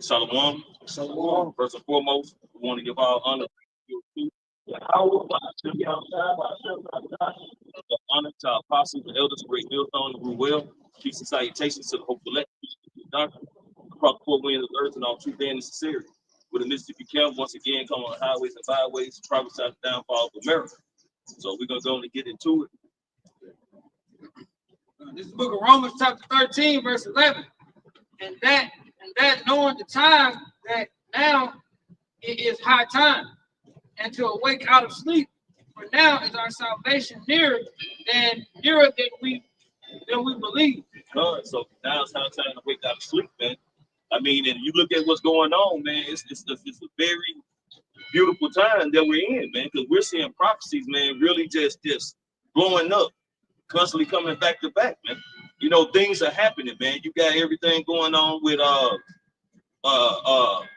Shalom. Shalom. First and foremost, we want to give our honor to the honor to our apostles, the elders, great millstone, who well. Peace and salutations to the hopeful elect, doctor, across the four winds of the earth and all true and necessary. With the Mississippi camp, once again, come on highways and byways, prophesy the downfall of America. So we're gonna go and get into it. This is the book of Romans, chapter 13, verse 11. And that knowing the time that now it is high time, and to awake out of sleep. For now is our salvation nearer than we believe. So now it's high time to wake out of sleep, man. I mean, and you look at what's going on, man. It's a very beautiful time that we're in, man, because we're seeing prophecies, man, really just blowing up, constantly coming back to back, man. You know, things are happening, man. You got everything going on with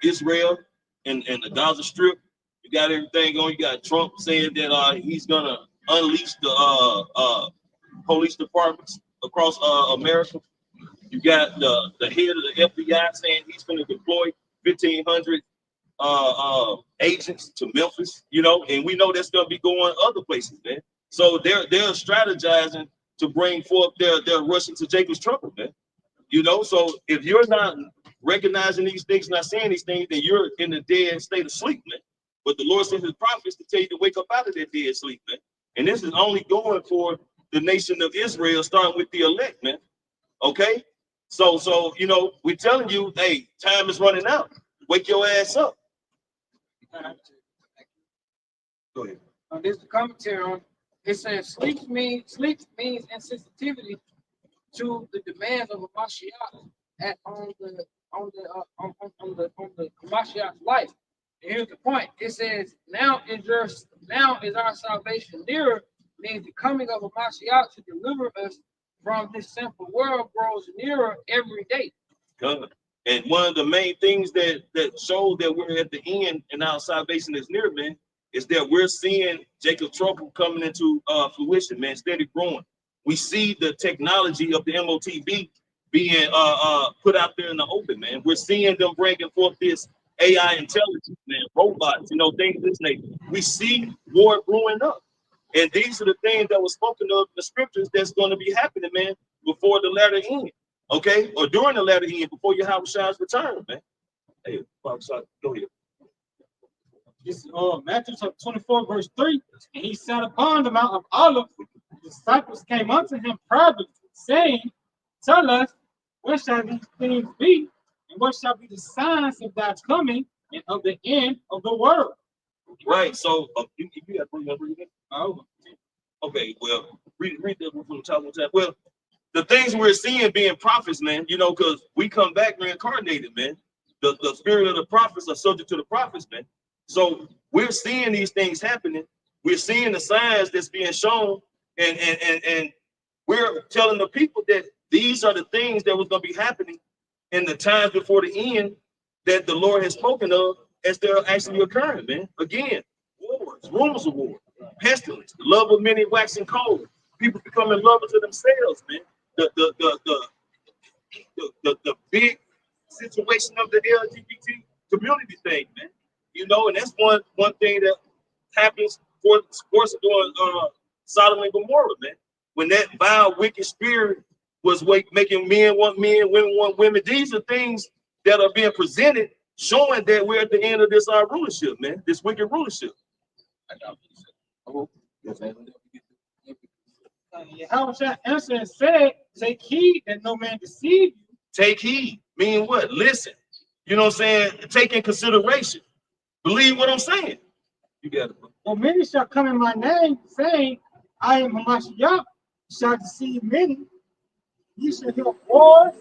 Israel and the Gaza Strip. You got everything going. You got Trump saying that he's gonna unleash the police departments across America. You got the head of the FBI saying he's going to deploy 1,500 agents to Memphis. You know, and we know that's going to be going other places, man. So they're strategizing to bring forth their rushing to Jacob's trouble, man. You know, so if you're not recognizing these things, not seeing these things, then you're in a dead state of sleep, man. But the Lord sent his prophets to tell you to wake up out of that dead sleep, man. And this is only going for the nation of Israel, starting with the elect, man. Okay? So you know, we're telling you, hey, time is running out. Wake your ass up. Go ahead. There's the commentary on it. Says sleep means insensitivity to the demands of a Mashiach on the Mashiach's life. And here's the point. It says now is our salvation nearer, means the coming of a Mashiach to deliver us from this sinful world grows nearer every day. Good. And one of the main things that shows that we're at the end and our salvation is near, man, is that we're seeing Jacob's trouble coming into fruition, man, steady growing. We see the technology of the MOTB being put out there in the open, man. We're seeing them bringing forth this AI intelligence, man, robots, you know, things of this nature. We see war growing up. And these are the things that were spoken of in the scriptures that's going to be happening, man, before the latter end, okay? Or during the latter end, before Yahweh's return, man. Hey, go ahead. This is Matthew 24, verse 3. And he sat upon the Mount of Olives. The disciples came unto him privately, saying, tell us, when shall these things be? And what shall be the signs of thy coming and of the end of the world? Right. So, you got to read it. Oh. Okay. Well, read that one from the top. Well, the things we're seeing being prophets, man. You know, because we come back reincarnated, man. The spirit of the prophets are subject to the prophets, man. So we're seeing these things happening. We're seeing the signs that's being shown, and we're telling the people that these are the things that was going to be happening in the times before the end that the Lord has spoken of as they're actually occurring, man. Again, wars, rumors of war, pestilence, the love of many waxing cold, people becoming lovers of themselves, man. The big situation of the LGBT community thing, man. You know, and that's one thing that happens for course during Sodom and Gomorrah, man. When that vile, wicked spirit was making men want men, women want women. These are things that are being presented, showing that we're at the end of this rulership, man. This wicked rulership. Yahweh answered and said, take heed that no man deceive you. Take heed, meaning what? Listen. You know what I'm saying? Take in consideration. Believe what I'm saying. You got it, bro. For many shall come in my name, saying, I am a Mashiach, shall deceive many. Ye shall hear wars,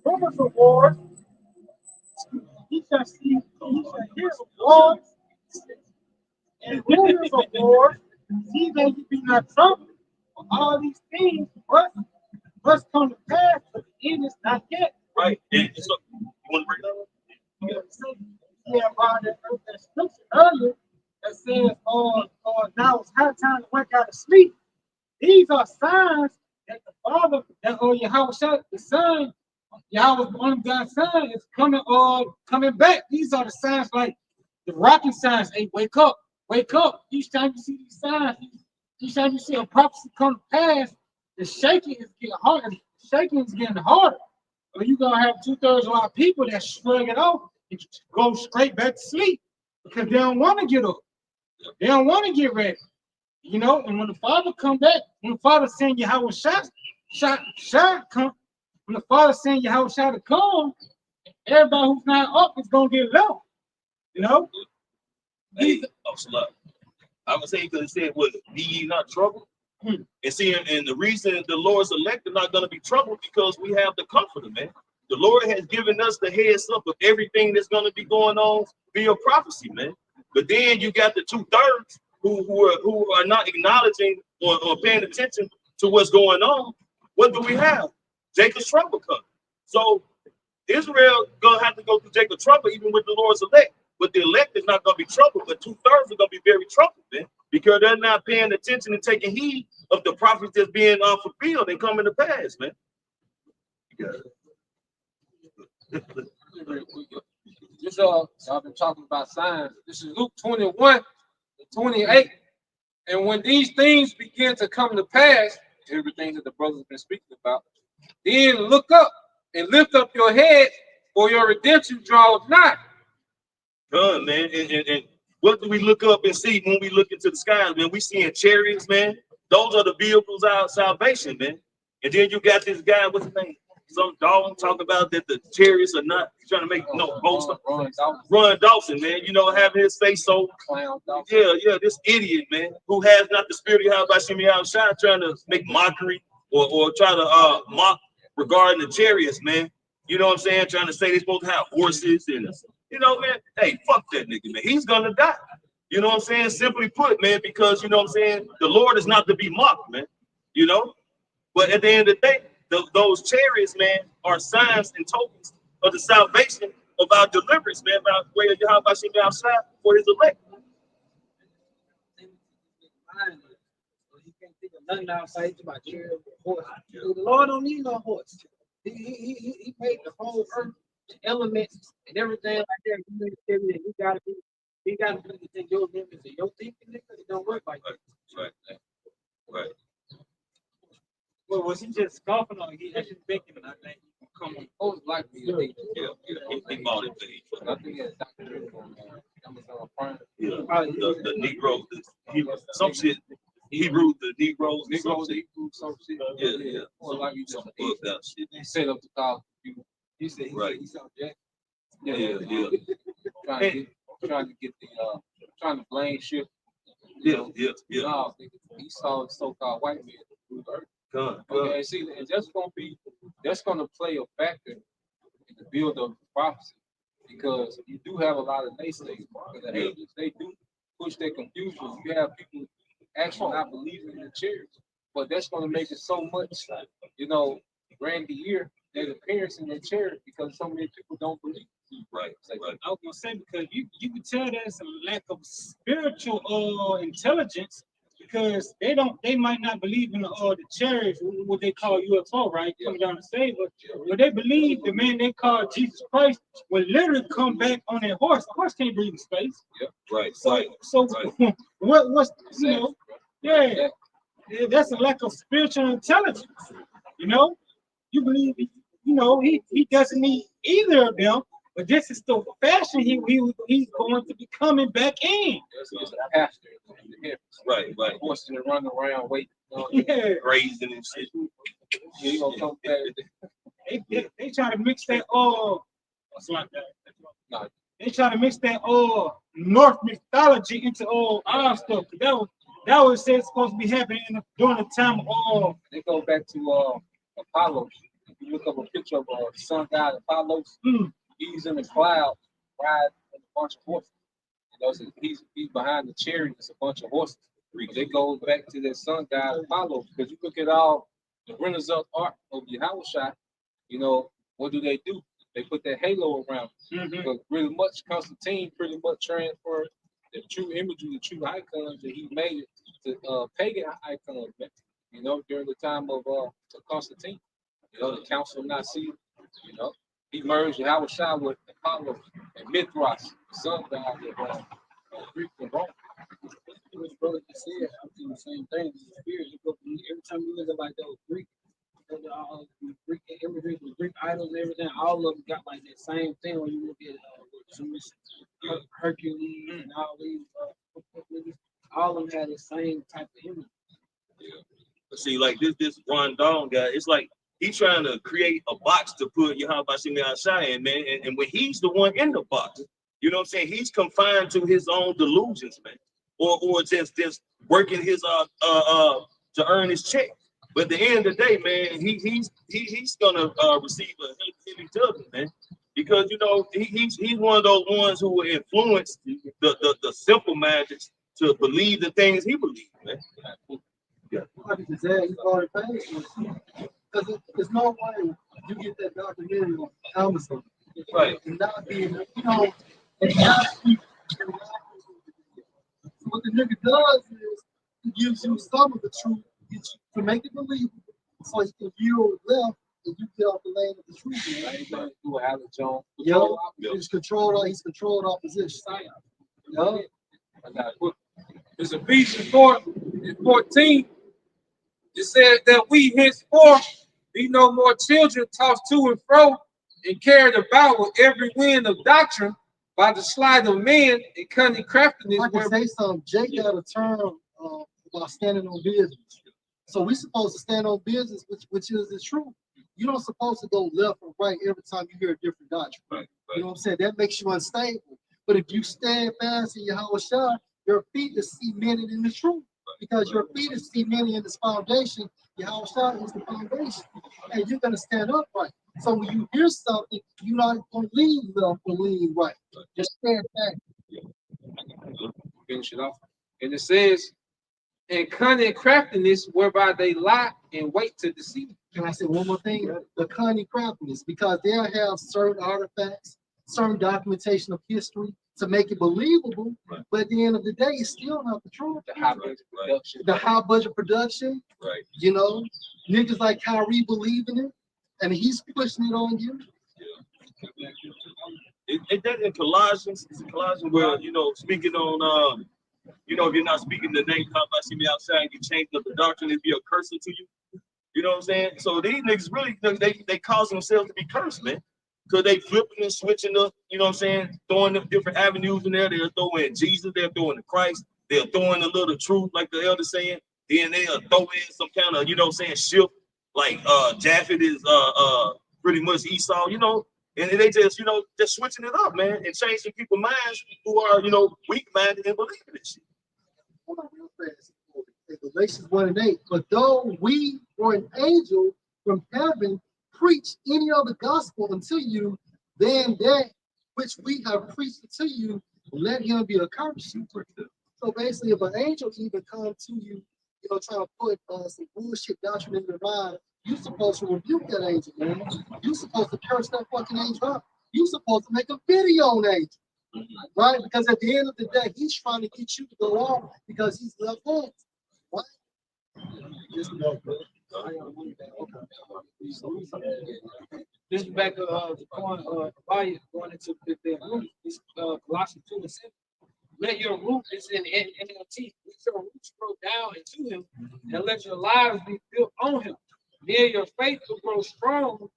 rumors of wars. Ye shall hear wars and rumors of wars. See that ye be not troubled. For all these things must come to pass, but the end is not yet. Right. And so, you want to break that up? Yeah, about that scripture earlier that says, now it's high time to wake out of sleep. These are signs that the Father, that Yahweh, the Son, Yahweh, one of God's signs is coming back. These are the signs like the rocking signs. Hey, wake up, wake up. Each time you see these signs, each time you see a prophecy come to pass, the shaking is getting harder. The shaking is getting harder. Or you're gonna have 2/3 of our people that shrug it off and go straight back to sleep because they don't want to get up. They don't want to get ready. You know, and when the Father come back, when the Father send Yahweh shot come, when the Father send Yahweh shot to come, everybody who's not up is gonna get low. You know? Hey, I would say because it said, "What be ye not troubled?" And see, and the reason the Lord's elect are not going to be troubled because we have the Comforter, man. The Lord has given us the heads up of everything that's going to be going on via prophecy, man. But then you got the 2/3 who are not acknowledging or paying attention to what's going on. What do we have? Jacob's trouble coming. So Israel gonna have to go through Jacob's trouble even with the Lord's elect. But the elect is not gonna be troubled, but 2/3 are gonna be very troubled, man, because they're not paying attention and taking heed of the prophets that's being fulfilled and coming to pass, man. This I've been talking about signs. This is Luke 21:28. And when these things begin to come to pass, everything that the brothers have been speaking about, then look up and lift up your head, for your redemption draws nigh. Good, man. And what do we look up and see when we look into the skies, man? We seeing chariots, man. Those are the vehicles of our salvation, man. And then you got this guy, what's his name? Some dog talk about that the chariots are not trying to make no boast. Ron Dawson, man. You know, having his face so yeah, this idiot, man, who has not the spirit of Yahweh outside, trying to make mockery or try to mock regarding the chariots, man. You know what I'm saying? Trying to say they're supposed to have horses and you know, man. Hey, fuck that nigga, man. He's gonna die. You know what I'm saying? Simply put, man, because you know what I'm saying, the Lord is not to be mocked, man. You know, but at the end of the day, those chariots, man, are signs and tokens of the salvation of our deliverance, man, by way of Yahweh Shem outside for his elect. You can't think of nothing outside about chariot or horse. The Lord don't need no horse. He made the whole earth, the elements, and everything like that. You made everything. You gotta be within your limits and your thinking, nigga. It don't work like that. Right. Well, was he just scoffing or he actually thinking? I think Come on, most likely. Yeah. He bought it, baby. I think it's Dr. Amazon Prime. Yeah. The Negroes, some shit. Hebrew, the Negroes, some shit. Yeah. Or like you Some just bugged out shit. they set up the call. He said Right. he saw Jack. Yeah. Trying to get the trying to blame shit. Yeah. No, he saw the so-called white man through the earth. Okay, see, and that's gonna play a factor in the build of the prophecy, because you do have a lot of naysayers. The agents, they do push their confusion. You have people actually not believing in the chariots, but that's gonna make it so much, grandier their appearance in their chariot, because so many people don't believe. Right. I was gonna say, because you can tell there's a lack of spiritual intelligence, because they might not believe in the chariots, what they call UFO, right? Coming down to save us. But they believe the man they call Jesus Christ will literally come back on a horse. A horse can't breathe in space. Yeah. Right. So what's yeah, that's a lack of spiritual intelligence. You know, you believe he doesn't need either of them. But this is the fashion he's going to be coming back in. It's a pastor. Right. Forcing to run around waiting. Yeah. Grazing and shit. He gonna come back. They try to mix that what's like that? No. They try to mix that North mythology into our stuff. That was said supposed to be happening during the time of They go back to Apollo. If you look up a picture of the sun god Apollos, he's in the cloud riding with a bunch of horses. So he's behind the chariot. It's a bunch of horses. But it goes back to that sun god Apollo, because you look at all the Renaissance art of Yahweh, what do? They put that halo around it. Because really much Constantine pretty much transferred the true imagery, the true icons that he made to pagan icons, during the time of Constantine. The Council of Nicaea, You know, he merged Yahweh Shah with Apollo and Mithras, the sun god of Greek and Rome. His brother just said, I think the same thing. The spirit, every time you look at like those Greek, Greek imagery, the Greek idols and everything, all of them got like that same thing when you look at Zeus, Hercules, and all these, all of them had the same type of image. Yeah. But see, like this Rondon guy, it's like he's trying to create a box to put Yahweh outside in, man. And when he's the one in the box, you know what I'm saying? He's confined to his own delusions, man. Or just working his to earn his check. But at the end of the day, man, he's gonna receive a heavy judgment, man. Because you know he's one of those ones who will influence the simple minded to believe the things he believes, man. Yeah. Because there's no way you get that documentary on Amazon. Right. And not be, you know, and not be, what the nigga does is he gives you some of the truth to make it believable, so you can yield left and you get off the lane of the truth. Right? Do Alex Jones. He's controlled opposition. Yeah. It's Ephesians 4:14. It said that we henceforth be no more children tossed to and fro and carried about with every wind of doctrine by the sleight of men and cunning craftiness. I can say something. Jake got a term about standing on business. So we're supposed to stand on business, which is the truth. You don't supposed to go left or right every time you hear a different doctrine. Right. You know what I'm saying? That makes you unstable. But if you stand fast in Yahweh Shah, your feet is cemented in the truth. Because your feet is cemented in this foundation, Yahweh Shah is the foundation. And you're going to stand upright. So when you hear something, you're not going to lean left or lean right. Just stand back. Finish it off. And it says, and cunning craftiness whereby they lie and wait to deceive. Can I say one more thing? The cunning craftiness, because they'll have certain artifacts, certain documentation of history to make it believable, but at the end of the day, it's still not the truth. The high budget production. The high budget production, Right. You know, niggas like Kyrie believe in it, and he's pushing it on you. It does in Colossians. It's in Colossians where, you know, speaking on you know, if you're not speaking the name, come by see me outside, you change up the doctrine, it'd be a curse to you. You know what I'm saying? So these niggas really, they cause themselves to be cursed, man. Because they flipping and switching up, you know what I'm saying? Throwing up different avenues in there. They're throwing Jesus, they're throwing the Christ, they're throwing a little truth, like the elder saying. Then they'll throw in some kind of, you know what I'm saying, shift, like Japheth is pretty much Esau, you know. And they just, you know, just switching it up, man, and changing people's minds who are, you know, weak-minded and believing this shit. Hold on real fast. In Galatians 1:8. But though we or an angel from heaven preach any other gospel unto you than that which we have preached to you, let him be accursed. So basically, if an angel even come to you, you know, trying to put some bullshit doctrine in your mind, you're supposed to rebuke that angel, man. You're supposed to curse that fucking angel out. You're supposed to make a video on angel. Right? Because at the end of the day, he's trying to get you to go off because he's left-handed. What? This is back to the point going into the root. This Colossians 2:7. Let your root is in NLT. Let your roots grow down into him, and let your lives be built on him. Then your faith will grow strong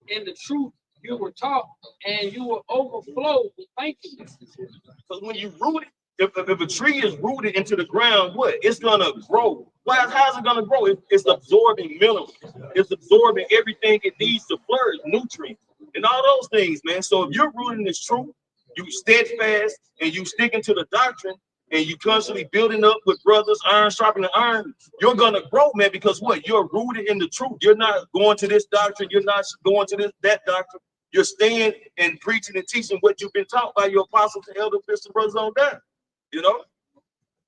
in the truth you were taught, and you will overflow with thankfulness. Because when you root it, if a tree is rooted into the ground, what? It's gonna grow. Well, how's it gonna grow? It's absorbing minerals. It's absorbing everything it needs to flourish, nutrients, and all those things, man. So if you're rooting this truth, you steadfast and you sticking to the doctrine, and you constantly building up with brothers, iron sharpening iron, you're gonna grow, man, because what? You're rooted in the truth. You're not going to this doctrine, you're not going to that doctrine. You're staying and preaching and teaching what you've been taught by your apostles and elder Christian brothers on down. You know?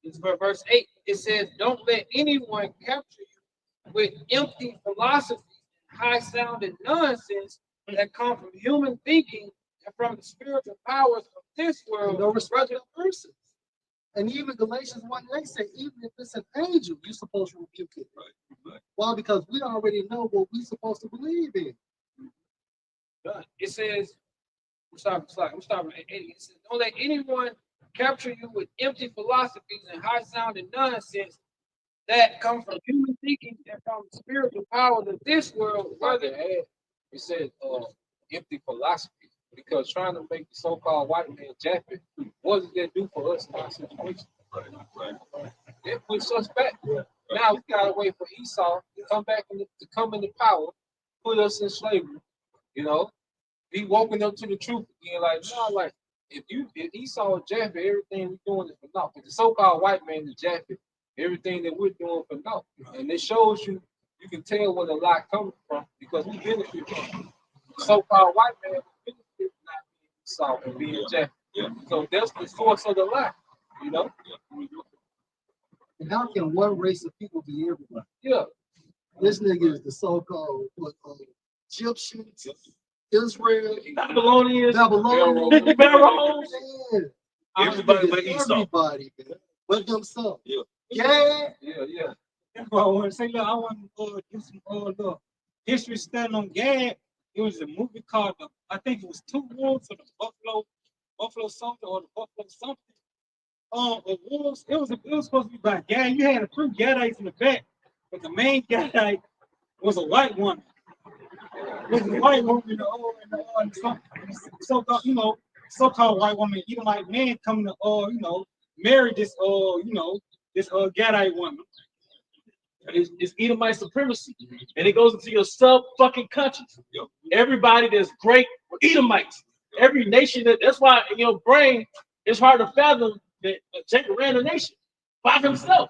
It's verse 8. It says, don't let anyone capture you with empty philosophy, high-sounding nonsense that come from human thinking and from the spiritual powers of this world. No respect of persons. And even Galatians 1:8 say, even if it's an angel, you're supposed to rebuke it. Right. Why? Because we already know what we're supposed to believe in. It says, I'm stopping at 80. It says, don't let anyone capture you with empty philosophies and high-sounding nonsense that come from human thinking and from spiritual powers of this world. Rather add, it said empty philosophy because trying to make the so-called white man Japheth, what does that do for us in our situation? Right. It puts us back. Now we gotta wait for Esau to come back to come into power, put us in slavery. You know, be woken up to the truth again. Like no, like if Esau or Japheth, everything we're doing is for naught. If the so-called white man is Japheth, everything that we're doing for naught. And it shows you can tell where the lie comes from because we benefit from it. The so-called white man benefit from not being Esau and being Japheth. Yeah. So that's the source of the lie. You know? And how can one race of people be everybody? Yeah. This nigga is the so-called Egyptians, Israel, Babylonians, Babylonians, Pharaohs. man. Everybody but Esau. Everybody, man. But themselves. Yeah. Yeah. That's what I want to say. Look, I want to do some look history study on Gad. It was a movie called I think it was Two Wolves or the Buffalo something or the Buffalo something. The wolves. It was supposed to be about Gad. You had a few Gadites in the back, but the main Gadite was a white woman. It was a white woman in the so-called white woman, even like man coming to marry this this Gadite woman. It's Edomite supremacy, and it goes into your sub fucking countries. Everybody that's great were Edomites. Every nation that's why in your brain it's hard to fathom that Jacob ran a nation by himself,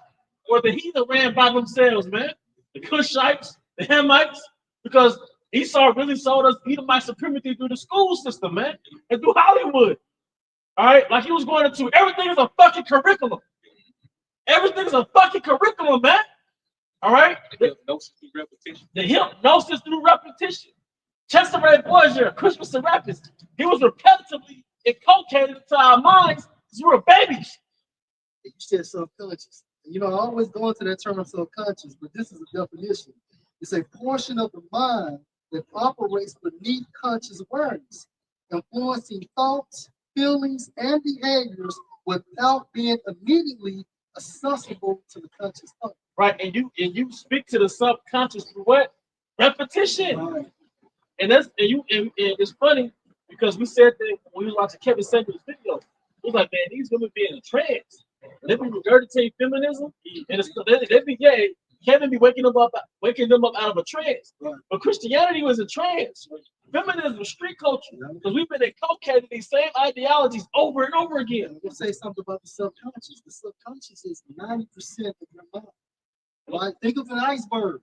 or the heathen ran by themselves, man. The Cushites, the Hamites, because Esau really sold us Edomite supremacy through the school system, man, and through Hollywood. All right, like he was going into everything is a fucking curriculum. Everything is a fucking curriculum, man. All right, The hypnosis through repetition. The hypnosis through repetition. Chester Ray Boisier, Christmas and Rapids, he was repetitively inculcated into our minds because we were babies. You said subconscious. You know, I always go into that term subconscious, but this is a definition. It's a portion of the mind that operates beneath conscious awareness, influencing thoughts, feelings, and behaviors without being immediately accessible to the conscious thought. Right, and you speak to the subconscious through what? Repetition. Right. And it's funny because we said that when we watched Kevin Samuel's video, it was like, man, these women be in a trance. They be regurgitating feminism, and Kevin be waking them up out of a trance. Right. But Christianity was a trance. Feminism was street culture because we've been inculcated these same ideologies over and over again. I'm gonna say something about the subconscious. The subconscious is 90% of your mind. Right? Think of an iceberg.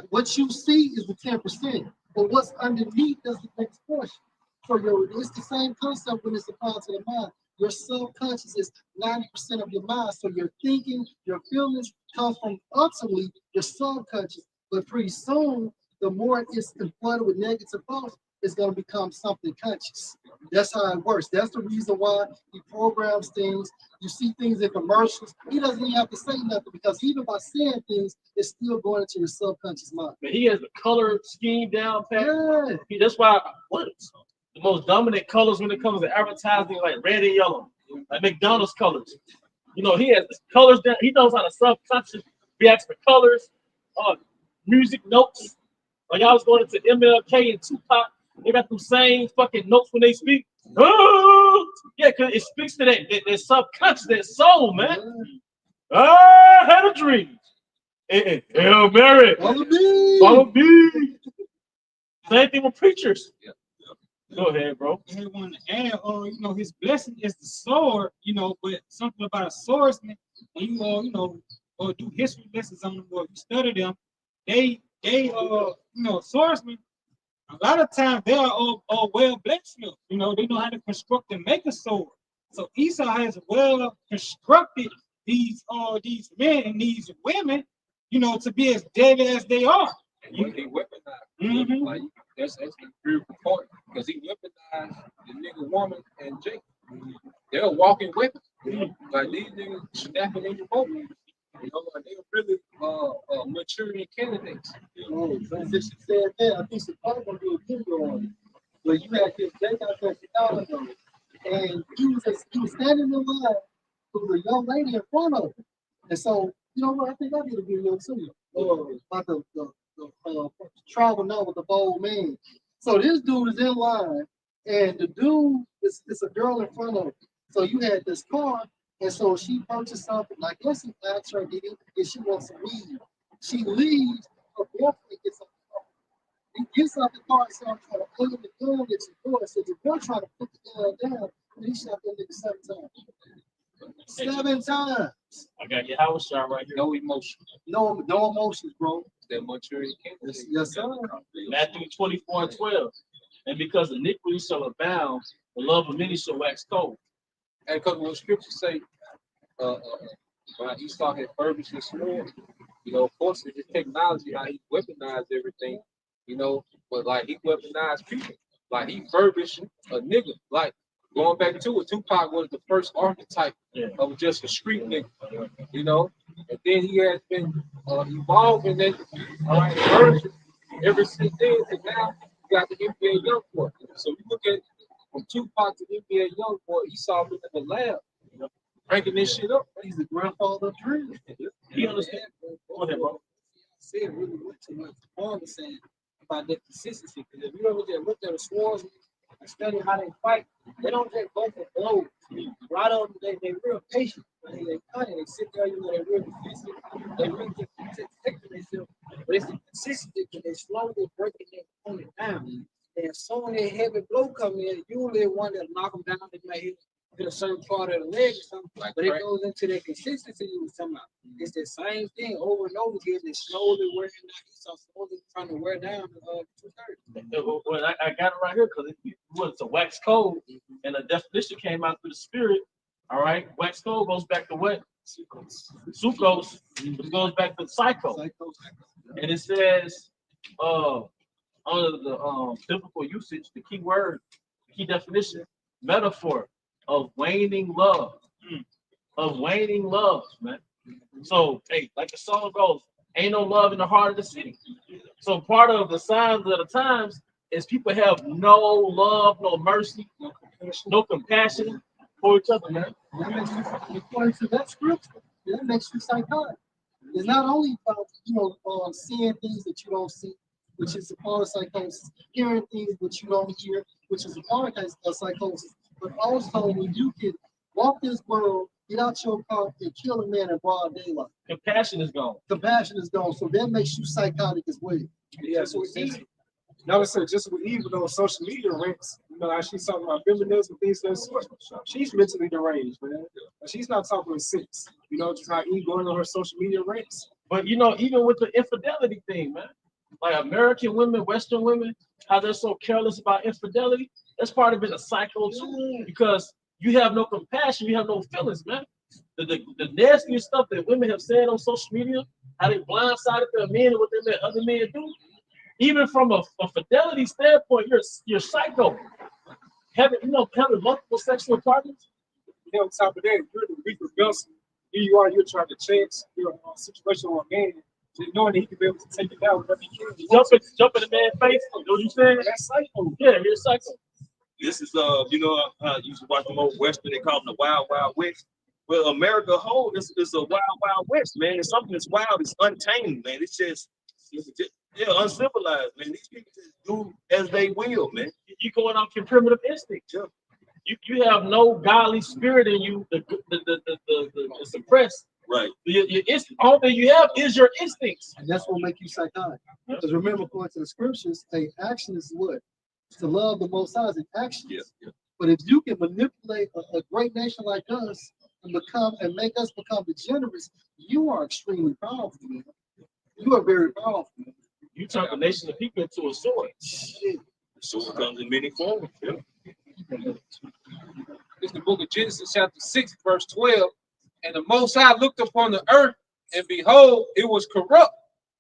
What you see is the 10%, but what's underneath is the next portion. So it's the same concept when it's applied to the mind. Your subconscious is 90% of your mind. So your thinking, your feelings come from ultimately your subconscious. But pretty soon, the more it's flooded with negative thoughts, it's going to become something conscious. That's how it works. That's the reason why he programs things. You see things in commercials. He doesn't even have to say nothing because even by saying things, it's still going into your subconscious mind. But he has the color scheme down pat. Yeah. That's why the most dominant colors when it comes to advertising, like red and yellow, like McDonald's colors. You know, he has the colors down. He knows how to subconscious reacts to colors, music notes. Like I was going into MLK and Tupac, they got them same fucking notes when they speak. Oh, yeah, because it speaks to that subconscious, that soul, man. I had a dream. Hey, Hail Mary. Follow me. Same thing with preachers. Yeah. Go ahead, bro. I want to add, his blessing is the sword, but something about a swordsman, when you, do history lessons on them, or you study them, they swordsmen, a lot of times they are well blacksmiths, they know how to construct and make a sword. So Esau has well constructed these men and these women, to be as deadly as they are. He weaponized. Like that's the beautiful part because he weaponized the nigga woman and Jake. They're walking weapons. Like these niggas snapping in the moment. They're really maturing candidates. Since she said that, I think she's probably gonna do a video on it. But you had this Jacob $50, and he was standing in line with a young lady in front of him. And so, you know what? I think I did a video too. About the travel now with the bold man. So this dude is in line, and the dude is a girl in front of him. So you had this car, and so she purchased something. I guess he asked her, did he, if she wants some weed. She leaves, her boyfriend gets up the car. He gets out the car and starts trying to put the gun at your door. So the boy trying to put the gun down, and he shot that nigga 7 times. 7 times. I got your house shot right here. No emotion. No emotions, bro. That maturity. Yes, sir. Matthew 24:12. And because iniquity shall abound, the love of many shall wax cold. And because when scriptures say, when Esau had furbished his sword, you know, of course, it's just technology, how he weaponized everything, you know, but like he weaponized people. Like he furbished a nigga. Like going back to it, Tupac was the first archetype of just a street nigga, you know, and then he has been evolving that version ever since then. And now you got the NBA Youngboy. So you look at from Tupac to NBA Youngboy, Esau was in the lab, you know, cranking this shit up. He's the grandfather of drill. He understands. Go ahead, bro. Said really went too much. Paul was saying about that consistency. Because if you ever just looked at the swords and study how they fight, they don't just go for blows. A lot of them, they real patient. They cut it, they sit there, you know, they're real defensive. They really get protecting themselves. But it's the consistency because they slowly breaking their opponent down. And so when that heavy blow come in, usually one that knock them down, they might hit a certain part of the leg or something. But it goes into that consistency you was talking about. It's the same thing over and over again. They slowly wearing down. He's slowly trying to wear down the 230. Well, I got it right here because it was a wax cold, and the definition came out through the spirit. All right, wax cold goes back to what? Sukkos, which goes back to psycho. And it says, under the biblical usage, the key word, the key definition, metaphor of waning love, man. So, hey, like the song goes, ain't no love in the heart of the city. So part of the signs of the times is people have no love, no mercy, no compassion for each other, man. That makes you, according to that scripture, that makes you psychotic. It's not only about, seeing things that you don't see, which is a part of psychosis, hearing things that you don't hear, which is a part of psychosis, but also when you can walk this world, get out your car, and kill a man in broad daylight. Compassion is gone. Compassion is gone, so that makes you psychotic as well. Yeah, so notice that just with even on social media ranks, as she's talking about feminism, things of that sort. She's mentally deranged, man. She's not talking with sense. Just how Eve going on her social media ranks. But even with the infidelity thing, man, like American women, Western women, how they're so careless about infidelity, that's part of it a cycle too, because you have no compassion, you have no feelings, man. The nastiest stuff that women have said on social media, how they blindsided their men and what they let other men do. Even from a fidelity standpoint, you're psycho. Having multiple sexual partners. On top of that, you're the weaker vessel. Here you are, you're trying to chance your situation on a man, knowing that he can be able to take it down whenever he can. Jump in the man's face. You know what you're saying? That's psycho. Yeah, you're psycho. This is I used to watch them old Western, they call them the Wild Wild West. Well, America whole is a wild, wild west, man. It's something that's wild, it's untamed, man. It's just uncivilized, man. These people just do as they will, man. You're going off your primitive instinct. Yeah. You have no godly spirit in you, the suppressed. Right. All that you have is your instincts. And that's what make you psychotic. Because remember, according to the scriptures, action is what? To love the Most High is an action. Yeah. But if you can manipulate a great nation like us and make us become degenerates, you are extremely powerful, man. You are very powerful, man. You turn the nation of people into a sword. Shit. So it comes in many forms. Yeah. It's the book of Genesis, chapter 6, verse 12. And the Most High looked upon the earth, and behold, it was corrupt.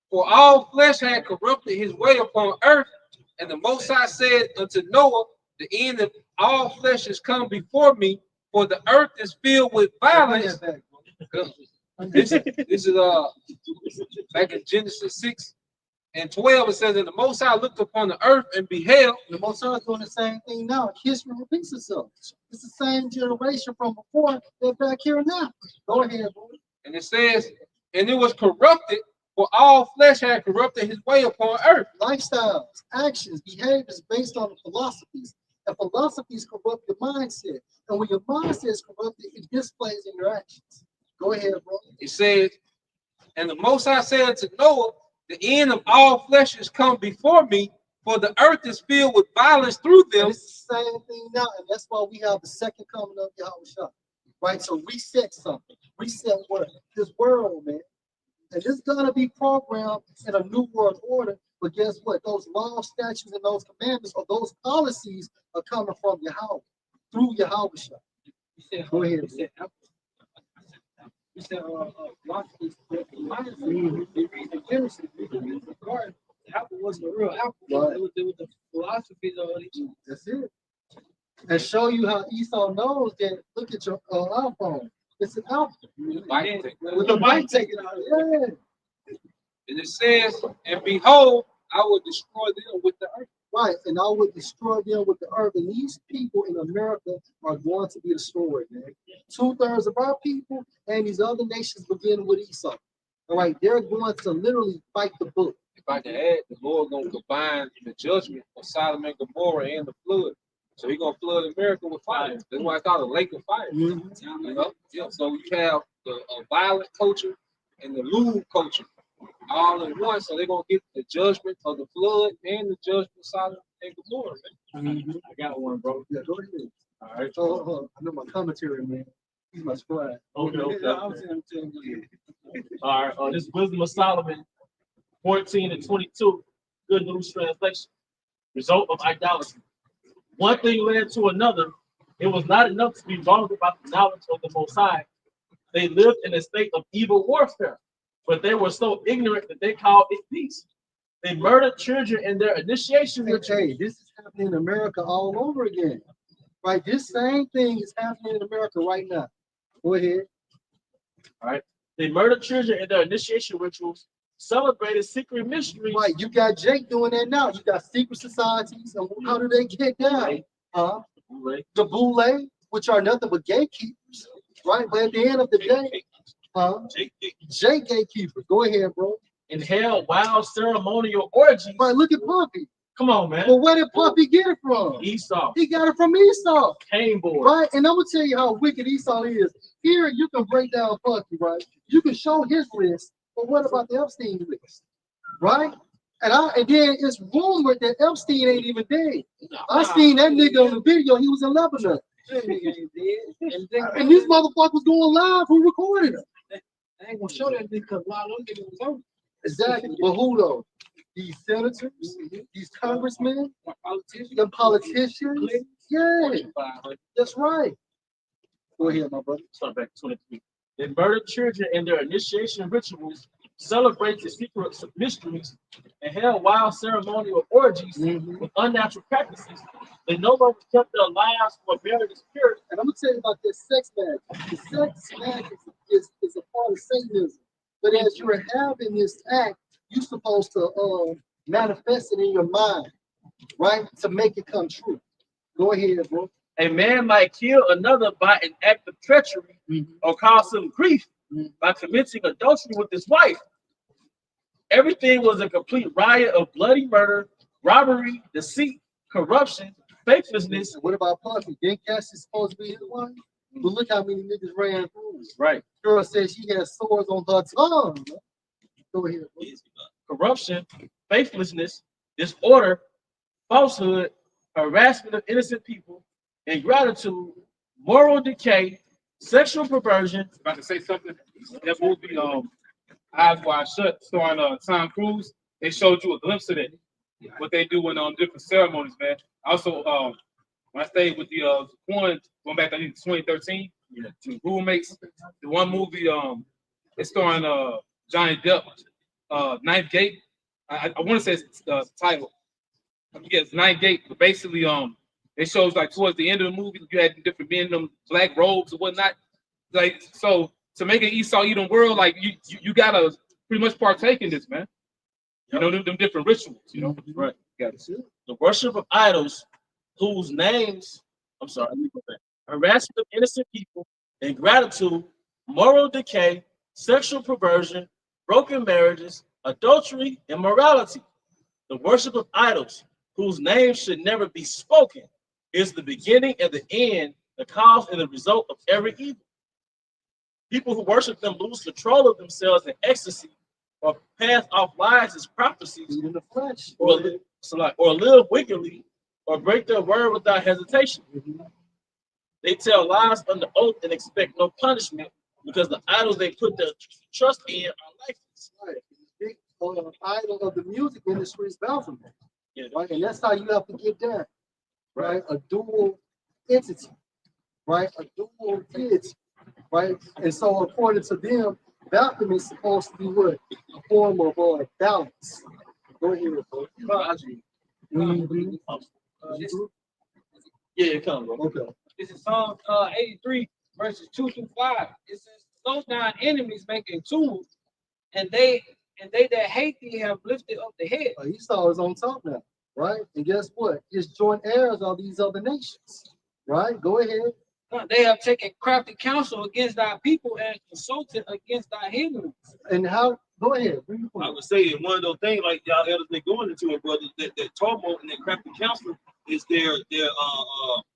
For all flesh had corrupted his way upon earth. And the Most High said unto Noah, the end of all flesh is come before me, for the earth is filled with violence. This is back in Genesis 6 And 12 it says, and the Most High looked upon the earth and beheld. The Most High is doing the same thing now. History repeats itself. It's the same generation from before. They're back here now. Go ahead, boy. And it says, and it was corrupted, for all flesh had corrupted his way upon earth. Lifestyles, actions, behaviors based on the philosophies. And philosophies corrupt your mindset. And when your mindset is corrupted, it displays in your actions. Go ahead, bro. It says, and the Most High said unto Noah, the end of all flesh is come before me, for the earth is filled with violence through them. And it's the same thing now, and that's why we have the second coming of Yahushua. Right? So reset something. Reset what? This world, man. And this is gonna be programmed in a new world order. But guess what? Those laws, statutes, and those commandments or those policies are coming from Yahweh through Yahushua. Go ahead. You said, philosophy. They read the Genesis, they read the garden. The apple wasn't a real apple. Right. It was the philosophy of That's it. And show you how Esau knows that. Look at your iPhone. It's an apple with the bite taken out. Yeah. And it says, and behold, I will destroy them with the earth. Right, and I would destroy them with the earth. And these people in America are going to be destroyed, man. 2/3 of our people and these other nations, beginning with Esau. All right, they're going to literally fight the book. If I can add, the Lord gonna combine the judgment of Sodom and Gomorrah and the flood. So he's gonna flood America with fire. That's why it's called a lake of fire. Mm-hmm. You know? Yeah. So you have the violent culture and the lewd culture all in one. So they're gonna get the judgment of the flood and the judgment of Sodom and Gomorrah, man. Mm-hmm. I got one, bro. Yeah, go ahead. All right. Oh, I know my commentary, man. He's my scribe. Okay, okay. Yeah, I was in there too. All right. This Wisdom of Solomon 14 and 22. Good News Translation. Result of idolatry. One thing led to another. It was not enough to be wrong about the knowledge of the Most High. They lived in a state of evil warfare, but they were so ignorant that they called it peace. They murdered children in their initiation ritual. Hey, this is happening in America all over again. Right? This same thing is happening in America right now. Go ahead. All right. They murdered children in their initiation rituals, celebrated secret mysteries. Right, you got Jake doing that now. You got secret societies, and how do they get down? The boule, which are nothing but gatekeepers, right? But at the end of the day, Jake gatekeepers. Go ahead, bro. And held wild ceremonial orgies. Right, look at Puppy. Come on, man. But where did Puppy get it from? Esau. He got it from Esau. Cane board. Right, and I'm gonna tell you how wicked Esau is. Here, you can break down Puppy, right? You can show his list, but what about the Epstein list? Right? And then it's rumored that Epstein ain't even dead. I seen that nigga on the video. He was in Lebanon. And these motherfuckers going live. Who recorded him? I ain't gonna show that because a lot of them niggas was over. Exactly. But who though? These senators, these congressmen, the politicians. Yeah, that's right. Go ahead, my brother. Start back to 23. They murdered children in their initiation rituals, celebrated secret mysteries, and held wild ceremonial orgies with unnatural practices. They no longer kept their lives for married spirit. And I'm gonna tell you about this sex magic. The sex magic is a part of Satanism. But as you're having this act, you're supposed to manifest it in your mind, right? To make it come true. Go ahead, bro. A man might kill another by an act of treachery or cause him grief by committing adultery with his wife. Everything was a complete riot of bloody murder, robbery, deceit, corruption, faithlessness. And what about Puffy? Didn't Cassie supposed to be his wife? But look how many niggas ran through. Right. Girl said she had sores on her tongue. Go ahead, bro. Corruption, faithlessness, disorder, falsehood, harassment of innocent people, ingratitude, moral decay, sexual perversion. About to say something. That movie, Eyes Wide Shut, starring Tom Cruise. They showed you a glimpse of it. What they do in different ceremonies, man. Also, when I stayed with the one going back, I think 2013, the roommates. The one movie, it's starring Johnny Depp, Ninth Gate. I want to say it's the title. Yes, Ninth Gate. But basically, it shows like towards the end of the movie, you had different men in them black robes and whatnot. Like, so to make an Esau Edom world, like you gotta pretty much partake in this, man. You know, them different rituals, you know. Right. Got it. The worship of idols whose names, I'm sorry, let me go back. Harassment of innocent people, ingratitude, moral decay, sexual perversion, broken marriages, adultery, immorality. The worship of idols whose names should never be spoken is the beginning and the end, the cause and the result of every evil. People who worship them lose control of themselves in ecstasy or pass off lies as prophecies In the flesh. or live wickedly or break their word without hesitation. They tell lies under oath and expect no punishment because the idols they put their trust in are lifeless. Right. The big idol of the music industry is Baphomet. Yeah. Right. And that's how you have to get down. Right. A dual entity. Right. A dual entity. Right. And so according to them, Baphomet is supposed to be what? A form of balance. Go ahead, bro. Yeah, it comes, bro. Okay. This is Psalm 83, verses 2 through 5. It says, "Those thine enemies make a tumult, and they that hate thee have lifted up the head." Esau is on top now, right? And guess what? His joint heirs are these other nations, right? Go ahead. They have taken crafty counsel against thy people and consulted against thy enemies. And how? Go ahead. I would say it's one of those things like y'all elders been going into it, brother. That turmoil and that crafty counsel is their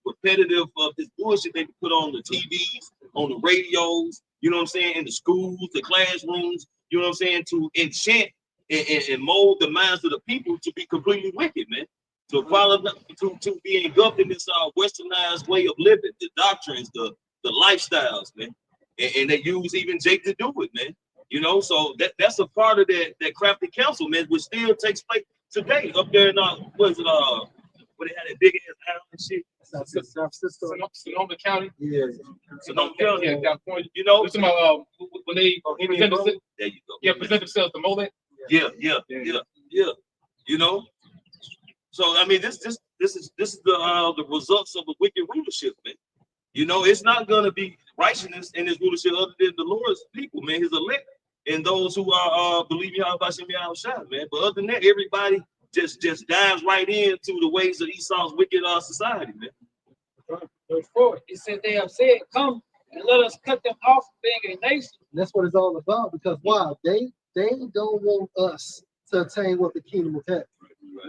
repetitive of this bullshit they put on the TVs, on the radios. You know what I'm saying? In the schools, the classrooms. You know what I'm saying? To enchant and mold the minds of the people to be completely wicked, man. To follow, to be engulfed in this westernized way of living, the doctrines, the lifestyles, man. And they use even Jake to do it, man. You know, so that's a part of that crafty council, man, which still takes place today up there in where they had that big ass island and shit. San Francisco. Sonoma County. Yeah. Sonoma County, Yeah, California. you know. Listen about when they present There you go. yeah, present themselves to Molech. Yeah. You know. So I mean, this is the results of a wicked rulership, man. You know, it's not gonna be righteousness in his rulership other than the Lord's people, man, his elect, and those who are believing how about me outside, man. But other than that, everybody just dives right into the ways of Esau's wicked society, man. Verse 4, it said, "They have said, come and let us cut them off, being a nation." And that's what it's all about. Because why? They don't want us to attain what the kingdom of heaven.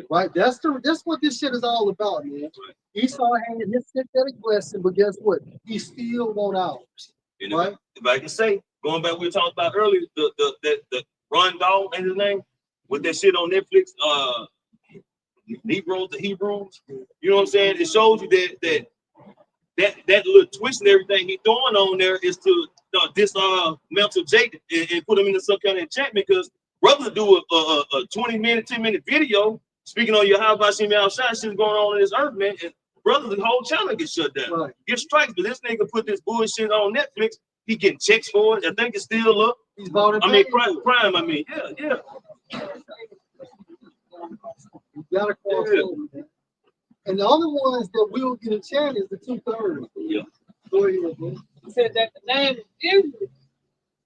Right? That's what this shit is all about, man. Right. Esau had his synthetic blessing, but guess what? He still want ours. And right? If I can say, going back, we were talking about earlier, the Run Dog and his name with that shit on Netflix, Negroes, the Hebrews. You know what I'm saying? It shows you that little twist and everything he's doing on there is to dismantle Jake and put him into some kind of enchantment, because brothers do a 20-minute, 10-minute video speaking on your how about me outside shit's going on in this earth, man. And brothers, the whole channel gets shut down. Right. Get strikes, but this nigga put this bullshit on Netflix. He getting checks for it. I think it's still up. He's bought Prime. I mean, yeah. You gotta cross over, man. And the other ones that will get a chance is the 2/3. Yeah. Go ahead, man. He said that the name of Israel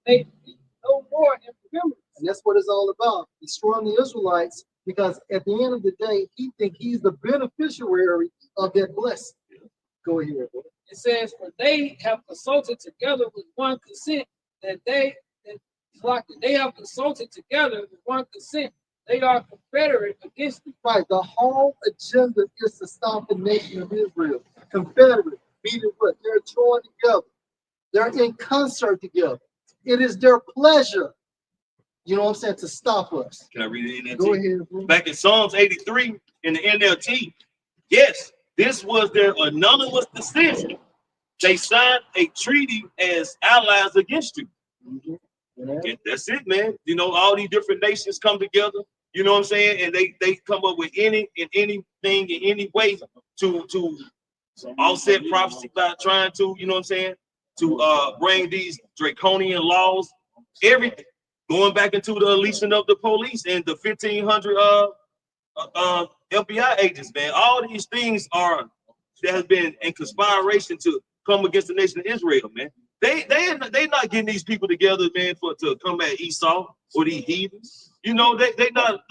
may be no more in remembrance. And that's what it's all about, destroying the Israelites, because at the end of the day, he think he's the beneficiary of that blessing. Go ahead, bro. It says, "For they have consulted together with one consent that they have consulted together with one consent. They are confederate against me." Right. The whole agenda is to stop the nation of Israel. Confederate, meaning what? They're joined together. They're in concert together. It is their pleasure, you know what I'm saying, to stop us. Can I read it in NLT? Go ahead, bro. Back in Psalms 83 in the NLT, yes, this was their anonymous decision. They signed a treaty as allies against you. Mm-hmm. Yeah. And that's it, man. You know, all these different nations come together, you know what I'm saying? And they come up with anything in any way to offset prophecy by trying to, you know what I'm saying, to bring these draconian laws, everything. Going back into the leasing of the police and the 1,500 FBI agents, man. All these things that has been in conspiration to come against the nation of Israel, man. They not getting these people together, man, to come at Esau or these heathens. You know, they not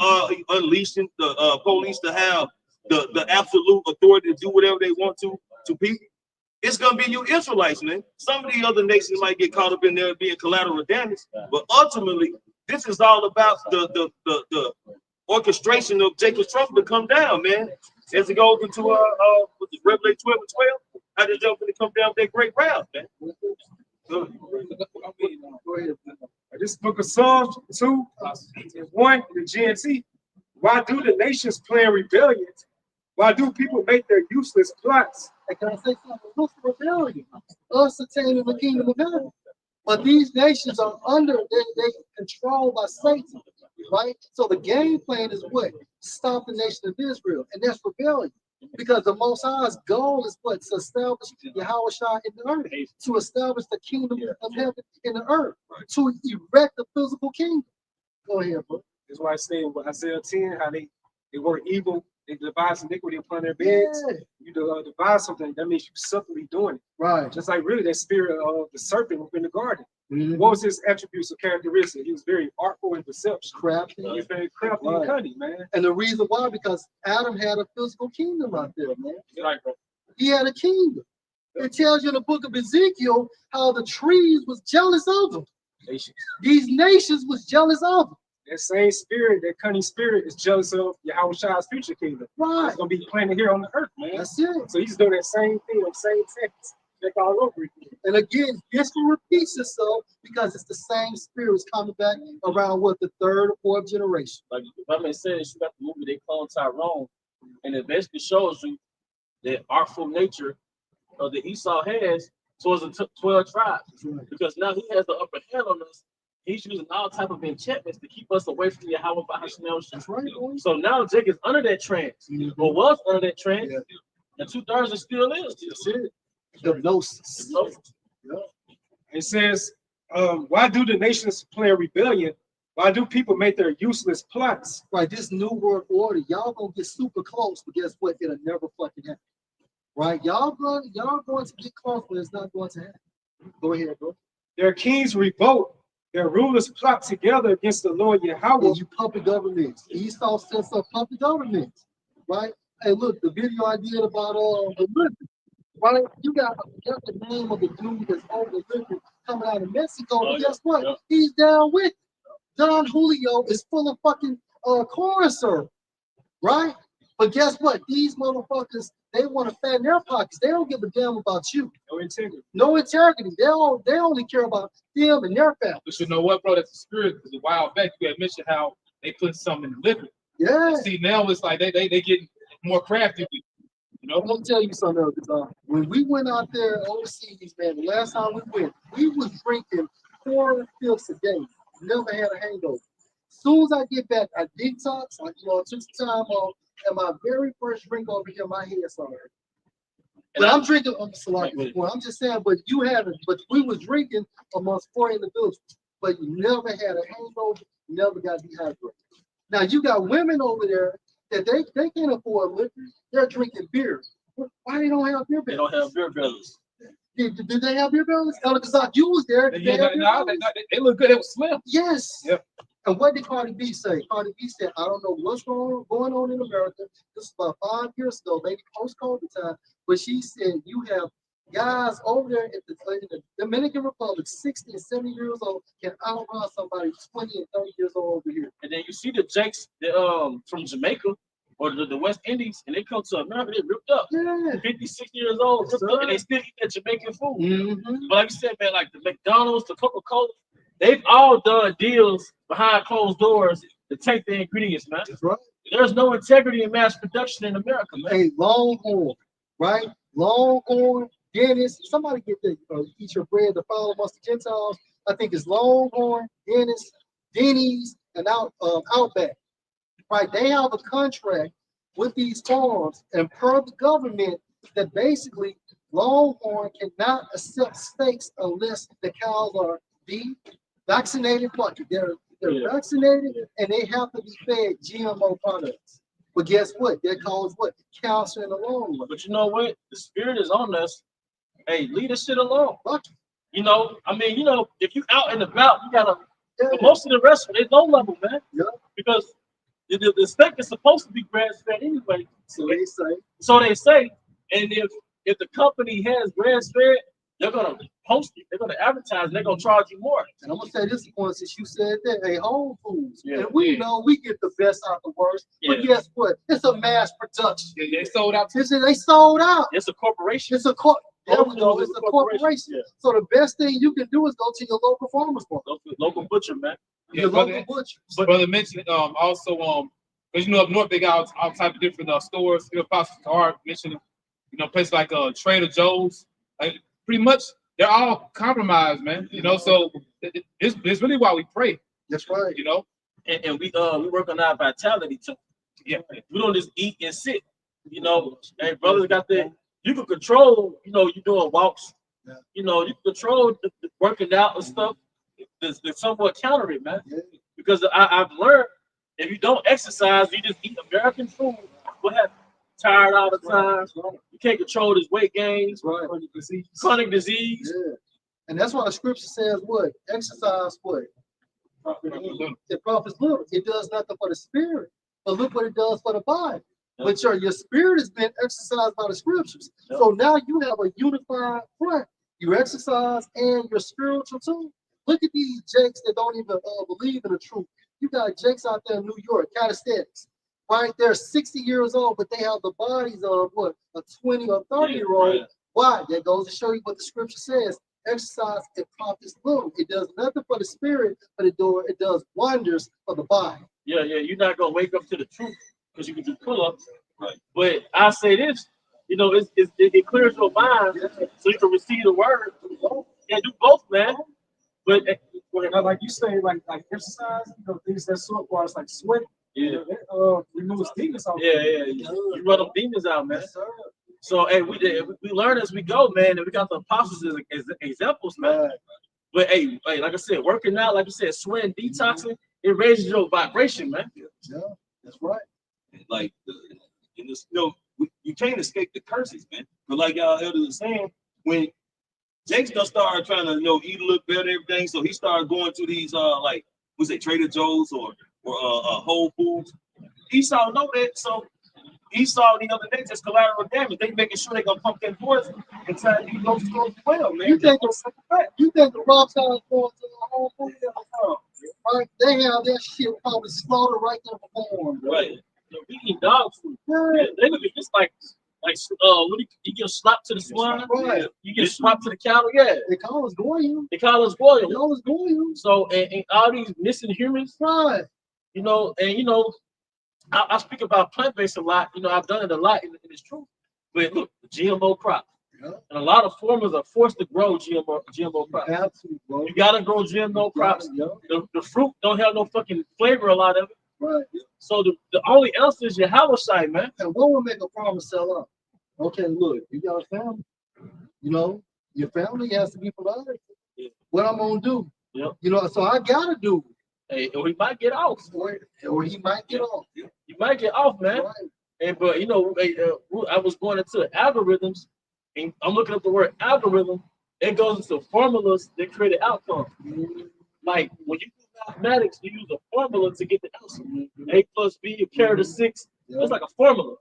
unleashing the police to have the absolute authority to do whatever they want to people. It's gonna be you Israelites, man. Some of the other nations might get caught up in there being collateral damage, but ultimately, this is all about the orchestration of Jacob's trouble to come down, man. As it goes into Revelation 12 and 12, how does jump to come down with that great wrath, man? Go ahead. This book of Psalms 2 and 1 in the GMS. Why do the nations plan rebellion? Why do people make their useless plots? And can I say something? Look for rebellion. Us attaining the kingdom of heaven. But these nations are under, they controlled by Satan, right? So the game plan is what? Stop the nation of Israel. And that's rebellion. Because the Most High's goal is what? To establish Yahushua in the earth. To establish the kingdom of heaven in the earth. To erect the physical kingdom. Go ahead, bro. That's why I say in Isaiah 10, how they work evil, they devise iniquity upon their beds. Yeah. You devise something, that means you subtly doing it. Right. Just like really that spirit of the serpent in the garden. Mm-hmm. What was his attributes or characteristics? He was very artful in deception. Crafty. He was very crafty and cunning, man. And the reason why, because Adam had a physical kingdom out there, man. Right, bro. He had a kingdom. It tells you in the book of Ezekiel how the trees was jealous of him. These nations was jealous of him. That same spirit, that cunning spirit, is jealous of Yahushua's future kingdom. Right. It's gonna be planted here on the earth, man. That's it. So he's doing that same thing, the same text, like all over again. And again, history repeats itself because it's the same spirits coming back around what, the third or fourth generation. Like if I may say this, you got the movie They Clone Tyrone, and it basically shows you the artful nature of the Esau has towards the 12 tribes. Because now he has the upper hand on us. He's using all type of enchantments to keep us away from Yahweh. That's right, boy. So now Jake is under that trance, or was under that trance, and 2/3 it still is. That's it. Hypnosis. It says, why do the nations plan rebellion? Why do people make their useless plots? Right, this new world order, y'all gonna get super close, but guess what? It'll never fucking happen. Right? Y'all going to get close, but it's not going to happen. Go ahead, bro. Their kings revolt. Their rulers plot together against the Lord Yahweh. You puppet governments. Esau sets up puppet governments. Right? Hey, look, the video I did about the Olympics. Right? You got the name of the dude that's over the Olympics coming out of Mexico. But guess what? He's down with it. Don Julio is full of fucking corn syrup. Right? But guess what? These motherfuckers, they want to fatten their pockets. They don't give a damn about you. No integrity. No integrity. They only care about them and their family. But you know what, bro? That's the spirit. Because a while back you had mentioned how they put something in the liquor. Yeah. See, now it's like they getting more crafty. You know? Let me tell you something else. When we went out there overseas, man, the last time we went, we was drinking 4 fifths a day. Never had a hangover. As soon as I get back, I detox. I took some time off, and my very first drink over here, my head started. But I'm drinking. I'm just saying, but you haven't. But we was drinking amongst 4 individuals. But you never had a hangover. Never got dehydrated. Now you got women over there that they can't afford liquor. They're drinking beer. Why they don't have beer bellies? They don't have beer bellies. Did they have beer bellies? Because you was there. They look good. It was slim. Yes. Yep. And what did Cardi B say? Cardi B said, I don't know what's going on in America. This is about 5 years ago, maybe post-COVID time. But she said, you have guys over there in the Dominican Republic, 60 and 70 years old, can outrun somebody 20 and 30 years old over here. And then you see the Jakes from Jamaica or the West Indies, and they come to America, they ripped up. Yeah. 50, 60 years old, ripped up, and they still eat that Jamaican food. Mm-hmm. But like you said, man, like the McDonald's, the Coca-Cola, they've all done deals behind closed doors to take the ingredients, man. That's right. There's no integrity in mass production in America, man. Hey, Longhorn, right? Longhorn, Dennis. Somebody get the eat your bread to follow amongst the Gentiles. I think it's Longhorn, Dennis, Denny's, and Outback. Right? They have a contract with these farms, and per the government, that basically Longhorn cannot accept steaks unless the cows are vaccinated. They're vaccinated, and they have to be fed GMO products. But guess what? That causes what? Cancer in the long run. But you know what? The spirit is on us. Hey, leave this shit alone. Fuck. You know, I mean, if you out and about, you gotta But most of the rest, they low level, man. Yeah. Because the steak is supposed to be grass fed anyway. So they say. So they say. And if the company has grass fed, they're gonna post it, they're gonna advertise, they're gonna charge you more. And I'm gonna say this one since you said that, hey, Whole Foods. Yeah. And we know we get the best out the worst. But Yeah. guess what? It's a mass production. Yeah, they sold out. They sold out. It's a corporation. It's a there we Whole go. Foods It's is a corporation. Yeah. So the best thing you can do is go to your local farmer's market. Local butcher, man. Your local butcher. But brother mentioned also because up north they got all type of different stores. Possible Hard mentioned places like Trader Joe's. Like pretty much they're all compromised, man. So it's really why we pray. That's right. And we work on our vitality too. Yeah. We don't just eat and sit. And brothers got that. You can control. You doing walks. Yeah. You can control the working out and stuff. There's somewhat counter it, man. Yeah. Because I've learned if you don't exercise, you just eat American food. What happens? Tired all the time. You can't control this weight gain. Right. Chronic disease. Yeah. And that's why the scripture says what? Exercise what? It profits little. It does nothing for the spirit. But look what it does for the body. Yeah. But your spirit has been exercised by the scriptures. Yeah. So now you have a unified front. You exercise and you're spiritual too. Look at these jakes that don't even believe in the truth. You got jakes out there in New York, calisthenics. Right? They're 60 years old, but they have the bodies of what? A 20 or 30-year-old. Right. Why? That goes to show you what the scripture says. Exercise, it profits little. It does nothing for the spirit, but it does wonders for the body. Yeah. You're not gonna wake up to the truth because you can do pull-ups. Right. But I say this, it clears your mind so you can receive the word. Yeah, do both, man. But like you say, like exercise, things that sort for us like sweat. Yeah. Removes demons out. Yeah. You run them demons out, man. Yes, sir. So hey, we learn as we go, man, and we got the apostles as examples, man. Right. But hey, like I said, working out, like you said, sweating, detoxing, it raises your vibration, man. Yeah, that's right. Like, you can't escape the curses, man. But like y'all elders are saying, when Jake's done started trying to, eat a little better and everything, so he started going to these Trader Joe's or Whole Foods. Esau know that, so Esau the other day just collateral damage. They making sure they gonna pump that poison inside these local stores as well, man. You think the rock stars going to the Whole Foods? Right? They have that shit probably slaughtered right there before them. Right. We eat dog food. Yeah. They look at this like you get slapped to the swine. Right. You get slapped to the cattle. Yeah. They call us Goyim. So and all these missing humans. Right. I speak about plant-based a lot. I've done it a lot, and it's true. But look, GMO crop. Yeah. And a lot of farmers are forced to grow GMO crops. Absolutely, bro. You gotta grow GMO crops. Yeah. The fruit don't have no fucking flavor, a lot of it. Right. So the only answer is your Hawashite, man. And what will make a farmer sell up? Okay, look, you got a family. Your family has to be provided. Yeah. What I'm gonna do? Yeah. So I gotta do. Hey, or he might get off. Or he might get off. You might get off, man. Right. But I was going into algorithms, and I'm looking up the word algorithm. It goes into formulas that create an outcome. Mm-hmm. Like when you do mathematics, you use a formula to get the answer. Mm-hmm. A plus B carry to 6. Yeah. It's like a formula.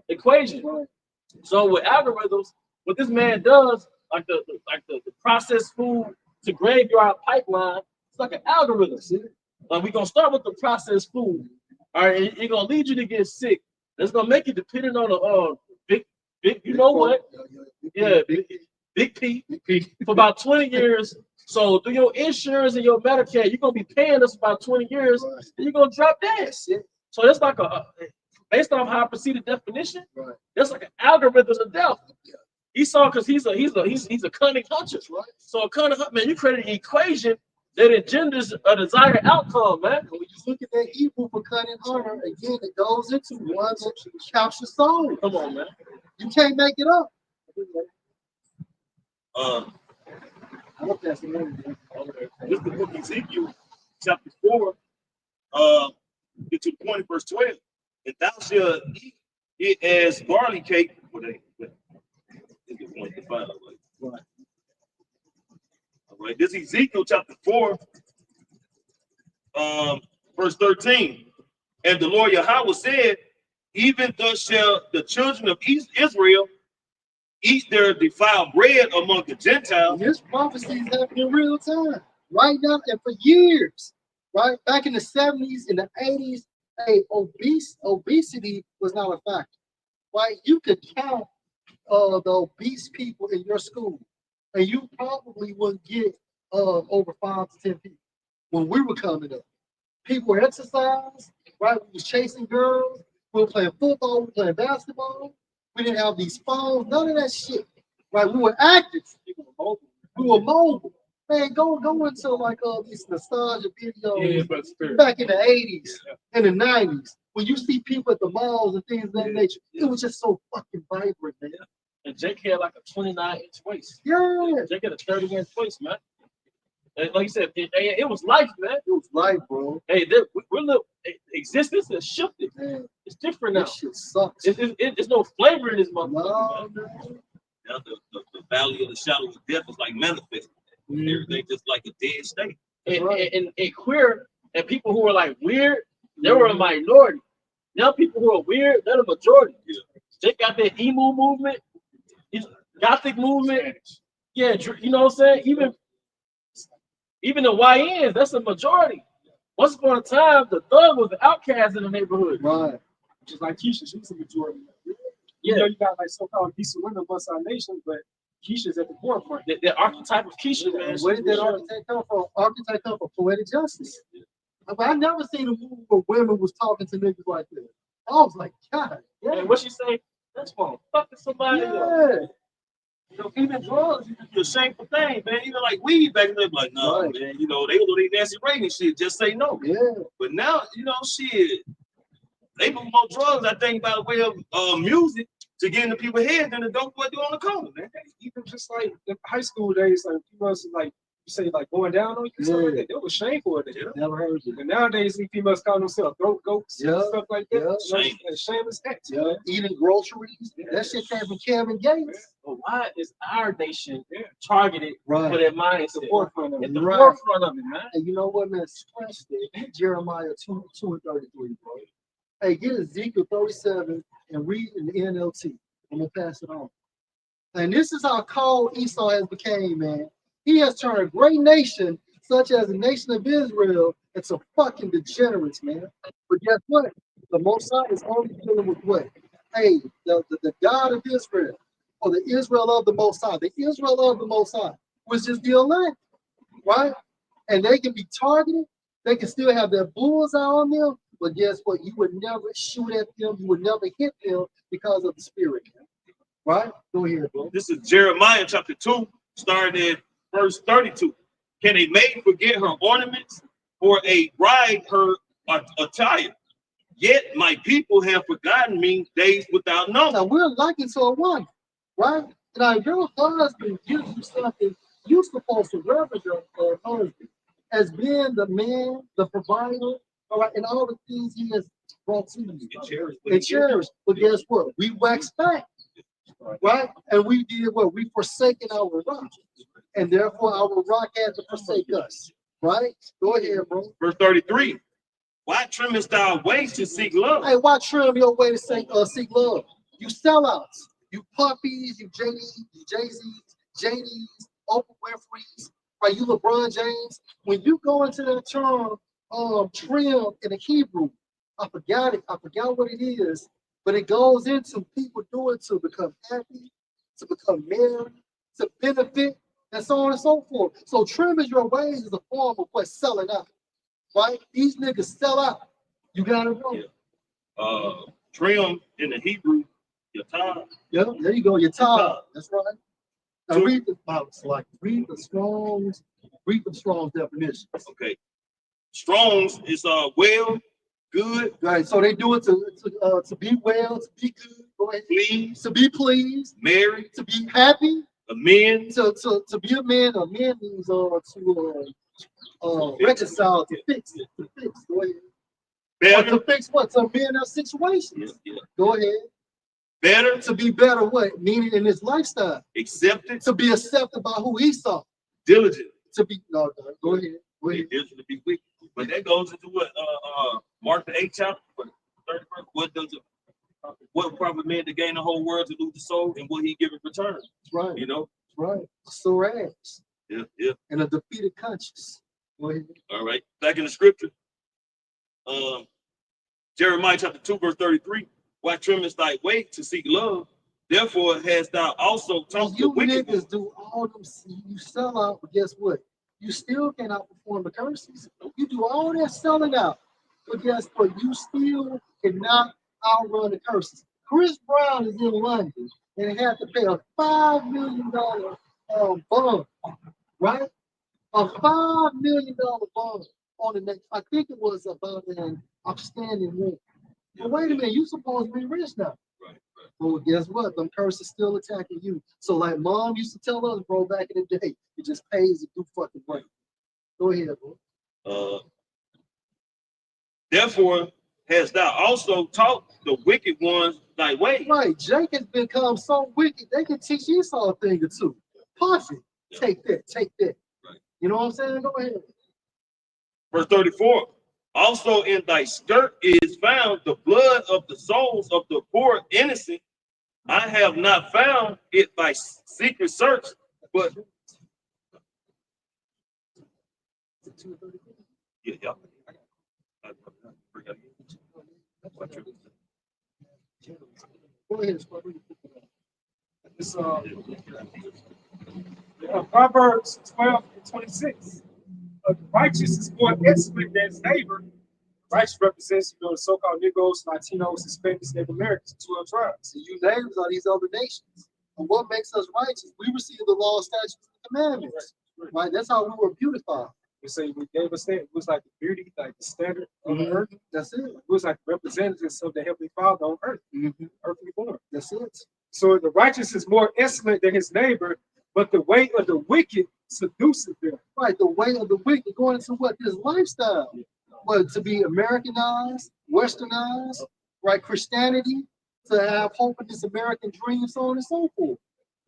Equation. Right. So with algorithms, what this man does, like the processed food to graveyard pipeline, it's like an algorithm. Like we're gonna start with the processed food. All right, it's gonna lead you to get sick. It's gonna make you dependent on a big, you know what? Yeah, big P for about 20 years. So through your insurance and your Medicare, you're gonna be paying us about 20 years, and you're gonna drop dead. So that's like based on how I proceed the definition, that's like an algorithm of death. Esau, because he's a cunning hunter. Right. So a cunning hunter, man, you created an equation that engenders a desired outcome, man. And when you look at that Hebrew for cunning hunter, again, it goes into one that captures soul. Come on, man. You can't make it up. I look at the name. This is the book of Ezekiel, chapter 4. Get to the point of verse 12. And thou shalt eat it as barley cake. All right. This is Ezekiel chapter 4, verse 13. And the Lord Yahweh said, even thus shall the children of Israel eat their defiled bread among the Gentiles. This prophecy is happening in real time, right now, and for years, right? Back in the 70s, in the 80s, obesity was not a factor, right? You could count the obese people in your school, and you probably wouldn't get over 5 to 10 people. When we were coming up, people were exercising, right? We was chasing girls, we were playing football, we were playing basketball. We didn't have these phones, none of that shit, right? We were active. We were mobile. Man, go into like these nostalgia videos back in the 80s and the 90s. When you see people at the malls and things of that nature, it was just so fucking vibrant, man. And Jake had like a 29-inch waist. Yeah. Jake had a 30-inch waist, man. And like you said, it was life, man. It was life, bro. Hey, we're little existence has shifted. Man, it's different now. This shit sucks. There's no flavor in this motherfucker. No, Now the valley of the shadow of death is like manifesting. Everything just like a dead state. And queer and people who are like weird, they were a minority. Now people who are weird, they're the majority. Yeah. They got that emo movement, gothic movement. Yeah, you know what I'm saying? Even the YNs, that's a majority. Once upon a time, the thug was the outcast in the neighborhood. right. Just like Keisha, she was a majority. Yeah. You know, you got like so-called decent women amongst our nation, but Keisha's at the forefront. The archetype of Keisha, man. Where did that architect come from? Architect come from poetic justice. I never seen a movie where women was talking to niggas like that. I was like, God, Yeah, what she say? That's wrong. Fucking somebody else. yeah. You know, even drugs, it's a shameful thing, man. Even like weed back then, like, no, Right. man. You know, they do they Nancy Reagan shit, just say no. Yeah. But now, you know, shit, they do more drugs, I think, by the way of music to get into people's heads than the dope boy do on the corner, man. Even just like in high school days, like females like you say like going down on you, stuff like that. They was shameful of that. Never heard you. And nowadays, these females call themselves throat goats and stuff like that. Yeah. Shame. And shameless acts. Yeah. Eating groceries. That shit came from Kevin Gates. But why is our nation targeted for Right. that mindset? The forefront of At it. the Right. forefront of it, man. And you know what, man? Scratch that. Jeremiah 2:33, bro. Hey, get Ezekiel 37 and read in the NLT. I'm gonna pass it on. And this is how cold Esau has became, man. He has turned a great nation, such as the nation of Israel, into fucking degenerates, man. But guess what? The Mosai is only dealing with what? Hey, the God of Israel, or the Israel of the Mosai, the Israel of the Mosai, which is the elect, right? And they can be targeted. They can still have their bullseye on them. But guess what? You would never shoot at them. You would never hit them because of the spirit. Right? Go ahead, bro. This is Jeremiah chapter 2, starting at verse 32. Can a maid forget her ornaments, or a bride her attire? Yet my people have forgotten me days without number. Now we're likened to a woman, right? Now if your husband gives you something, you're supposed to reverence your husband as being the man, the provider, all right, and all the things he has brought to you. And cherish. But guess what? We wax back. Right? And we did what? We forsaken our rock. And therefore our rock had to forsake us. Right? Go ahead, bro. Verse 33. Why trimmest thou waist to seek love? Hey, why trim your way to seek love? You sellouts, you puppies, you Jay-Z's, JD's, Oprah Winfrey's, right? You LeBron James. When you go into that term, trim in the Hebrew, I forgot it. I forgot what it is. But it goes into people doing to become happy, to become married, to benefit, and so on and so forth. So trim is your ways is a form of what selling out, right? These niggas sell out. You gotta know. Trim in the Hebrew, yatar. Yeah, there you go. Your top. That's right. Now read the box, like read the Strong's definitions. Okay. Strong's is well, good, Right. So they do it to be well, to be good, go ahead, pleased, to be pleased, married, to be happy, amend, to be a man. A man means to reconcile, to fix. Go ahead. better, To fix what? To amend our situations. Go ahead. better, To be better, what? Meaning in his lifestyle. accepted, To be accepted by who he saw. diligent. To be no, go ahead. Go ahead. Diligent to be wicked. But that goes into what Mark the 8th chapter, what, 31st, what profit man to gain the whole world to lose the soul, and what he give in return. That's right. You know? That's right. A sore ass. Yeah, yeah. And a defeated conscience. Go ahead. All right. Back in the scripture. Jeremiah chapter 2, verse 33. Why trimmest thy way to seek love? Therefore hast thou also taught the You wicked one. niggas do all them, you sell out, but guess what? You still can't outperform the curses. You do all that selling out, but guess what? You still cannot outrun the curses. Chris Brown is in London and had to pay a $5 million bond, right? A $5 million bond on the next, I think it was about an outstanding rent. But wait a minute, you supposed to be rich now. Right, right. Well, guess what? Them curses still attacking you. So like mom used to tell us, bro, back in the day, it just pays to do fucking right. Go ahead, bro. Therefore hast thou also taught the wicked ones thy way. Right, Jake has become so wicked, they can teach Esau a thing or two. Perfect. Yeah. Take that, take that. Right. You know what I'm saying? Go ahead. Verse 34. Also in thy skirt is found the blood of the souls of the poor innocent. I have not found it by secret search, but yeah. Go ahead. It's Proverbs 12:26. Righteous is more excellent than his neighbor. Righteous represents, the so-called Negroes, Latinos, Hispanics, Native Americans, 12 tribes. So you neighbors are these other nations. And what makes us righteous? We receive the law, statutes, and commandments. Right? That's how we were beautified. We say we gave us that. It was like the beauty, like the standard of the earth. That's it. It was like representatives of the Heavenly Father on earth, earthly born. That's it. So the righteous is more excellent than his neighbor, but the way of the wicked seduces them. Right, the way of the wicked going into what? This lifestyle. But to be Americanized, Westernized, right? Christianity, to have hope in this American dream, so on and so forth.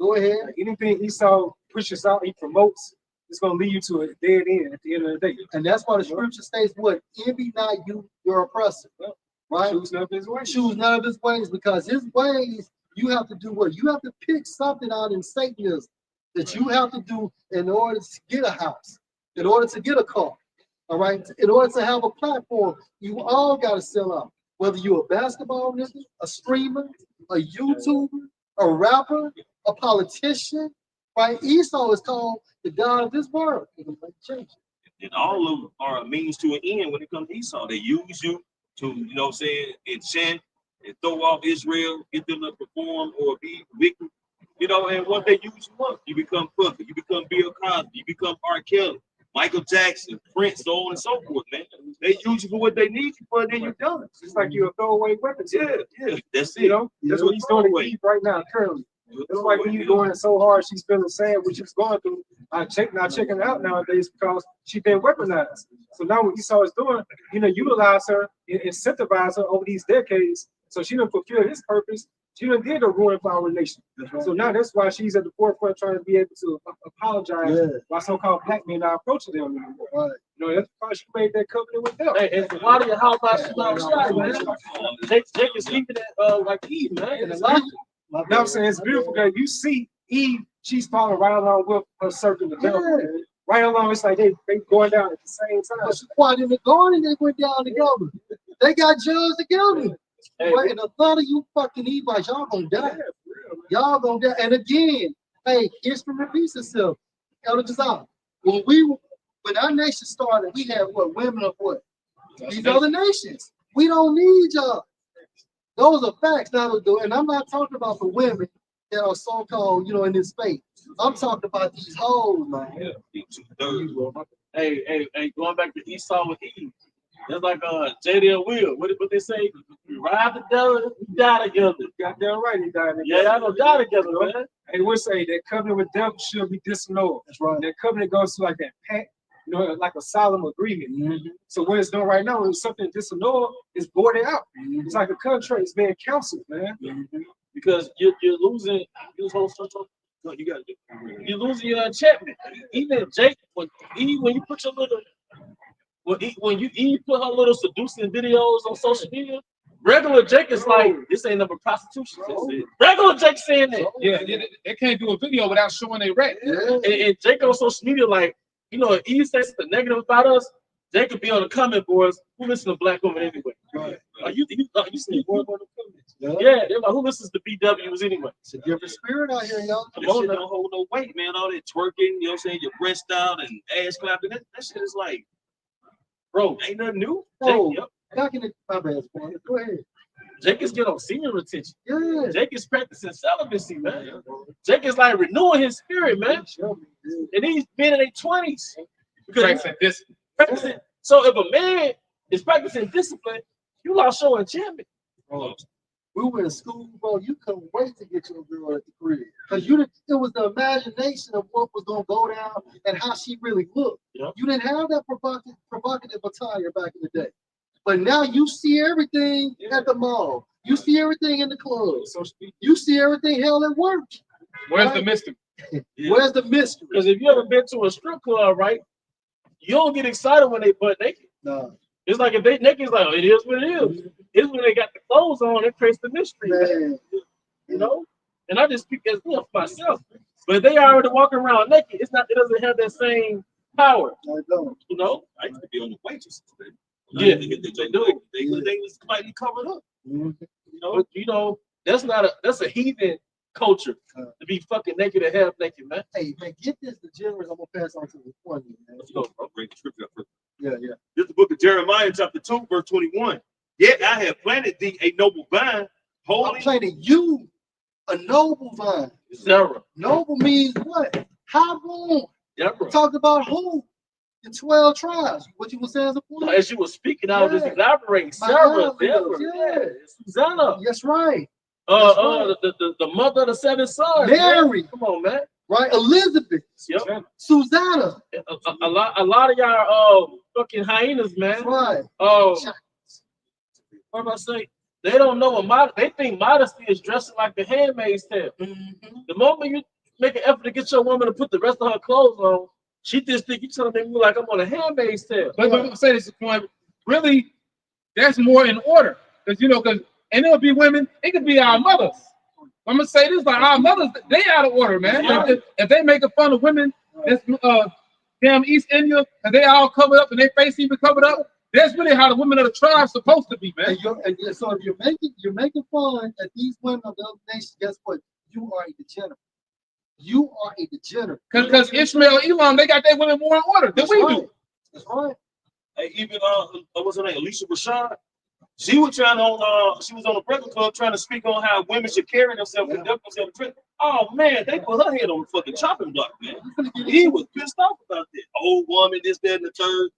Go ahead. Anything Esau pushes out, he promotes, it's going to lead you to a dead end at the end of the day. And that's why the scripture states what? Envy not you, your oppressor. Right? Choose none of his ways. Choose none of his ways, because his ways, you have to do what? You have to pick something out in Satanism that you have to do in order to get a house, in order to get a car. All right, in order to have a platform, you all got to sell out. Whether you're a basketball nigga, a streamer, a YouTuber, a rapper, a politician, right? Esau is called the God of this world. And all of them are a means to an end when it comes to Esau. They use you to, you know what I'm saying, enchant and throw off Israel, get them to perform or be wicked. You know, and once they use you up, you become Puffy, you become Bill Cosby, you become R. Kelly, Michael Jackson, Prince, so on and so forth, man. They use you for what they need you for, and then you're done. It's like you're a throwaway weapon. Yeah, that's it. You know, that's what he's doing to Eve right now, currently. It's like when you're going so hard, she's feeling sad, what she's going through. Not checking it out nowadays because she's been weaponized. So now what Esau is doing, utilize her and incentivize her over these decades. So she didn't fulfill his purpose. She done did the ruin for our nation. So now that's why she's at the forefront trying to be able to apologize why so-called black men are approaching them anymore. That's why she made that covenant with them. Hey, and why do you how about you outside, man? Jake is keeping it like Eve, man. You know what I'm saying? It's beautiful because you see Eve, she's following right along with her serpent, the devil. Right along, it's like they going down at the same time. Why in the garden they went down together? They got judged together. Hey, right? And a lot of you fucking Evites, y'all gonna die. Y'all gonna die. And again, hey, history repeats itself. Elder Josiah, when our nation started, we had what? Women of what? These other nations. We don't need y'all. Those are facts. Now, and I'm not talking about the women that are so-called, in this space. I'm talking about these hoes, man. Hey, going back to Esau with Eve. That's like JD and Will. What they say? We ride together, we die together. Goddamn right, he died together. Yeah, y'all gonna die together, man. And we say that covenant with them should be disannulled. That's right. That covenant goes to like that pact, like a solemn agreement. So what it's done right now, when something disannulled, it's boarded out. It's like a contract. It's being counseled, man. Because you're losing. No, you gotta do. You're losing your enchantment. Even Jake, when you put your little. when Eve put her little seducing videos on social media, regular Jake is like, this ain't number prostitution. Regular Jake saying that. Yeah, they can't do a video without showing they wreck. And Jake on social media, like, you know, if Eve says something negative about us, Jake could be on the comment boards. Who listens to black women anyway? Right. You see more about the comments? Yeah, they're like, who listens to BWs anyway? It's a different spirit out here, y'all. That shit don't hold no weight, man. All that twerking, you know what I'm saying? Your breast out and ass clapping. That shit is like, bro, ain't nothing new. Oh, Jake, back in the my bad, boy. Go ahead. Jake is getting on senior retention. Yeah. Jake is practicing celibacy, man. Jake is like renewing his spirit, man. And these men in their 20s. Practicing this. So if a man is practicing discipline, you lost your enchantment. Bro, we were in school, bro. You couldn't wait to get your girl at the crib. Because it was the imagination of what was going to go down and how she really looked. Yep. You didn't have that provocative attire back in the day. But now you see everything at the mall. You see everything in the club. You see everything hell at work. Where's the mystery? Where's the mystery? Because if you ever been to a strip club, right, you don't get excited when they butt naked. No. It's like if they naked, it's like, oh, it is what it is. It's when they got the clothes on, it creates the mystery. Man. You know? And I just speak as for myself. But if they already walking around naked, it doesn't have that same power. I don't. You know? I used to be on the waitresses. Yeah, they do. They was slightly covered up. Mm-hmm. You know, that's a heathen culture to be fucking naked and half naked, man. Hey, man, get this degenerate. I'm going to pass on to the one. Let's go, bro. Break the scripture up first. Yeah. This is the book of Jeremiah, chapter 2, verse 21. Yet I have planted thee a noble vine, I'm holy. planting you a noble vine. Sarah. Noble means what? High born. Deborah. Talked about who? The 12 tribes. What you were saying as a point? As you were speaking, I was just elaborating. My Sarah, God, Deborah, yeah. Susanna, That's right. the mother of the 7 sons. Mary. Man. Come on, man. Right? Elizabeth. Yep. Susanna. A lot of y'all fucking hyenas, man. That's right. What am I saying? They don't know what they think modesty is dressing like the Handmaid's Tale. Mm-hmm. The moment you make an effort to get your woman to put the rest of her clothes on, she just think you telling me like I'm on a Handmaid's Tale. But I'm say this point, really, that's more in order. Because and it'll be women, it could be our mothers. I'm gonna say this, like our mothers, they out of order, man. Yeah. If they making fun of women, that's damn East India, and they all covered up and their face even covered up. That's really how the women of the tribe supposed to be, man. And so if you're making fun at these women of the other nations, guess what? You are a degenerate. You are a degenerate. Because Ishmael, Elam, they got their women more in order than we do. That's right. Hey, even what's her name? Alicia Rashad. She was trying on. She was on the Breakfast Club trying to speak on how women should carry themselves, conduct themselves. Oh man, they put her head on the fucking chopping block, man. He was pissed off about that. Old woman, this, that, and the third.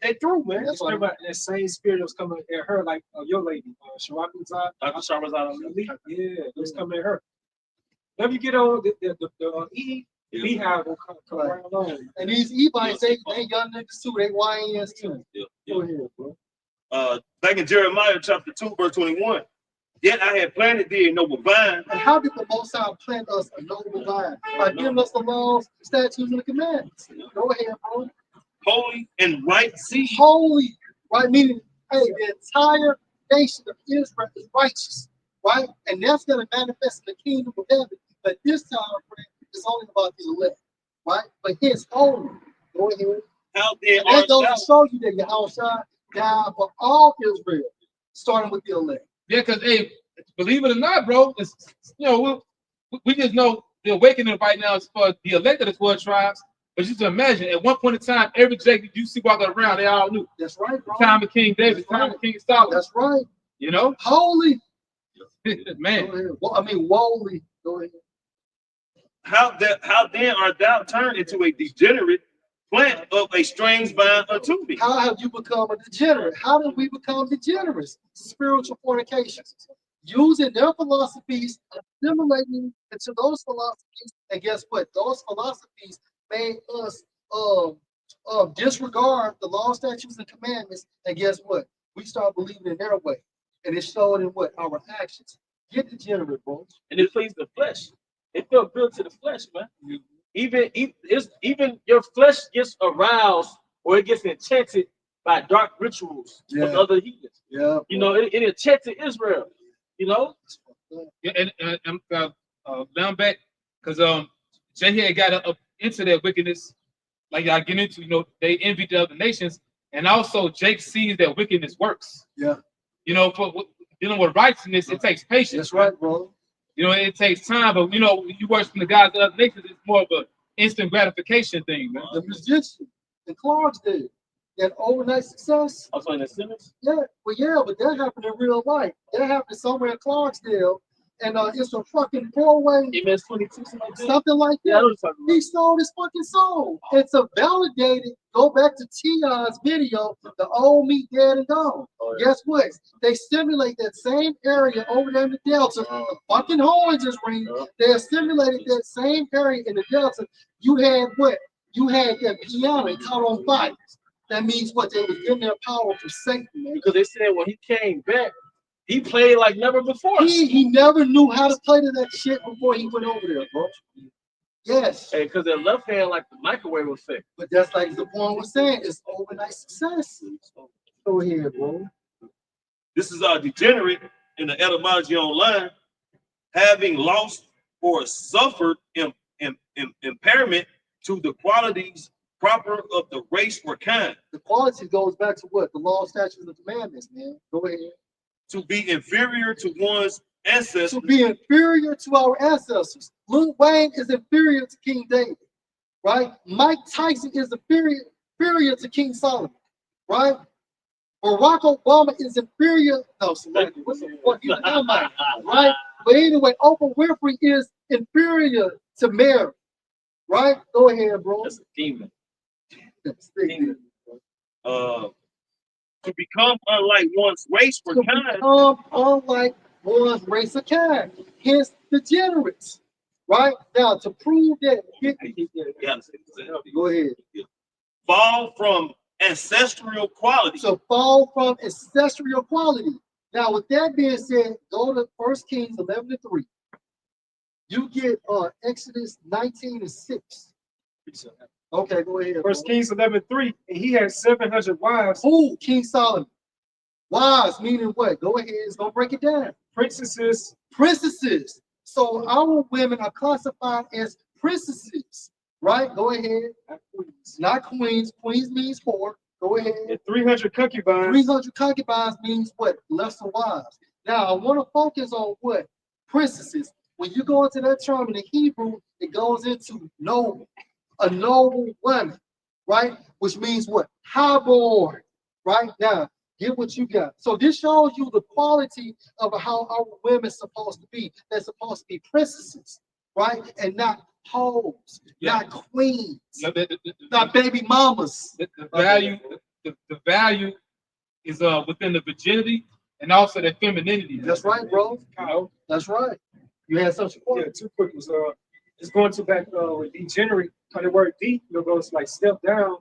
They threw, man. That's like that same spirit that was coming at her, like your lady, Sharakuzai. Dr. Sharazad. Yeah, it was coming at her. Let me get on the E. Beehive will come right along. And these Ebites, they young niggas too. They YNs too. Yeah. Go ahead, bro. Back in Jeremiah chapter 2, verse 21. Yet I have planted thee a noble vine. And how did the Most High plant us a noble vine? By giving us the laws, statutes, and the commandments. Go ahead, bro. Holy and right seed. Holy, right? Meaning, hey, the entire nation of Israel is righteous, right? And that's going to manifest in the kingdom of heaven. But this time, friend, it's only about the elect, right? But his holy. Go ahead. How then That art goes thou? to show you that Yahushua died for all Israel, starting with the elect. Yeah, because hey, believe it or not, bro, it's, we just know the awakening right now is for the elect of the 12 tribes. But just imagine, at one point in time, every Jacob you see walking around, they all knew. That's right, bro. The time of King David, the time of King Solomon. That's right. Holy. Man. Well, I mean, holy. Go ahead. How then art thou turned into a degenerate plant of a strange vine unto me? How have you become a degenerate? How did we become degenerates? Spiritual fornications. Using their philosophies, assimilating into those philosophies, and guess what? Those philosophies made us disregard the law, statutes, and commandments. And guess what? We start believing in their way. And it showed in what? Our actions. Get degenerate, bro. And it pleased the flesh. It felt good to the flesh, man. Even your flesh gets aroused or it gets enchanted by dark rituals of Yeah. other heathens. Yeah. You know, it affected Israel. You know, Yeah, and down back because Jay had got up into that wickedness, like I get into. You know, they envied the other nations, and also Jake sees that wickedness works. Yeah. You know, for dealing with righteousness, it takes patience. That's right, bro. You know, it takes time, but you know, you work from the guys of the other nations, it's more of a instant gratification thing, man. The musician, the Clarksdale, that overnight success. also in the sentence. Yeah, well, yeah, but that happened in real life. That happened somewhere in Clarksdale, and it's a fucking four-way, MS 22, something like that. something like Yeah, I that. know what you're talking about. He sold his fucking soul. And to validate it, go back to T.I.'s video, the old meat dead and gone. Oh, yeah. Guess what? They simulate that same area over there in the Delta. The fucking horn just ring. They simulated that same area in the Delta. You had what? You had that piano. It caught on fire. That means what? They was giving their power for Satan, man. Because they said when he came back, he played like never before. He never knew how to play to that shit before he went over there, bro. Yes. Hey, because their left hand like the microwave effect. But that's like the point was saying, it's overnight success. Go ahead, bro. This is our degenerate in the etymology online, having lost or suffered impairment to the qualities proper of the race or kind, The quality goes back to what? The law, statutes, and commandments, man. Go ahead. to be inferior to one's ancestors, To be inferior to our ancestors. Lil Wayne is inferior to King David, right? Mike Tyson is inferior to King Solomon, right? Barack Obama is inferior. No, Selective. What's the fuck? He's an Amite, right? But anyway, Oprah Winfrey is inferior to Mary, right? Go ahead, bro. That's a demon. to become unlike one's race or To kind, become unlike one's race or kind. Hence, degenerates, right? Now, to prove that, go ahead. fall from ancestral quality. So fall from ancestral quality. Now, with that being said, go to 1 Kings 11:3. You get Exodus 19:6. Okay, go ahead. First bro. Kings 11:3, and he had 700 wives, Who? King Solomon. Wives, meaning what? Go ahead, it's gonna break it down. princesses, Princesses. So our women are classified as princesses, right? Go ahead. not queens, Not queens. Queens means whore. Go ahead. and 300 concubines. 300 concubines means what? Lesser wives. Now, I want to focus on what? Princesses. When you go into that term in the Hebrew, it goes into noble, a noble woman, right? Which means what? Highborn, right? Now, get what you got. So this shows you the quality of how our women supposed to be. They're supposed to be princesses, right? And not hoes, not queens, not baby mamas. The value is within the virginity and also the femininity. That's right, bro. You know, That's right. You had such a Yeah, point. two quick ones. It's going to back with degenerate. Kind of word deep, goes like step down,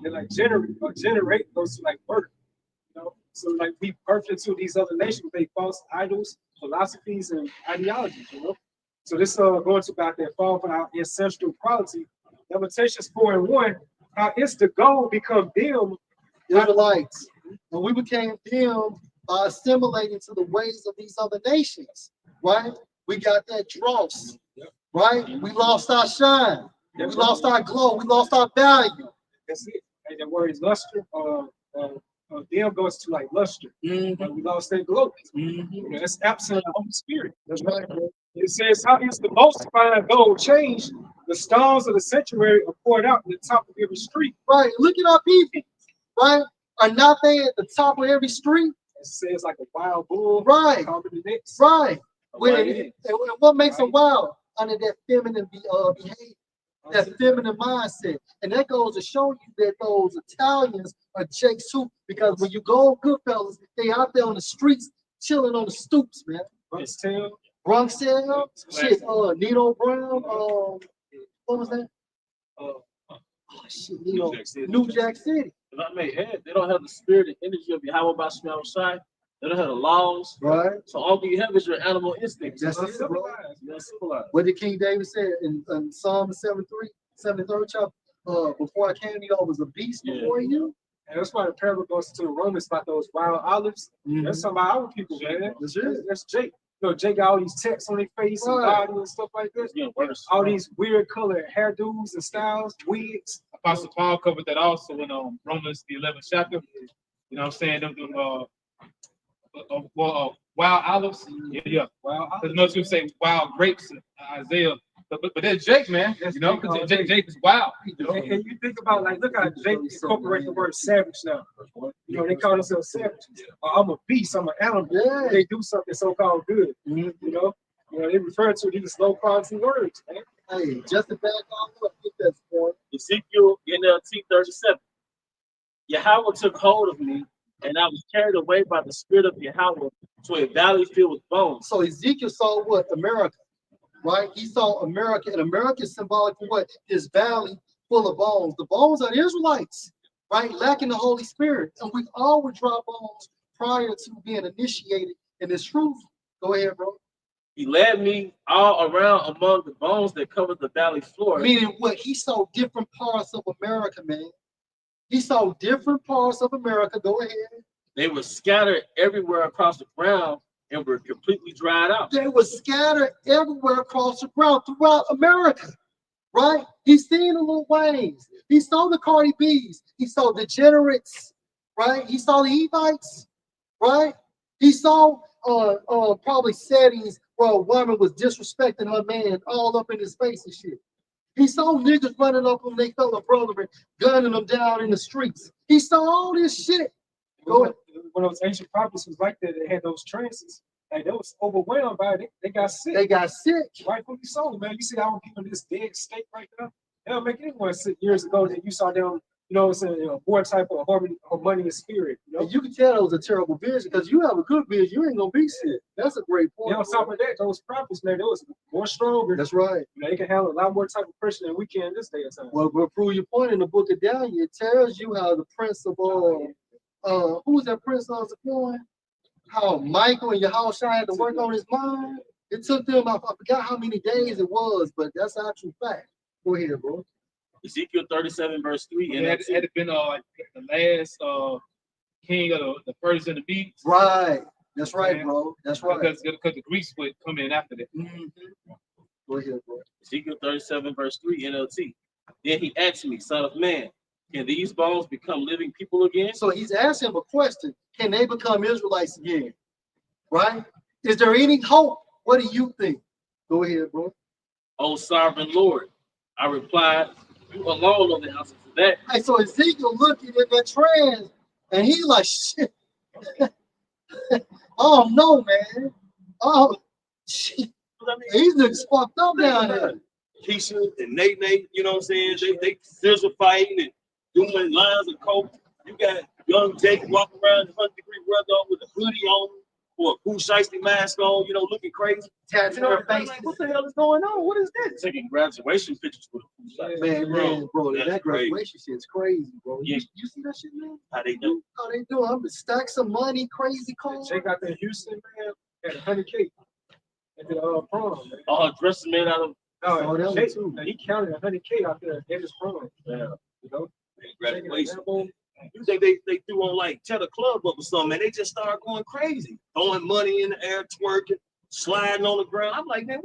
and like generate goes to like birth. So like we birthed into these other nations with their false idols, philosophies, and ideologies. So this going to back that fall from our ancestral quality. Lamentations 4:1. How it's the goal become them. Israelites. And we became them by assimilating to the ways of these other nations, right? We got that dross, right? We lost our shine. We lost our glow. We lost our value. That's it. And the word is luster. Them goes to like luster. We lost that glow. That's absent of the Holy Spirit. That's right, bro. It says, how is the most fine gold changed? The stones of the sanctuary are poured out in the top of every street. Right. Look at our people, right? Are not they at the top of every street? It says like a wild bull. Right. Calming the next. Right. Right. And what makes them wild? Under that feminine behavior, that feminine mindset. And that goes to show you that those Italians are jakes too, because when you go on Goodfellas, they out there on the streets chilling on the stoops, man. Bronx tail. Bronx Tale, shit, Nino Brown, what was that? Oh shit, Nino, New Jack City. If I may add, they don't have the spirit and energy of Yahweh Bashem outside. They don't have the laws. Right. So all you have is your animal instincts. That's it, bro. You're uncivilized. What did King David say in Psalm 73, 73rd chapter? Before I came to you, I was a beast before you. And that's why the parable goes to the Romans about those wild olives. That's some of our people, man. That's Jake. You know, Jake got all these ticks on their face and body and stuff like that. Yeah, worse. All these weird colored hairdos and styles, wigs. Apostle Paul covered that also in Romans the 11th chapter. You know what I'm saying? Wild olives. Yeah. Wild Because olives. most people say wild grapes in Isaiah. But that's Jake, man. That's You know, Jake, because Jake. Jake is wild. You know? And you think about, like, look how Jake incorporate the word savage now. You know, they call themselves savages. I'm a beast, I'm an animal. Yeah. They do something so-called good. You know, they refer to these low-quality words, man. Hey, just to back off, get that point. Ezekiel NLT 37. Yahweh took hold of me, and I was carried away by the spirit of Yahweh to a valley filled with bones. So Ezekiel saw what? America, right? He saw America, and America is symbolic for what? This valley full of bones. The bones are the Israelites, right? Lacking the Holy Spirit. And we all were dry bones prior to being initiated in this truth. Go ahead, bro. He led me all around among the bones that covered the valley floor. Meaning what? He saw different parts of America, man. He saw different parts of America. Go ahead. They were scattered everywhere across the ground and were completely dried out. They were scattered everywhere across the ground throughout America, right? He seen the Lil Waynes. He saw the Cardi B's. He saw the degenerates, right? He saw the Evites, right? He saw probably settings where a woman was disrespecting her man all up in his face and shit. He saw niggas running up on their fellow brother and gunning them down in the streets. He saw all this shit. Go ahead. When those ancient prophets was like that, they had those trances. Like, they was overwhelmed by it. They got sick. They got sick. Rightfully so, man. You see how people in this dead state right now? They don't make anyone sick years ago that you saw them, you know what I'm saying, more type of harmonious spirit. You know? And you can tell it was a terrible vision because you have a good vision, you ain't gonna be sick. That's a great point. And on top of that, those prophets, man, they was more stronger. That's right. You know, they can handle a lot more type of pressure than we can this day and time. Well, prove your point in the book of Daniel. It tells you how the principal, who's that prince of Zion? How Michael and Yahushua had to work on his mind. It took them, I forgot how many days it was, but that's actual fact. Go ahead, bro. Ezekiel 37, verse 3. And it had been like the last king of the first and the beats. Right. That's right, bro. That's right. Because the Greeks would come in after that. Go ahead, bro. Ezekiel 37, verse 3, NLT. Then he asked me, son of man, can these bones become living people again? So he's asking him a question. Can they become Israelites again? Right? Is there any hope? What do you think? Go ahead, bro. O sovereign Lord. I replied, you alone know the answer to that. Hey, so Ezekiel looking at that trans, and he like, shit. Oh no, man. Oh shit. These niggas fucked up down there. Keisha and Nate, you know what I'm saying? They sizzle fighting and doing lines of coke. You got young Jake walking around in 100-degree weather with a hoodie on or a cool shiesty mask on, you know, looking crazy. Tattoo her face. Like, what the hell is going on? What is this? Taking graduation pictures with a cool shiesty. Man, bro, that's that graduation shit's crazy, bro. Yeah. You see that shit, man? How they do? How they do? I'm gonna stack some money, crazy cars. Jake out there in Houston, man, had 100K at the prom, man. All her dresses made out of No, Oh, that Jake, one too. he counted 100K out there at his prom. yeah. You know, Graduation. You think they threw on like Cheddar Club up or something, man? They just started going crazy, throwing money in the air, twerking, sliding on the ground. I'm like, man,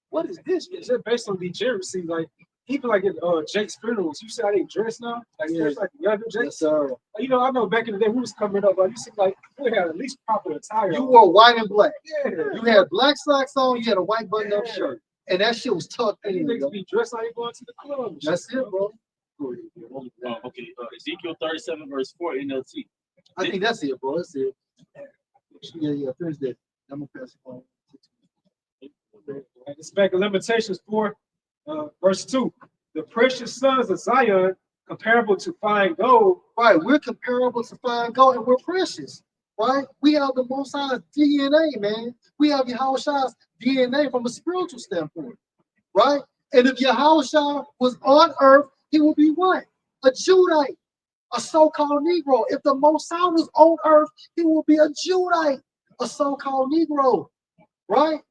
what is this? It's just based on degeneracy. Like, even like at Jake's funerals, you see how they dress now? Like, Yeah. like the younger Jake. Yes, sir. You know, I know back in the day, we was coming up, like, you see, like, we had at least proper attire. You wore white and black. Yeah. You had black socks on. You had a white button-up shirt, and that shit was tucked And in. these Yo. niggas be dressed like they going to the club. and shit. That's it, bro. Okay, Ezekiel 37, verse 4, NLT. I think that's it, bro. That's it. Yeah. Finish that. I'm gonna pass it on. Right, it's back in Limitations 4, verse 2. The precious sons of Zion, comparable to fine gold. Right, we're comparable to fine gold, and we're precious. Right, we have the Most High's DNA, man. We have Yahushua's DNA from a spiritual standpoint. Right, and if Yahushua was on earth, he would be what? A Judite, a so-called Negro. If the Most High was on earth, he would be a Judite, a so-called Negro. Right.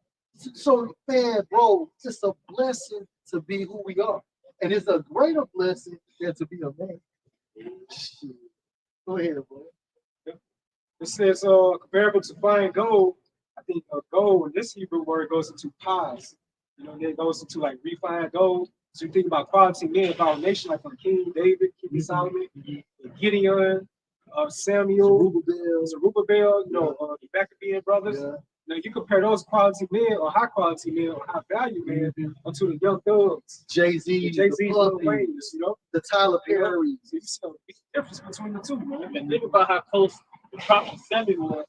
So, man, bro, it's a blessing to be who we are. And it's a greater blessing than to be a man. Go ahead, bro. It says comparable to fine gold. I think gold, this Hebrew word goes into pies. You know, then it goes into like refined gold. So you think about quality men, about a nation like from King David, King Solomon, Gideon, Samuel, Zerubbabel, you know, the Maccabean brothers. Yeah. Now you compare those quality men or high quality men or high value men onto the young thugs, Jay-Z, Jay-Z, the Lil Puffy, Wayne, you know. the Tyler Perry. So you see the difference between the two, man. And think about how close the prophet Samuel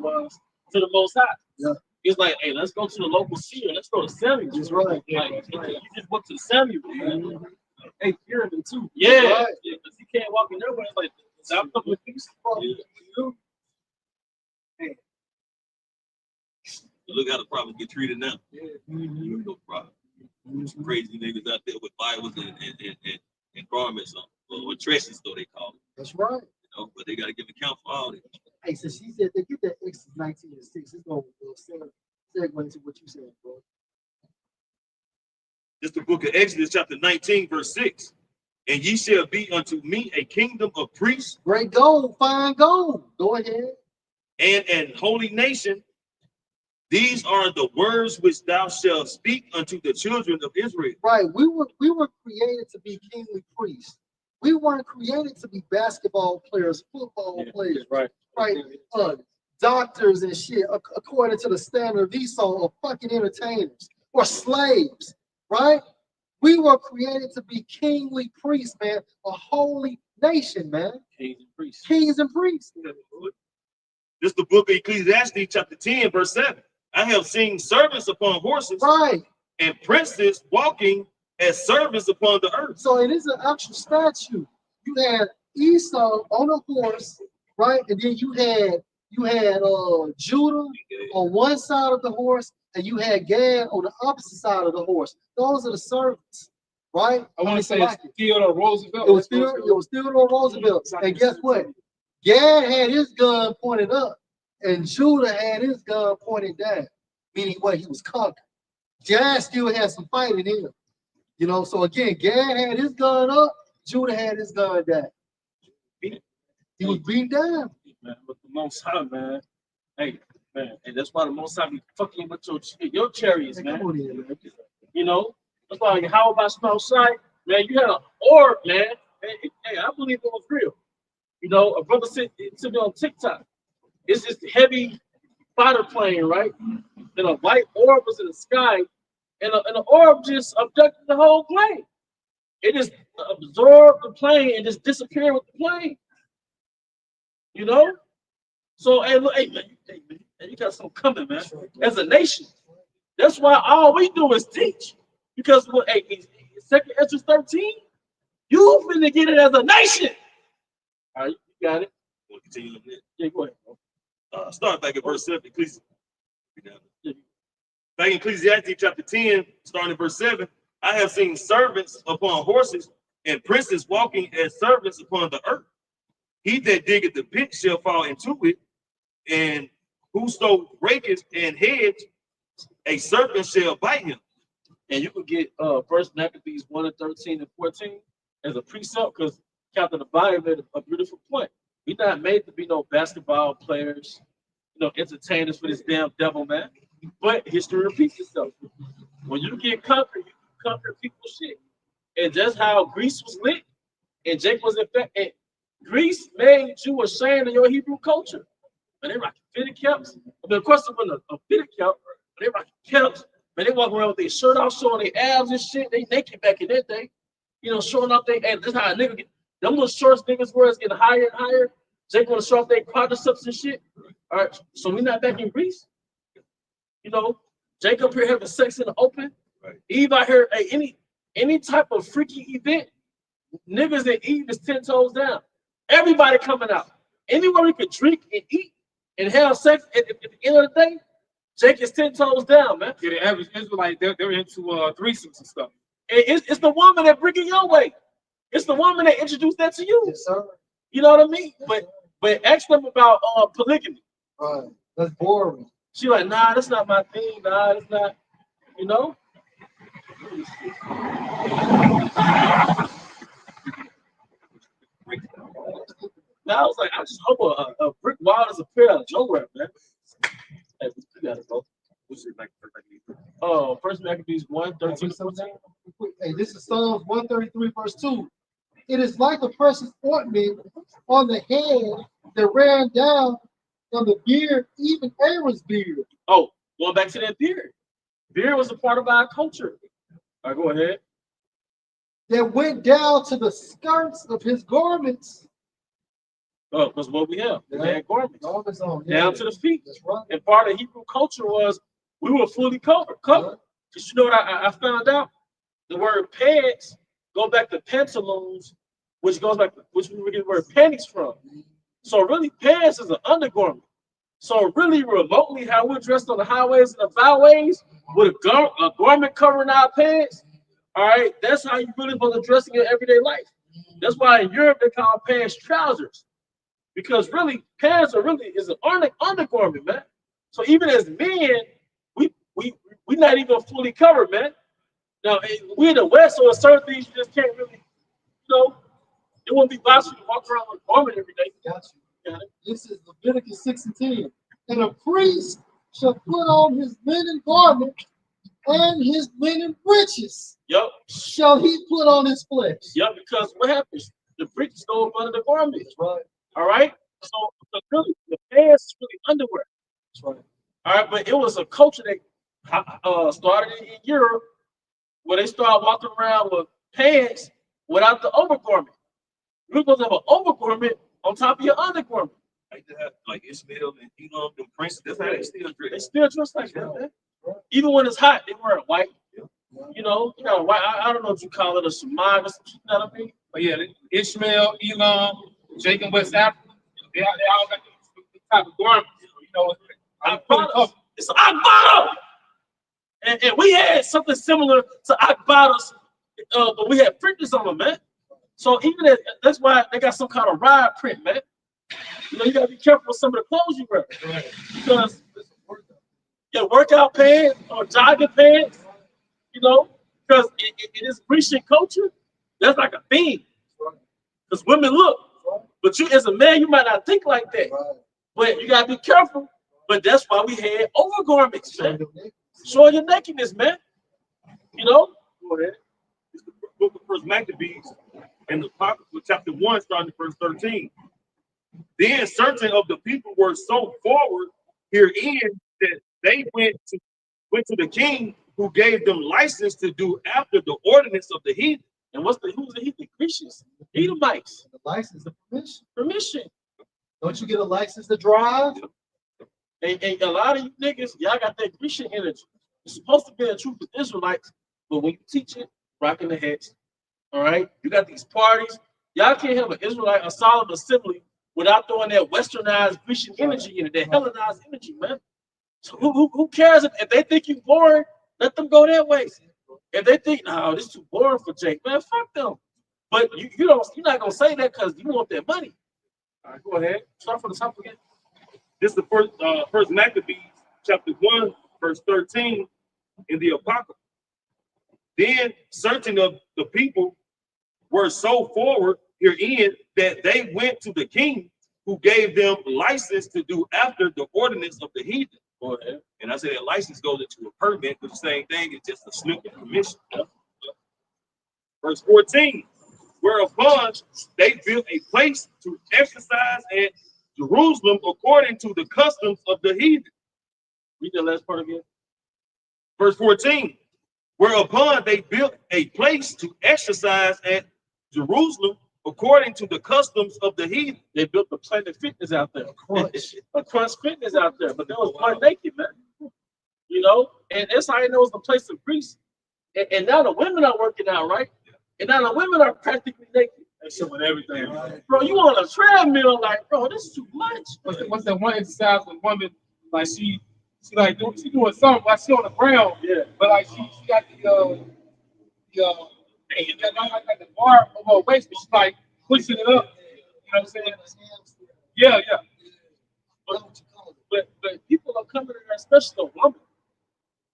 was to the Most High. Yeah. It's like, hey, let's go to the local seer. Let's go to Samuel. That's right. Like, you just went to Samuel, man. Hey, Pyramid too. Yeah, Right. yeah, because he can't walk in their way. Like, I'm coming with peace. Look how the prophets get treated now. You know, prophet. Some crazy niggas out there with Bibles and garments on, or tresses, though they call it. That's right. You know, but they got to give account for all that. Hey, so she said they get that Exodus 19 and 6. It's going to segue into what you said, bro. This is the book of Exodus, chapter 19, verse 6. And ye shall be unto me a kingdom of priests Great gold, fine gold. Go ahead. and an holy nation. These are the words which thou shalt speak unto the children of Israel. Right. We were created to be kingly priests. We weren't created to be basketball players, football players, Right. right? Doctors and shit, according to the standard of Esau, or fucking entertainers or slaves, right? We were created to be kingly priests, man, a holy nation, man. Kings and priests. Kings and priests. This is the book of Ecclesiastes, chapter 10, verse 7. I have seen servants upon horses Right. and princes walking as servants upon the earth. So it is an actual statue. You had Esau on a horse, right? And then you had Judah on one side of the horse, and you had Gad on the opposite side of the horse. Those are the servants, right? I want to say like it's Theodore Roosevelt. it was Theodore Roosevelt. And guess what? Gad had his gun pointed up, and Judah had his gun pointed down, meaning what? He was conquered. Gad still had some fight in him. You know, so again, Gad had his gun up, Judah had his gun down. He was beaten down. Man, with the Most High, man. Hey, man, and that's why the Most High be fucking with your chariots, Hey, man. come on in, man. You know, that's why how about small sight, man? You had an orb, man. Hey, I believe it was real. You know, a brother sent to me on TikTok. It's this heavy fighter plane, right? And a white orb was in the sky, and an orb just abducted the whole plane. It just absorbed the plane and just disappeared with the plane. You know? So, hey, look, hey, man, you got something coming, man. As a nation. That's why all we do is teach. Because, look, hey, 2nd Ezra 13, you finna get it as a nation. All right, you got it. Want to continue on that? Yeah, go ahead, bro. Start back at verse 7. Back in Ecclesiastes chapter 10, starting at verse 7, I have seen servants upon horses and princes walking as servants upon the earth. He that diggeth the pit shall fall into it, and whoso breaketh and hedge, a serpent shall bite him. And you could get First Maccabees 1 and 13 and 14 as a precept, because Captain the Bible made a beautiful point. We're not made to be no basketball players, entertainers for this damn devil, man. But history repeats itself. When you get conquered, you conquer people's shit. And just how Greece was lit, and Jake was infected. Greece made you ashamed of your Hebrew culture. And they rocking fitted caps. I mean, of course, it wasn't a fitted cap, but they rocking caps. Man, they walk around with their shirt off, showing their abs and shit. They naked back in that day. Showing off their abs. That's how a nigga get. Them little shorts niggas were getting higher and higher. Jake want to show off their quadriceps and shit. All right, so we not back in Greece. Jacob here having sex in the open. Right. Eve out here, any type of freaky event, niggas and Eve is 10 toes down. Everybody coming out. Anywhere we could drink and eat and have sex at the end of the day, Jake is 10 toes down, man. Yeah, the average Israelite, they're into threesomes and stuff. It's the woman that bring it your way. It's the woman that introduced that to you. Yes, sir. You know what I mean? But ask them about polygamy. Right. That's boring. She like, nah, that's not my thing. Nah, that's not, Now I was like, I just hope a brick wall is appear out of nowhere, man. Hey, we gotta go. What's it like? Oh, First Maccabees 1:13-14. Hey, this is Psalms 133, verse 2. It is like a precious ointment on the head that ran down on the beard, even Aaron's beard. Oh, going back to that beard. Beard was a part of our culture. All right, go ahead. That went down to the skirts of his garments. Oh, because what we have, we had garments Garments on, down to the feet. That's right. And part of Hebrew culture was we were fully covered. Because you know what I found out? The word pants go back to pantaloons, which goes back to which we get the word panties from. So really, pants is an undergarment. So really, remotely, how we're dressed on the highways and the byways with a garment covering our pants. All right, that's how you really supposed to dress in your everyday life. That's why in Europe they call pants trousers, because really pants are really is an undergarment, man. So even as men, we not even fully covered, man. Now we in the West, so certain things you just can't really, it wouldn't be possible to walk around with a garment every day. Got you. Got it. This is Leviticus 6:10. And a priest shall put on his linen garment and his linen breeches. Yep. Shall he put on his flesh? Yep, because what happens? The breeches go up under the garment. That's right. All right. So really, the pants is really underwear. That's right. All right, but it was a culture that started in Europe where they started walking around with pants without the overgarment. You're supposed to have an overgarment on top of your undergarment. Like Ishmael and the prince, that's how they still They dress. still dress like that, man. Even when it's hot, they wear white. You got white. I don't know what you call it, a shemagh or something. You know what I mean? But yeah, Ishmael, Elam, Jacob, West Africa, they all got the type of garments. It's Akbata. And we had something similar to Akbatas, but we had printers on them, man. So even that's why they got some kind of ride print, man. You gotta be careful with some of the clothes you wear. Because workout pants or jogging pants, because in this Grecian culture, that's like a thing. Because women look, but you as a man, you might not think like that. But you gotta be careful. But that's why we had overgarments, man. Showing your nakedness, man. Go ahead. It's the book of First Maccabees and the Apocrypha, chapter 1, starting at verse 13. Then certain of the people were so forward herein that they went to the king, who gave them license to do after the ordinance of the heathen. And who's the heathen? Christians, Edomites. The license of permission. Permission. Don't you get a license to drive? And a lot of you niggas, y'all got that Christian energy. It's supposed to be a truth with Israelites, but when you teach it, rocking the heads. All right, you got these parties. Y'all can't have an Israelite, a solemn assembly without throwing that westernized Christian energy in it, that Hellenized energy, man. So who cares if they think you boring? Let them go that way. If they think, no, this is too boring for Jake, man, fuck them. But you're not gonna say that because you want their money. All right, go ahead. Start from the top again. This is the first Maccabees, chapter 1, verse 13, in the Apocrypha. Then certain of the people were so forward herein that they went to the king, who gave them license to do after the ordinance of the heathen. Go ahead. And I said that license goes into a permit, but the same thing is just a slip of permission. Verse 14, whereupon they built a place to exercise at Jerusalem according to the customs of the heathen. Read the last part again. Verse 14, whereupon they built a place to exercise at Jerusalem according to the customs of the heathen. They built the Planet Fitness out there. A Crunch Fitness out there, but that was quite naked, man. And that's how I know it's the place of Greece. And now the women are working out, right? And now the women are practically naked. They showing everything. Bro, you on a treadmill, like, bro, this is too much. What's that one exercise with woman, like she doing something like she on the ground, Yeah. but like she got the bar over her waist, but she's like pushing it up. You know what I'm saying? Yeah. But people are coming in there, especially the woman.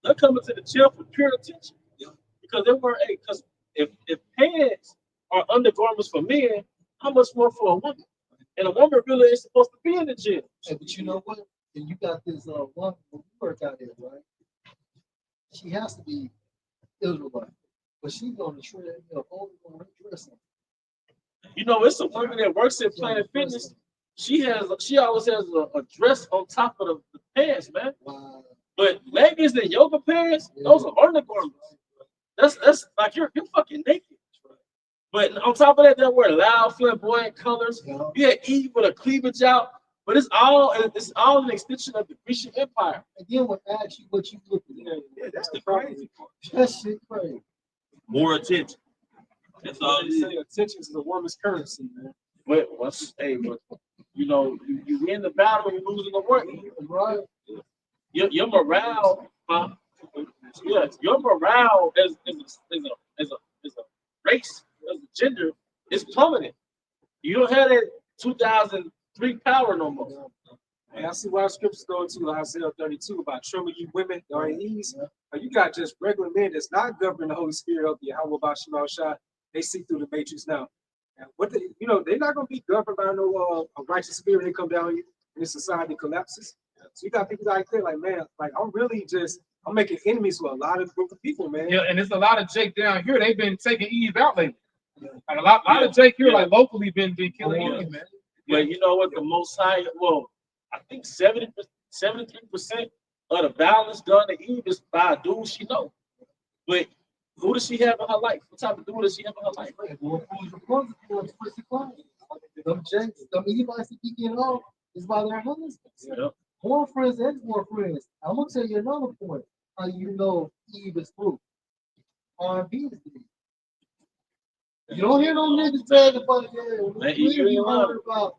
They're coming to the gym for pure attention. Because they weren't, because if pants are undergarments for men, how much more for a woman? And a woman really ain't supposed to be in the gym. Hey, but you know what? And you got this one who work out there, right? She has to be Israelite, but she's on the treadmill only on her dress on. You know, it's a woman that works at Planet Fitness. She always has a dress on top of the pants, man. Wow. But leggings and yoga pants, those are undergarments. That's like you're fucking naked. But on top of that, they wear loud, flamboyant colors. Yeah, Eve with a cleavage out. But it's all an extension of the Grecian Empire. And then when I ask you what you looking at, Yeah, that's the crazy part. that shit crazy. More attention. That's all it They is. say attention is a woman's currency, man. But you know, you win the battle, you lose in the war. Right? Your morale, yeah, your morale as a race, as a gender, is plummeting. You don't have that 2003 power no more. And I see why scriptures go to Isaiah 32 about trimming you women that are in ease. You got just regular men that's not governing the Holy Spirit of Yahweh Bashim Shah. They see through the matrix now. And they're not going to be governed by no righteous spirit. They come down here and the society collapses. So you got people like that, like, man, like I'm making enemies with a lot of group of people, man. Yeah, and there's a lot of Jake down here. They've been taking Eve out lately. Like a lot of Jake here, like locally, been killing Eve, man. But you know what? The Most High, well, I think 73% of the violence done to Eve is by a dude she know. But who does she have in her life? What type of dude does she have in her life? Them Jakes, them Evites that be getting off is by their husbands. Yep. Boyfriends and boyfriends. I'm gonna tell you another point. How you know Eve is fruit? R&B is deep. You don't hear no niggas bragging about it. Man, You heard about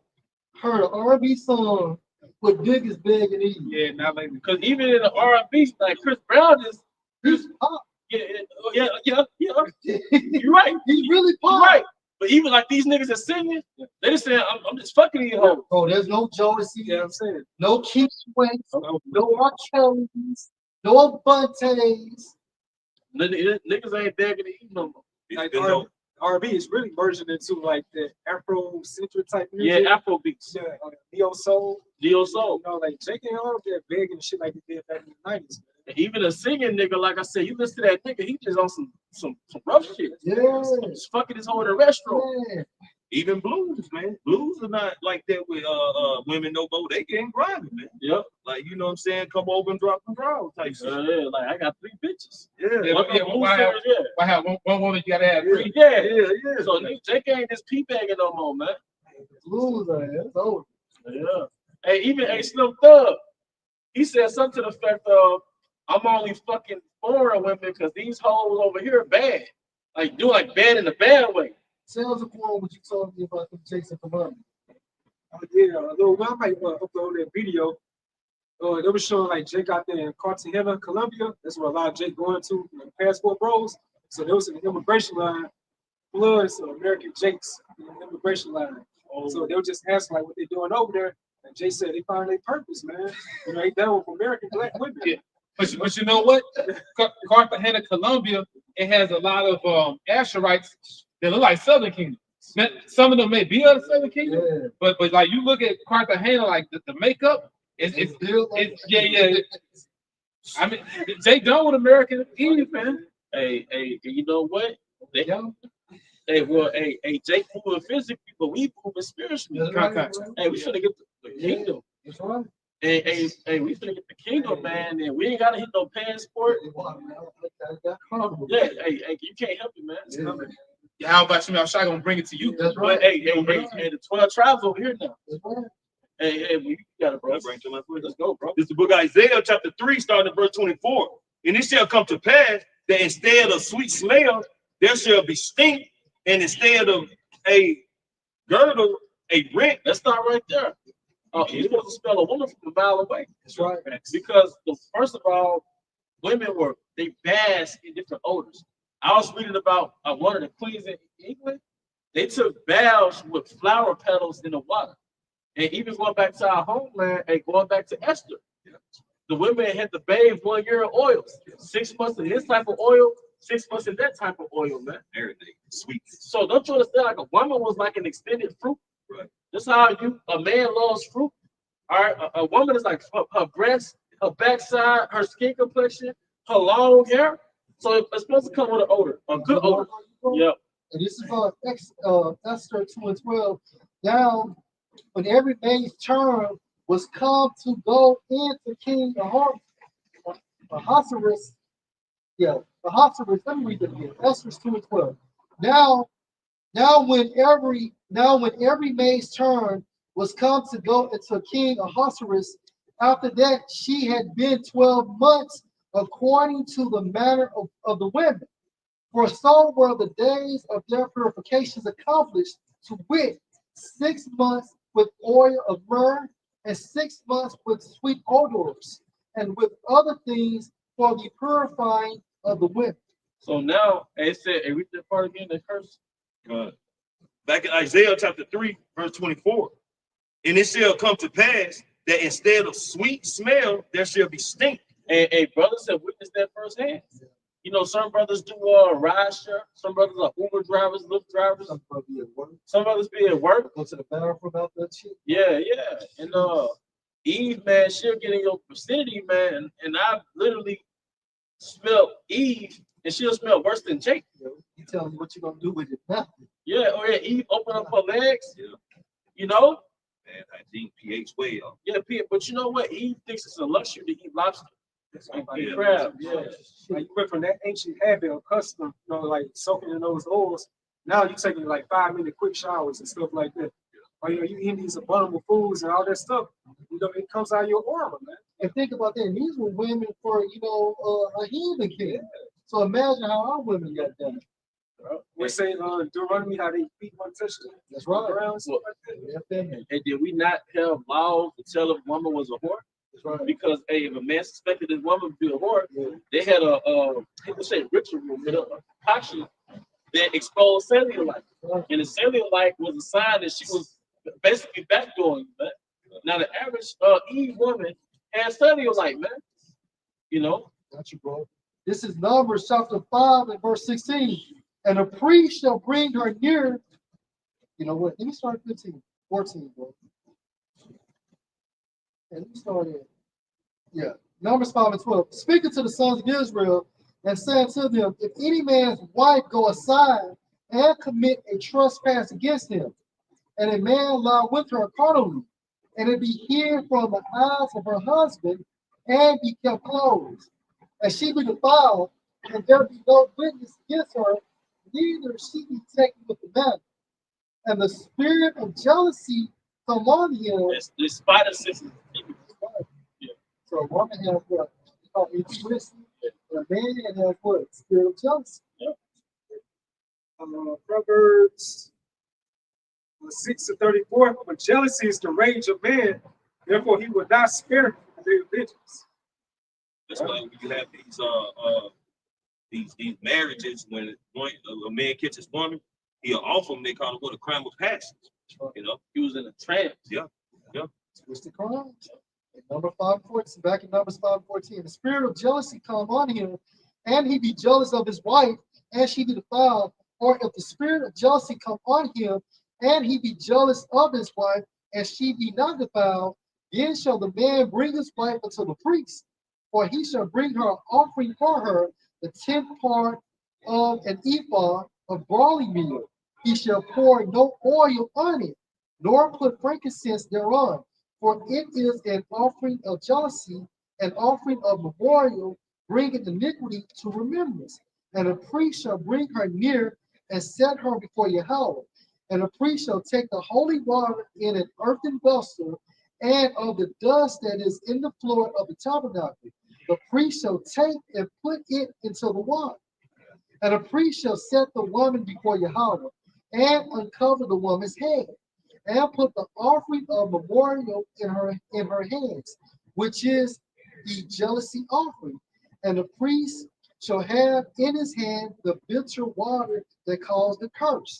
the R&B song with niggas begging Eve. Yeah, not lately. Because even in the R&B, like Chris Brown is, He's pop. yeah. You're right. He's really You're pop. right. But even like these niggas are singing, they just saying, I'm just fucking these hoes. Bro, there's no Jodeci. You know what I'm saying? No Keith Sweat. No R. Kelly's. No Buntes. Niggas ain't begging to eat no more. Like Been dope. R&B is really merging into like the Afro-centric type music. Yeah, Afro beats. Yeah, neo soul. Neo soul. You know, like Jake and all that begging and shit like they did back in the 90s. And even a singing nigga, like I said, you listen to that nigga, he just on some rough shit. Yeah. Just fucking his hoe in a restaurant. Yeah. Even blues, man. Blues are not like that with women no more. They getting grinding, man. Yep. Like, you know what I'm saying? Come over and drop the draw type shit. Yeah, like I got 3 bitches. Yeah. Yeah, One yeah, of them why singers, yeah. Why have one woman you gotta have three? Yeah. Yeah. So Jake ain't just pee bagging no more, man. Blues are it's over. Yeah. Hey, Slim Thug, he said something to the effect of, I'm only fucking foreign women because these hoes over here are bad. Like, do like bad in a bad way. Tell us what you told me about the Jason Command. Yeah, Lil Wayne might upload that video. They were showing like Jake out there in Cartagena, Colombia. That's where a lot of Jake going to, passport bros. So there was an immigration line, plus American Jakes in the immigration line. So they were just asking like what they're doing over there. And Jay said they found their purpose, man. You know, they done with American black women. Yeah. But you know what? Cartagena, Colombia, it has a lot of Asherites that look like Southern Kingdom. Now, some of them may be of the Southern Kingdom, but like you look at Cartagena, like the makeup, it's yeah. I mean, they done with American Eve, man. Hey, you know what? Jake moving physically, but we moving spiritually. Hey, we should have get the kingdom. That's right. Hey, we finna get the kingdom, man, and we ain't gotta hit no passport. Yeah, hey, you can't help it, man. Yeah, how about you? I'm sure gonna bring it to you. That's right. But hey, the 12 tribes over here now. That's right. Hey, we got it, bro. Let's go, bro. This is the book of Isaiah, chapter 3, starting at verse 24. And it shall come to pass that instead of sweet smell, there shall be stink, and instead of a girdle, a rent. Let's start right there. You're supposed to smell a woman from a mile away. That's right. Because first of all, women they bask in different odors. I was reading about one of the queens in England. They took baths with flower petals in the water. And even going back to our homeland and going back to Esther, the women had to bathe 1 year in oils. 6 months of this type of oil, 6 months of that type of oil, man. Everything sweet. So don't you understand? Like a woman was like an extended fruit. Right. This is how a man loves fruit. All right, a woman is like her breast, her backside, her skin complexion, her long hair. So it's supposed to come with an odor, a good odor. Yep. And this is Esther 2:12. Now, when every day's term was come to go into King Ahasuerus, Ahasuerus, let me read that again. Esther 2:12. Now, when every maid's turn was come to go into King Ahasuerus, after that she had been 12 months according to the manner of the women. For so were the days of their purifications accomplished, to wit, 6 months with oil of myrrh, and 6 months with sweet odors, and with other things for the purifying of the women. So now it said, and read that part again, that curse. Back in Isaiah chapter 3, verse 24. And it shall come to pass that instead of sweet smell, there shall be stink. And brothers have witnessed that firsthand. You know, some brothers do ride share. Some brothers are Uber drivers, Lyft drivers. Some brothers be at work. Some brothers be at work. Go to the bathroom out that shit. Yeah. And Eve, man, she'll get in your vicinity, man. And I literally smelled Eve, and she'll smell worse than Jake. You tell me what you're gonna do with it now. Yeah, Eve open up her legs. Yeah. You know? Man, I think pH way up. Yeah, but you know what? Eve thinks it's a luxury to eat lobster. And Yeah. crab, yeah. Like you went from that ancient habit or custom, like soaking in those oils. Now you taking like 5-minute quick showers and stuff like that. Or you eating these abominable foods and all that stuff. It comes out of your aura, man. And think about that. These were women for a heathen king. So imagine how our women got done. We say Deuteronomy how they feet one touch the That's right. ground. Stuff like that. And did we not have laws to tell if a woman was a whore? That's right. Because if a man suspected this woman to be a whore, they had a people say ritual, a concoction that exposed cellulite. And the cellulite was a sign that she was basically backdooring. But now the average Eve woman has cellulite, man. You know? Got you, bro. This is Numbers chapter 5 and verse 16. And a priest shall bring her near. You know what? Let me start at 14, bro. And let me start at, Numbers 5 and 12. Speaking to the sons of Israel and saying to them, if any man's wife go aside and commit a trespass against him, and a man lie with her carnally, and it be hid from the eyes of her husband, and be kept closed, and she be defiled, and there be no witness against her, neither she be taken with the matter. And the spirit of jealousy come on him. The spider system. So a woman has what? Intuition. And a man has what? Spirit of jealousy. Proverbs 6:34. But jealousy is the rage of man, therefore he will not spare their vengeance. That's why when you have these marriages, when a man catches woman, he'll offer them, they call it what, a crime of passion. You know, He was in a trance. yeah. It's the crime. Number 5:14, back in Numbers 5:14. The spirit of jealousy come on him, and he be jealous of his wife, and she be defiled. Or if the spirit of jealousy come on him, and he be jealous of his wife, and she be not defiled, then shall the man bring his wife unto the priest, for he shall bring her offering for her, the 10th part of an ephah of barley meal. He shall pour no oil on it, nor put frankincense thereon, for it is an offering of jealousy, an offering of memorial, bringing iniquity to remembrance. And a priest shall bring her near and set her before Yahweh. And a priest shall take the holy water in an earthen vessel, and of the dust that is in the floor of the tabernacle. The priest shall take and put it into the water. And a priest shall set the woman before Yahweh, and uncover the woman's head, and put the offering of memorial in her hands, which is the jealousy offering. And the priest shall have in his hand the bitter water that caused the curse.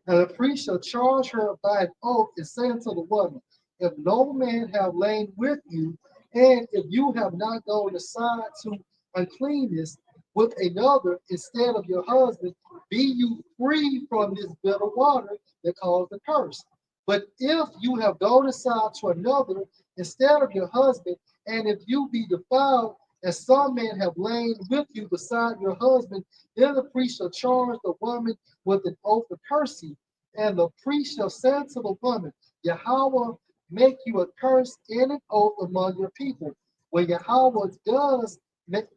And the priest shall charge her by an oath and say unto the woman, if no man have lain with you, and if you have not gone aside to uncleanness with another instead of your husband, be you free from this bitter water that caused the curse. But if you have gone aside to another instead of your husband, and if you be defiled, as some men have lain with you beside your husband, then the priest shall charge the woman with an oath of cursing, and the priest shall say to the woman, Yahweh make you a curse and an oath among your people. When Yahweh does make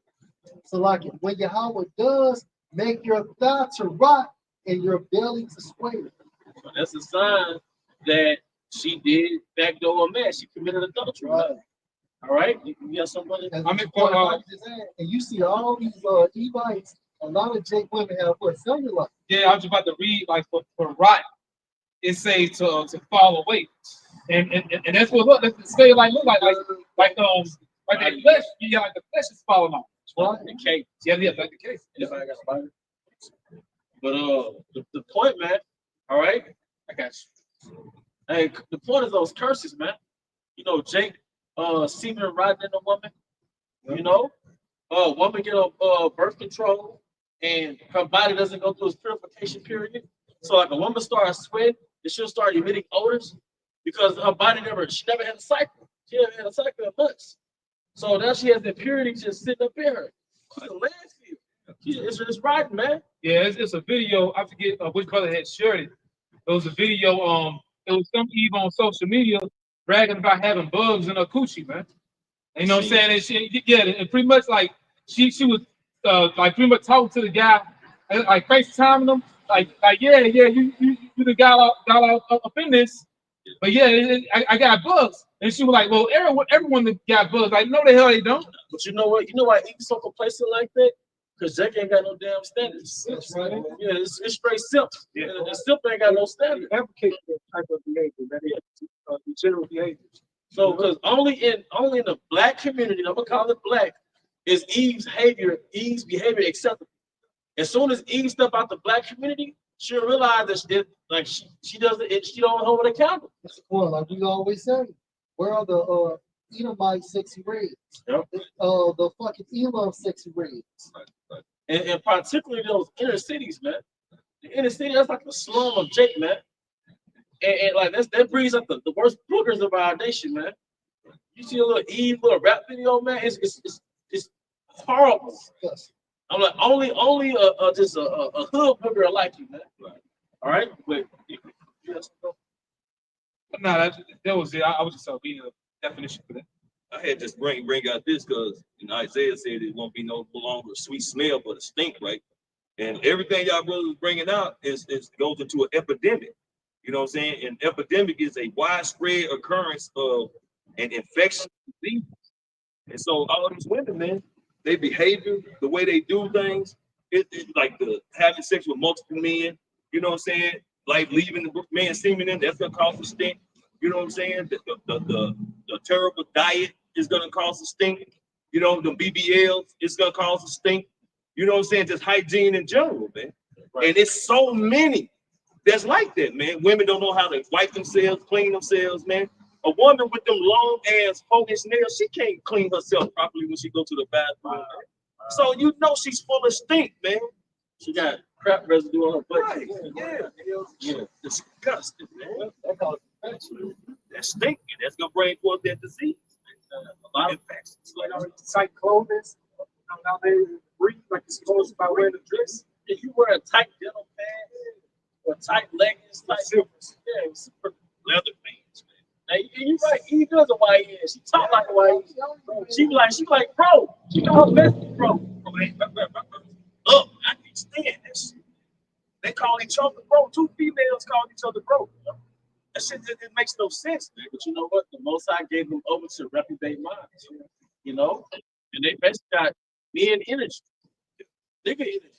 so like when Yahweh does make your thigh to rot and your belly to swell. So that's a sign that she did backdoor a man. She committed adultery. Right. All right, you got somebody. And, I mean, for, and you see all these Evites, a lot of Jake women have what cellulite. yeah, I was about to read like for rot, it says to fall away, and that's what look. Let's say like look like the flesh, yeah, like the flesh is falling off. Right. The case. Yeah, like the case. Anybody got a Bible? But the point, man. All right, I got you. Hey, the point is those curses, man. You know, Jake, semen riding in a woman. You know, woman get a birth control, and her body doesn't go through its purification period. So, like a woman starts sweating, and she'll start emitting odors because her body she never had a cycle. She never had a cycle of months. So now she has the impurity just sitting up in her. She's a landfill. It's just riding, man. Yeah, it's a video. I forget which brother had shared it. It was a video. It was some Eve on social media bragging about having bugs in her coochie, man. You know what I'm saying? And and pretty much like she was like pretty much talking to the guy, like FaceTiming him, like yeah, you the guy up in this, but yeah, I got bugs, and she was like, well, everyone that got bugs, like no the hell they don't. But you know what? You know why Eve's so complacent like that? Because Jake ain't got no damn standards. That's right. Yeah, it's straight simp. Yeah. And simp ain't got no standards. Advocate that type of behavior, that is general behavior. So, because only in the black community, I'm gonna call it black, is Eve's behavior acceptable. As soon as Eve step out the black community, she'll realize that she doesn't, she don't hold it accountable. That's the point. Like we always say, where are the Edomite sexy reds? Yep. The fucking Elam sexy reds. And particularly those inner cities, man. The inner city, that's like the slum of Jake, man. And like that brings up the worst boogers of our nation, man. You see a little Eve, little rap video, man. It's horrible. Yes. I'm like only just a hood booger like you, man. All right, but No, that was it. I was just reading a definition for that. I had just bring out this because Isaiah said it won't be no longer a sweet smell, but a stink, right? And everything y'all brothers bringing out is goes into an epidemic. You know what I'm saying? An epidemic is a widespread occurrence of an infectious disease. And so all these women, man, their behavior, the way they do things, it's like the having sex with multiple men. You know what I'm saying? Like leaving the man semen in, that's gonna cause a stink. You know what I'm saying? The terrible diet is gonna cause a stink. You know, the BBLs, it's gonna cause a stink. You know what I'm saying? Just hygiene in general, man. Right. And it's so many that's like that, man. Women don't know how to wipe themselves, clean themselves, man. A woman with them long ass focused nails, she can't clean herself properly when she go to the bathroom. So you know she's full of stink, man. She got crap residue on her butt. Right. Yeah. Disgusting, man. That's stinking. That's gonna bring forth that disease. A lot of infections. Like tight clothing, how they breathe like you're supposed to by wearing a dress. If you wear a tight denim pants or tight leggings, super leather pants, man. Now, you're right. He does a YN. She talk like a YN. She like, bro. She know her best, bro. Oh, I can't stand this. They call each other bro. Two females call each other bro. That shit, it makes no sense, man. But you know what? The Most High gave them over to reprobate minds. You know, and they basically got men energy, nigga energy.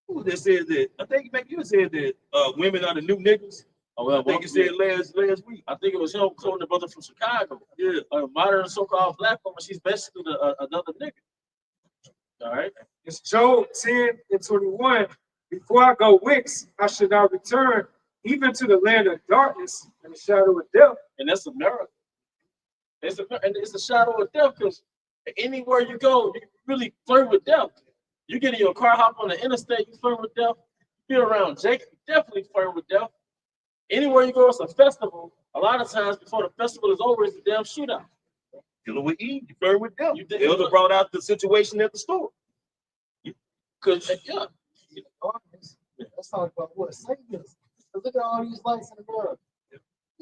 Who that said that? I think maybe you said that women are the new niggas. Oh, well, I think you said last week. I think it was him quoting the brother from Chicago. Yeah, a modern so-called black woman. She's basically another nigga. All right. It's Job 10:21. Before I go wicks, I should not return, even to the land of darkness and the shadow of death. And that's America. It's a shadow of death because anywhere you go, you really flirt with death. You get in your car, hop on the interstate, you flirt with death. You be around Jake, you definitely flirt with death. Anywhere you go, it's a festival. A lot of times before the festival is over, it's a damn shootout. Dealing with Eve, you burned with them. You did- The elder brought out the situation at the store. Cause yeah, Let's talk about what Satan is. Look at all these lights in the world.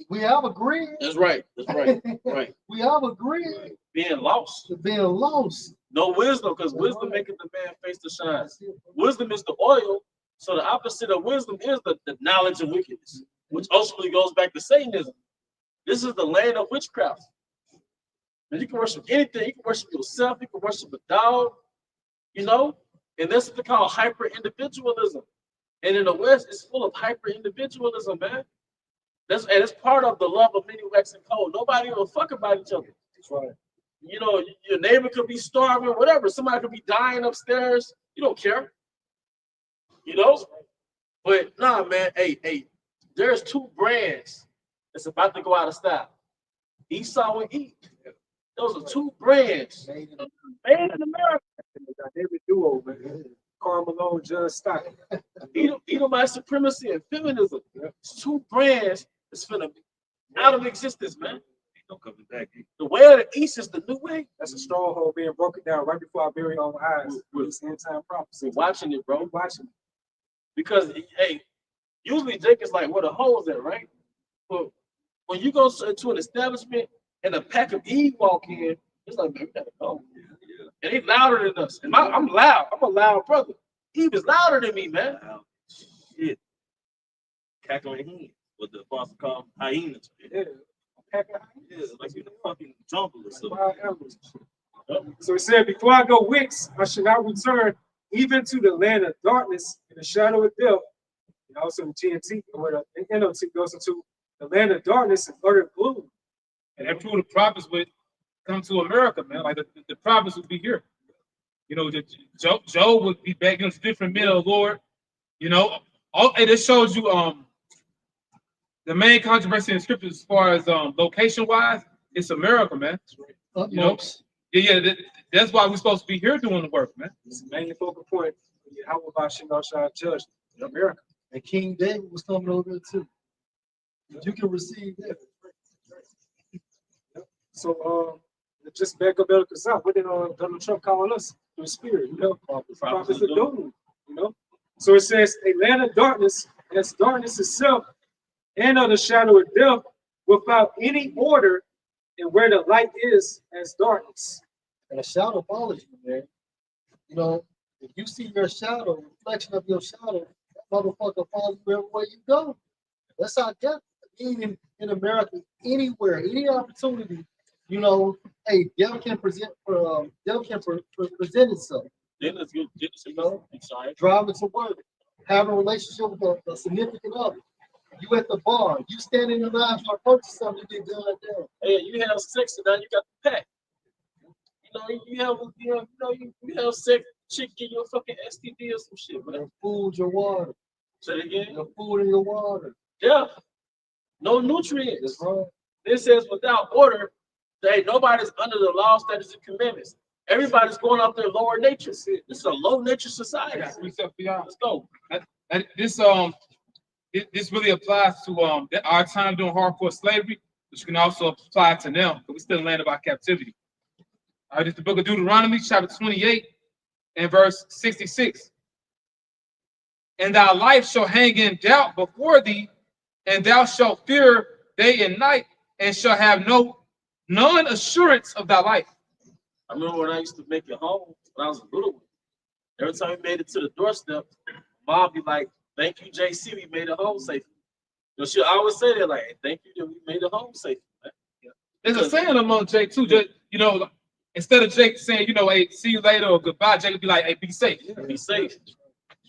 We have a grid. that's right. That's right. Right. We have a grid. Being lost. To being lost. No wisdom, because wisdom maketh the man face to shine. Wisdom is the oil. So the opposite of wisdom is the knowledge of wickedness, which ultimately goes back to Satanism. This is the land of witchcraft. And you can worship anything. You can worship yourself. You can worship a dog, you know? And that's what they call hyper-individualism. And in the West, it's full of hyper-individualism, man. And it's part of the love of many waxing cold. Nobody will fuck about each other. That's right. You know, your neighbor could be starving, whatever. Somebody could be dying upstairs. You don't care. You know? But nah, man, hey, there's two brands that's about to go out of style. Esau and Eve. Those are two brands. Made in America. David Duo, man. Karl Malone, John Stockton. Edomite supremacy and feminism. It's two brands that's finna be out of existence, man. Ain't no coming back. The way of the East is the new way. That's a stronghold being broken down right before our very own eyes. We're- With end time prophecy. We're watching it, bro. We're watching. Because, hey, usually Jake is like, where the hoes at, right? But when you go to an establishment and a pack of Eve walk in, it's like, man, we gotta go. And they louder than us. And I'm loud. I'm a loud brother. Eve is louder than me, man. Wow. Shit. Cackling hen. What the apostle called hyenas. Yeah. Yeah, like in the fucking jungle or something. Wild animals. So it said, before I go wicks, I should not return even to the land of darkness and the shadow of death. And also the GNT, or the NOT goes into the land of darkness and utter gloom. And that proved the prophets would come to America, man. Like the prophets would be here. You know, Job would be back against different men of the Lord. You know, and it shows you the main controversy in scripture as far as location wise, it's America, man. You know, that's why we're supposed to be here doing the work, man. It's the main focal point. How about Shemashah judge America? And King David was coming over there too. You can receive that. So just back up Elder Kazak, what did Donald Trump call us? The spirit, you know, prophets of doom, you know. So it says a land of darkness, that's darkness itself, and of the shadow of death, without any order, and where the light is as darkness. And a shadow follows you, man. You know, if you see your shadow, reflection of your shadow, that motherfucker follows you everywhere you go. That's how death, even in America, anywhere, any opportunity, you know, hey, devil can present itself. Then let's go. You know, I'm sorry. driving to work, having a relationship with a significant other. You at the bar, you stand in the line for a purchase something, you get done down. Hey, you have sex and now you got the pack. You know, you have sex, chick get you a fucking STD or some shit, man. Your food, your water. Say it again. Your food and your water. Yeah. No nutrients. That's right. This says without order, that nobody's under the law, statutes, and commandments. Everybody's going off their lower nature. This is a low nature society. Let's go. And this really applies to our time doing hardcore slavery, which can also apply to now, but we still in the land of our captivity. All right, it's the book of Deuteronomy, chapter 28, and verse 66. And thy life shall hang in doubt before thee, and thou shalt fear day and night, and shall have none assurance of thy life. I remember when I used to make it home when I was a little one. Every time we made it to the doorstep, mom be like, "Thank you, JC, we made it home safe." You know, she'll always say that, like, hey, "Thank you that we made it home safe." Yeah. There's a saying among Jake too, just, you know, instead of Jake saying, you know, hey, see you later or goodbye, Jake would be like, hey, be safe. Yeah, be safe.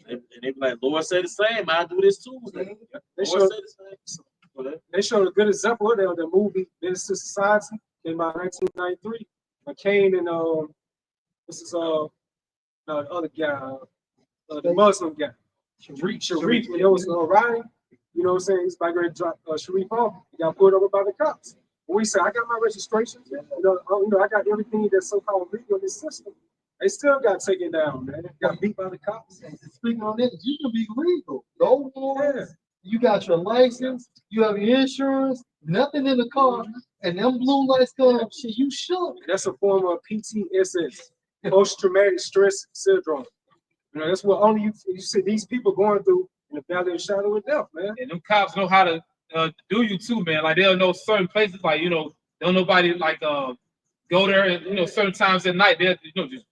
And they be like, Lord say the same. I do this too. They Lord showed, say the same. they showed a good example of that on the movie Menace to Society in 1993. McCain and this is the other guy, the Muslim guy, Sharif. When they was riding, you know what I'm saying? He's about to drop Sharif off. He got pulled over by the cops. We said, I got my registration. You know, I got everything that's so-called legal in this system. They still got taken down, man. Got beat by the cops. And speaking on this, you can be legal. Go Yeah. you got your license, you have your insurance, nothing in the car, and them blue lights come, shit, you shook. That's a form of PTSS, post-traumatic stress syndrome. You know, that's what only you see these people going through in the valley of the shadow of death, man. And them cops know how to do you too, man. Like they'll know certain places, like don't nobody like go there, and certain times at night they'll just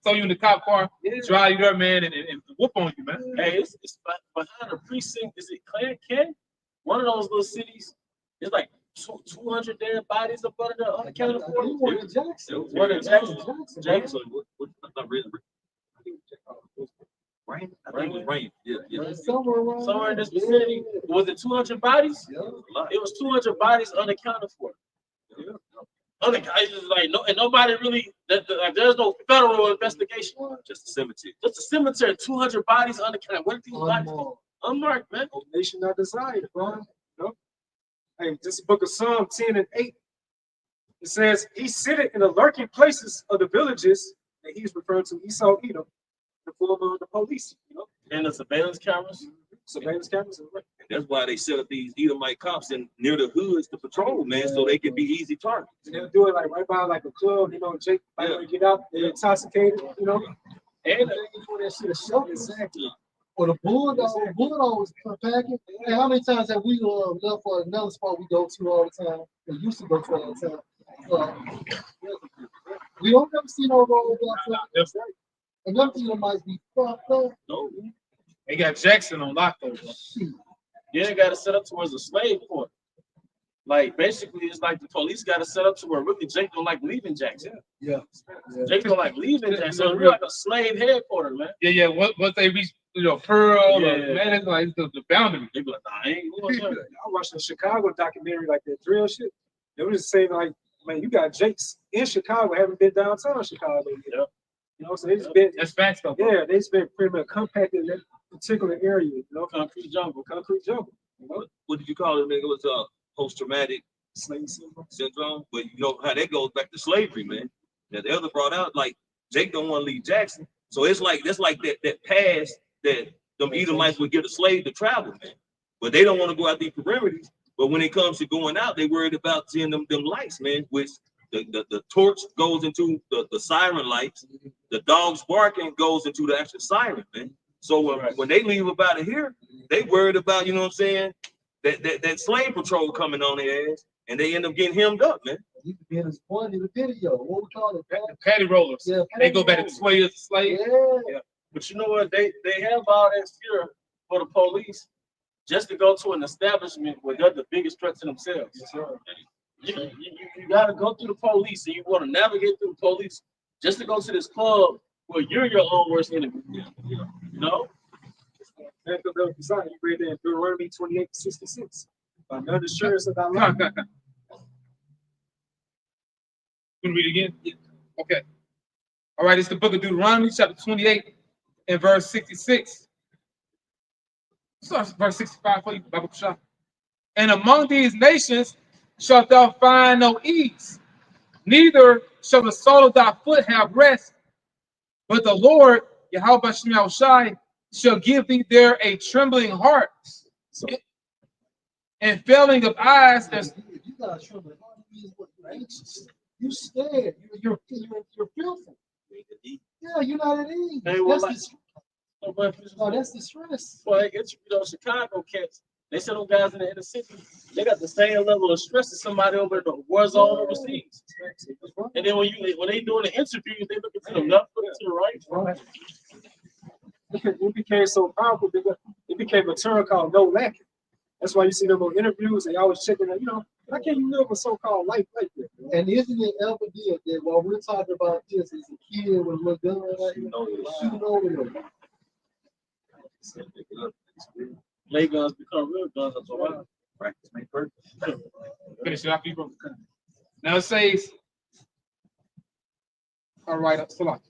throw you in the cop car, drive you there, man, and whoop on you, man. Hey, it's behind a precinct. Is it Ken? One of those little cities. It's like 200 dead bodies up under the unaccounted for. One in Jackson. One in Jackson. Jackson, I'm not really. Rain? I think it was rain. Yeah. Somewhere in this vicinity. Was it 200 bodies? Yeah. It was 200 bodies unaccounted for. Yeah. It's like nobody really. Like, there's no federal investigation. Just a cemetery. Just a cemetery. 200 bodies unaccounted. Where did these bodies go? Unmarked, man. Nation not desired, bro. Hey, this book of Psalm 10 and 8. It says, he sitteth in the lurking places of the villages, and he's referring to Esau Edom, the form of the police, And the surveillance cameras. surveillance cameras. And that's why they set up these Edomite cops in near the hoods to patrol, man, so they can be easy targets. And they'll do it like right by like a club, Jake, like when you get out, they're intoxicated, And they doing that shit a show. Exactly. Or the bulldog was packing. Hey, how many times have we left for another spot we go to all the time? We used to go to all the time. We don't ever see no roadblocks. And them people might be fucked up. No. They got Jackson on lock though, bro. Yeah, they got to set up towards a slave port. Like basically, it's like the police got to set up to where really Jake don't like leaving Jackson. Yeah. Jake don't like leaving Jackson. So it's like a slave headquarters, man. Yeah. Once they reach, Pearl, Yeah. man, it's like the boundary. They be like, nah, I ain't going there. I watched a Chicago documentary like that drill shit. They were just saying like, man, you got Jakes in Chicago, haven't been downtown Chicago yet. Yeah. So they just been. That's facts though. Yeah, they just been pretty much compacted in that particular area. Concrete jungle. Concrete jungle. What did you call it, man? It was post-traumatic Slave syndrome. But you know how that goes back to slavery, man. That the elder brought out, like Jake don't want to leave Jackson. So it's like that pass that them Edomites would give a slave to travel, man. But they don't want to go out these perimeters. But when it comes to going out, they worried about seeing them lights, man, which the torch goes into the siren lights. The dog's barking goes into the actual siren, man. So when they leave up out of here, they worried about, that slave patrol coming on their ass, and they end up getting hemmed up, man. You could be in this point in the video. What we call it? The patty rollers. Yeah, They go back to sway as a slave. Yeah. But you know what? They have all that fear for the police just to go to an establishment where they're the biggest threat to themselves. Yes, sir. You got to go through the police, and you want to navigate through the police just to go to this club where you're your own worst enemy. No? Back of the design, you read that in Deuteronomy 28:66. By none assurance of thy life. Can we read it again? Okay. All right, it's the book of Deuteronomy, chapter 28, and verse 66. Starts verse 65 for you, Bible shop. And among these nations shalt thou find no ease, neither shall the sole of thy foot have rest, but the Lord, Yahweh Shem Shai, shall give thee there a trembling heart and failing of eyes. If you got a trembling heart, it means what? You're anxious. You scared. You're fearful. Yeah, you're not at ease. Hey, That's the stress. Well, Chicago cats, they send them guys in the inner city. They got the same level of stress as somebody over in the war zone overseas. And then when they doing the interviews, they looking to the left, looking to the right. It became so powerful because it became a term called no lacking. That's why you see them on interviews, they always checking out, how can you live a so-called life like that? And isn't it evident that while we're talking about this as a kid with a little gun like shooting over them? Play guns become real guns after a while. Practice make perfect. Finish it off, people. Now it says, all right, Salaki.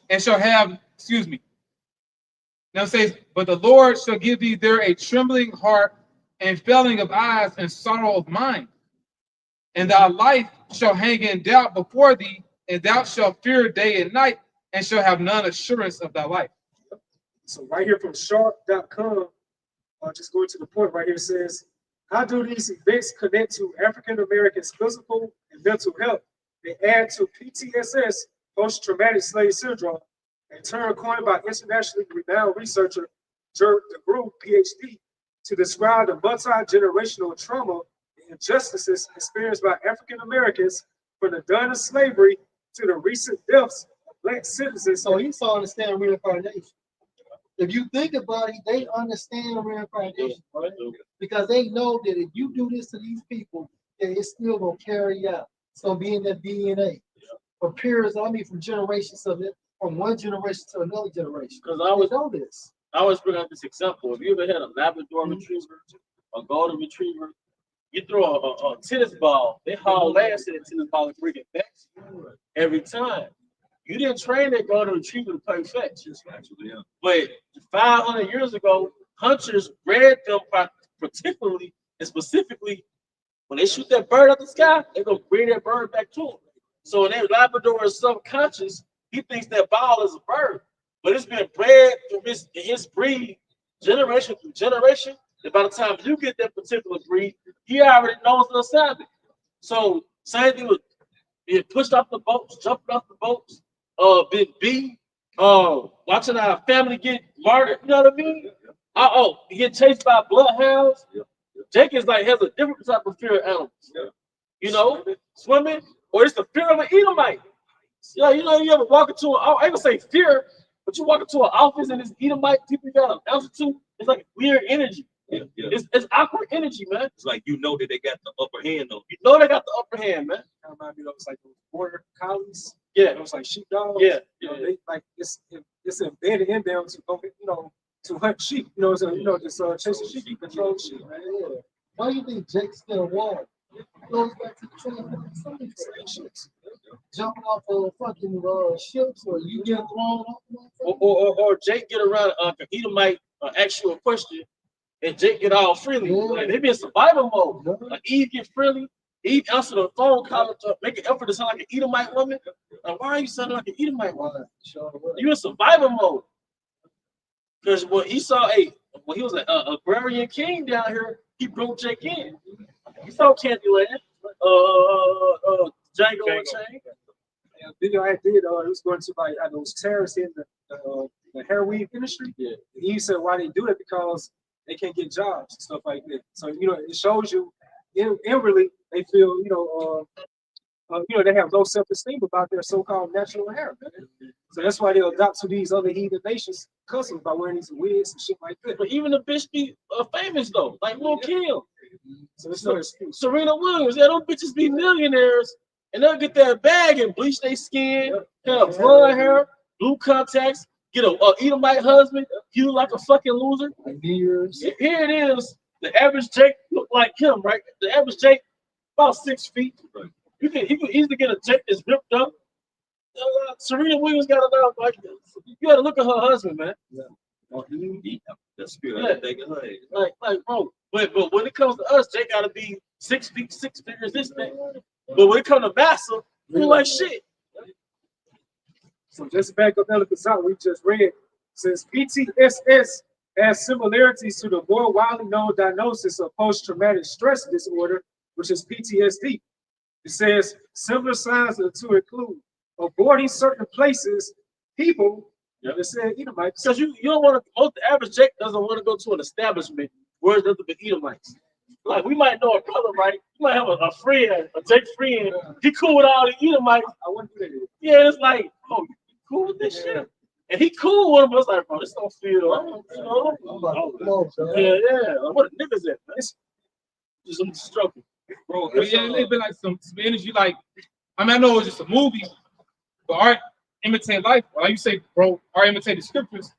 And shall have, Now it says, but the Lord shall give thee there a trembling heart and failing of eyes and sorrow of mind. And thy life shall hang in doubt before thee, and thou shalt fear day and night, and shall have none assurance of thy life. So right here from sharp.com, just going to the point right here, it says, how do these events connect to African Americans' physical and mental health? They add to PTSS, post-traumatic slave syndrome, a term coined by internationally renowned researcher Gerd DeGroot, PhD, to describe the multi-generational trauma and injustices experienced by African Americans from the dawn of slavery to the recent deaths of Black citizens. So Esau understand reincarnation. If you think about it, they understand reincarnation, right? Because they know that if you do this to these people, that it's still gonna carry out. It's gonna be in their DNA. For periods, I mean, from generations of it, from one generation to another generation. Because I always know this. I always bring up this example. If you ever had a Labrador retriever, a golden retriever, you throw a tennis ball, they haul ass in the tennis ball and bring it back every time. You didn't train that golden retriever to play fetch. But 500 years ago, hunters bred them particularly and specifically when they shoot that bird out the sky, they're gonna bring that bird back to them. So in that Labrador is subconscious, he thinks that ball is a bird, but it's been bred through his breed, generation through generation. And by the time you get that particular breed, he already knows the assignment. So same thing with being pushed off the boats, jumping off the boats, been beat, watching our family get martyred. You know what I mean? Get chased by bloodhounds. Jake is like has a different type of fear of animals. You know, swimming, or it's the fear of an Edomite. Yeah, you know, you ever walk into I ain't gonna say fear, but you walk into an office and it's Edomite people got an altitude. It's like weird energy. It's awkward energy, man. It's like you know that they got the upper hand though. You know they got the upper hand, man. That reminds me of those like those border collies. Yeah, Those like sheepdogs. yeah, You know, yeah. they like it's embedded in them to go, to hunt sheep. You know, so just chasing sheep, control sheep, man. Yeah. Why do you think Jake's still warm? Goes back to the ships. Jumping off of fucking ships, or you get thrown off. Or Jake get around an Edomite ask you a question, and Jake get all freely. Yeah. Like they be in survival mode. Like Eve get friendly. Eve answer the phone call to make an effort to sound like an Edomite woman. Like, why are you sounding like an Edomite woman? You in survival mode. Because when Esau, when he was an agrarian king down here, he broke Jake in. He saw Candyland, Django Unchained. And video I did, it was going to like those terrorists in the heroin industry. Yeah. And he said why they do that because they can't get jobs and stuff like that. So it shows you inwardly they feel they have low self-esteem about their so-called natural hair. So that's why they adopt to these other heathen nations customs by wearing these wigs and shit like that. But even the bitch be famous though, like Lil Kim. So it's no excuse. Serena Williams, those bitches be millionaires and they'll get that bag and bleach their skin, have blonde hair, blue contacts, get a Edomite husband, you look like a fucking loser. Years. Here it is. The average Jake look like him, right? The average Jake about 6 feet. He could easily get a Jake that's ripped up. Serena Williams got enough. Like, you got to look at her husband, man. The spirit they got her. Like, bro. But when it comes to us, Jake got to be 6 feet, 6 figures, this thing. But when it comes to Massa, we like shit. So just back up Elephant's out, we just read, says PTSS has similarities to the more widely known diagnosis of post-traumatic stress disorder, which is PTSD. It says similar signs to include avoiding certain places, people, it said Edomites. Because you don't want to, most the average Jake doesn't want to go to an establishment where there's nothing but Edomites. Like, we might know a brother, right? You might have a friend, a Jake friend. He cool with all the Edomites. I wouldn't do that. Yeah, it's like, oh, you cool with this shit? And he cool with him. I was like, bro, this don't feel, yeah. What the niggas at, man? Just I'm stroking. Bro, it's been like some energy, like, I mean, I know it's just a movie, but art imitate life. Like you say, bro, art imitate the scriptures.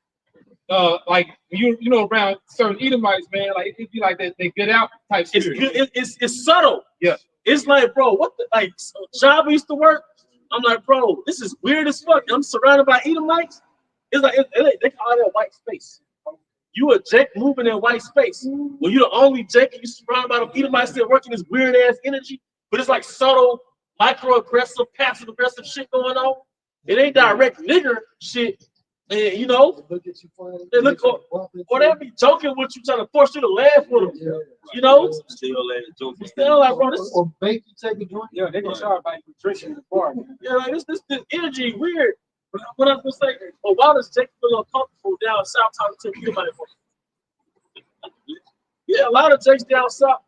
Like you know, around certain Edomites, man, like it'd be like that they get out type spirit. It's subtle. Yeah. It's like, bro, what the like job used to work? I'm like, bro, this is weird as fuck. I'm surrounded by Edomites. It's like they call it white space. You a Jake moving in white space. When you're the only Jake and you surrounded by them Edomites still working this weird ass energy, but it's like subtle, microaggressive, passive aggressive shit going on. It ain't direct nigger shit. And you know, Look at you funny. they look or they be joking with you, trying to force you to laugh with them. You know, still like, bro, this or make you take a drink. Yeah, they gonna try about you drinking in the bar. yeah, like this energy weird. But what I was gonna say, oh, why does Jake feel uncomfortable down south talking to anybody? Yeah, a lot of Jakes down south,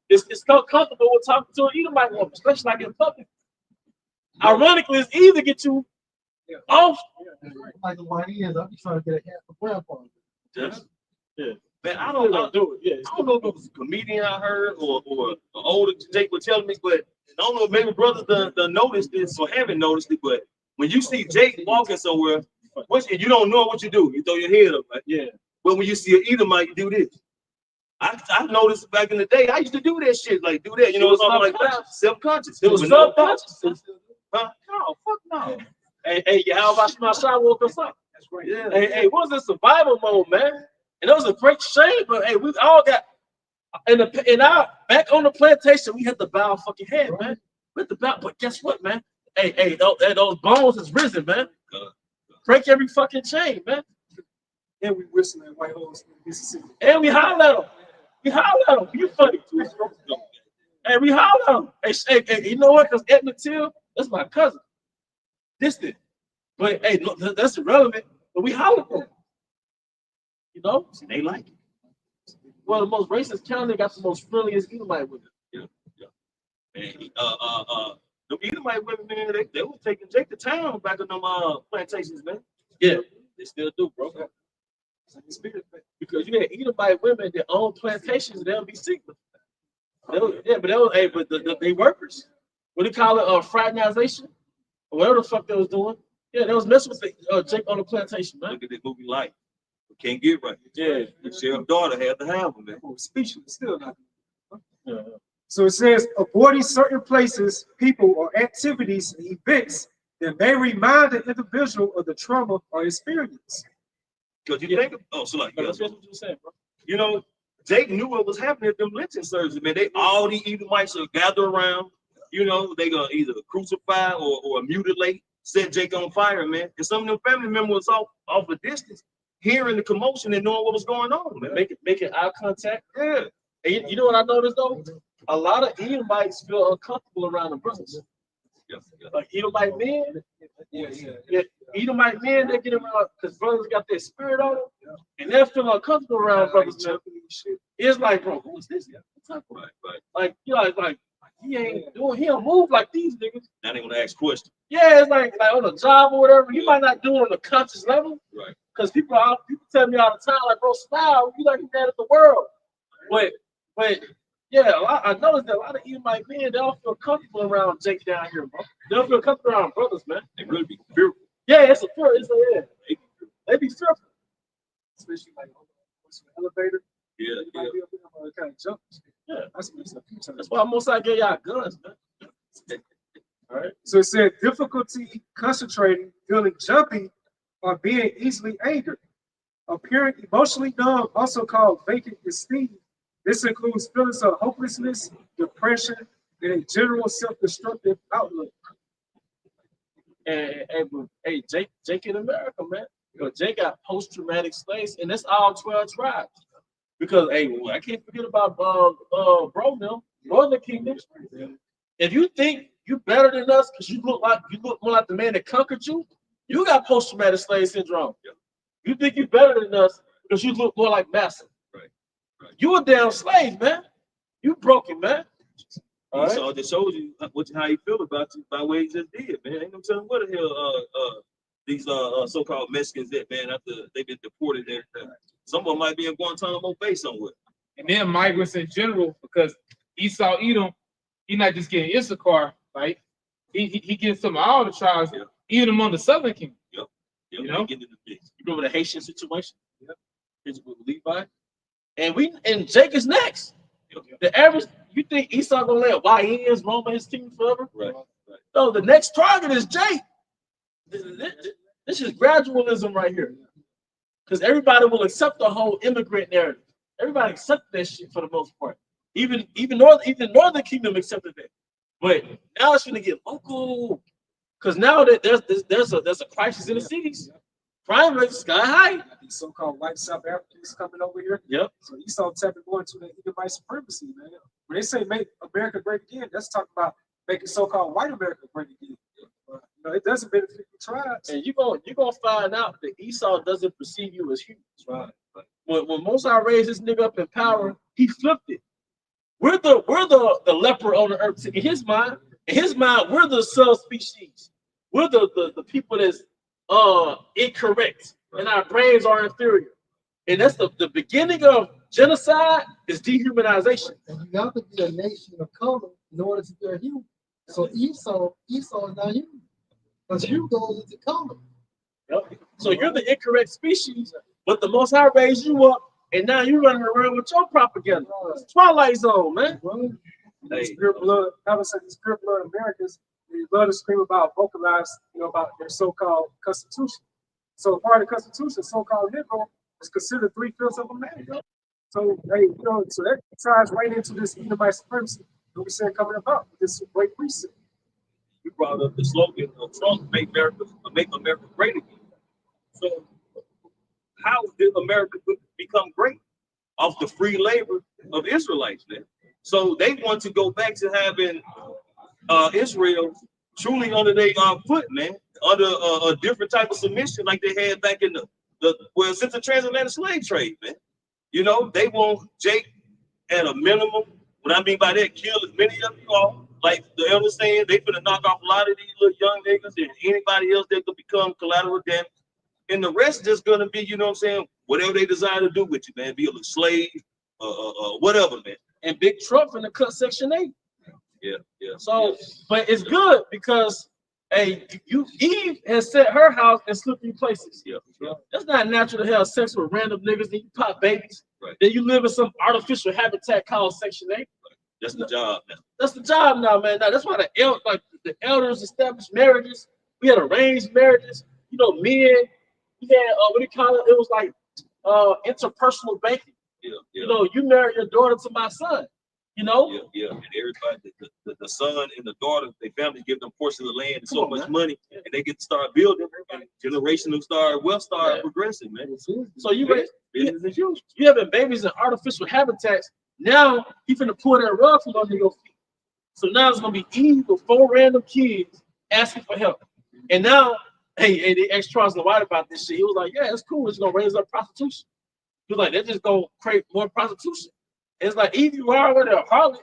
it's not comfortable with talking to an Edomite woman, especially like in public. Ironically, it's either get you off. Like my ears, I'm trying to get a half a breath on. Yeah. Man, I don't do it. Yeah. I don't know if it was a comedian I heard or an older Jake was telling me, but I don't know if maybe brothers done noticed this or haven't noticed it, but when you see Jake walking somewhere, and you don't know what you do, you throw your head up, right? Yeah. But when you see an Edomite, you do this. I noticed back in the day, I used to do that shit, like do that, you know, It was something like that. Self-conscious. It was But no subconscious. Huh? No, fuck no. Hey, how about my shot woke us up? That's right. Yeah. Hey, what was this survival mode, man? And it was a great shame, but hey, we all got in our back on the plantation, we had to bow fucking head, man. We had to bow, but guess what, man? Hey, those bones is risen, man. Break every fucking chain, man. And we whistling at White Holes in Mississippi. And we holler at them. We holler at them. You funny. Hey, we holler at them. Hey, you know what? Because Edmund Till, that's my cousin. Distant. But hey, look, that's irrelevant. But we holler at them. You know? See, they like it. Well, the most racist county got the most friendliest Edomite women. Yeah. And them Edomite women, man, they was taking Jake to town back in them plantations, man. Yeah, they still do, bro. Because you had Edomite women that own plantations, they'll be secret. But they workers. What do you call it? Fraternization, or whatever the fuck they was doing. Yeah, they was messing with Jake on the plantation, man. Look at that movie Life. Can't get right. Yeah, The sheriff's daughter had to have him, man. Speechless, still not. yeah. So it says, avoiding certain places, people, or activities, and events that may remind the individual of the trauma or experience. Because you think of, That's what you saying, bro. you know, Jake knew what was happening at them lynching services, man. All the Edomites will gather around, you know, they gonna either crucify or mutilate, set Jake on fire, man. And some of them family members off a distance, hearing the commotion and knowing what was going on, man. Making eye contact. Yeah. And you know what I noticed though? A lot of Edomites feel uncomfortable around the brothers. Yeah. Like Edomite men, Edomite men, they get around because brothers got their spirit on them, and they're feeling uncomfortable around brothers. Man. It's like, bro, who is this? Right. Like, you know, like he don't move like these niggas. Now they gonna ask questions. Yeah, it's like on a job or whatever. You might not do it on a conscious level, Right. because people tell me all the time, like, bro, smile, you like that at the world. But yeah, I noticed that a lot of Edomite men, they don't feel comfortable around Jake down here, bro. They don't feel comfortable around brothers, man. They really be fearful. Yeah, it's a fear. They be fearful. Especially like on the elevator. Yeah. You might be up there, kind of jump. Yeah. That's a few times. That's why most I get y'all guns, man. All right. So it said difficulty concentrating, feeling jumpy, or being easily angered. Appearing emotionally numb, also called vacant esteem. This includes feelings of hopelessness, depression, and a general self-destructive outlook. Hey, Jake in America, man. But Jake got post-traumatic slaves, and that's all 12 tribes. Because I can't forget about bro now, Northern Kingdom. If you think you better than us because you look more like the man that conquered you, you got post-traumatic slave syndrome. You think you better than us because you look more like Massa. Right. You a damn slave, man. You broken, man. All So it shows you how you feel about you by what he just did, man. Ain't no telling what the hell these so-called Mexicans that, man, after they've been deported and some of them might be in Guantanamo Bay somewhere. And then migrants in general, because Esau Edom, he's not just getting Issachar, right? He gets some of all the tribes, even among the Southern Kingdom. You know, get in the mix. You remember the Haitian situation? With Levi, and Jake is next. The average, you think Esau gonna let YNs roam his team forever? Right. No, the next target is Jake. This is gradualism right here, because everybody will accept the whole immigrant narrative. Everybody accepted that shit for the most part. Even Northern Kingdom accepted that. But now it's gonna get local, because now that there's a crisis in the cities. crime rate sky high. These so-called white South Africans coming over here. Yep. So Esau tapping more into the Edomite supremacy, man. When they say make America great again, that's talking about making so-called white America great again. It doesn't benefit the tribes. And you're gonna find out that Esau doesn't perceive you as humans. Right. When Moses raised this nigga up in power, he flipped it. We're the leper on the earth. In his mind, we're the subspecies. We're the people that's incorrect, and our brains are inferior. And that's the beginning of genocide is dehumanization. And you got to be a nation of color in order to be a human. So Esau is not human. Because you go into color. Yep. So you're the incorrect species, but the Most High raised you up, and now you're running around with your propaganda. It's Twilight Zone, man. These pure blood, I would say these pure blood Americans, they love to scream about, vocalize, about their so-called constitution. So part of the constitution, so-called Negro, is considered 3/5 of a man. So so that ties right into this Edomite supremacy that we said coming about, this great reset. You brought up the slogan of Trump, make America great again. So how did America become great? Off the free labor of Israelites, man. So they want to go back to having Israel truly under their foot, man, under a different type of submission like they had back in since the transatlantic slave trade, man. They want Jake at a minimum. What I mean by that, kill as many of you all. Like the elders saying, they finna knock off a lot of these little young niggas and anybody else that could become collateral damage. And the rest just gonna be, whatever they desire to do with you, man. Be a little slave, whatever, man. And Big Trump in the cut Section 8. Yeah. So, but it's good because Eve has set her house in slippery places. Yeah. That's not natural to have sex with random niggas and you pop babies. Right. Then you live in some artificial habitat called Section 8. That's the job now. That's the job now, man. Now, that's why the elders established marriages. We had arranged marriages. Men, we had what do you call it? It was like interpersonal banking. Yeah. You marry your daughter to my son. Yeah. And everybody, the son and the daughter, their family give them portion of the land and so much money, and they get to start building. And generational wealth start progressing, man. So you having babies in artificial habitats. Now he finna pull that rug from under your feet. So now it's gonna be Eve with 4 random kids asking for help. And now, the ex-Charles White about this shit. He was like, yeah, it's cool. It's gonna raise up prostitution. He was like, they're just gonna create more prostitution. It's like, Eve, you are already a harlot.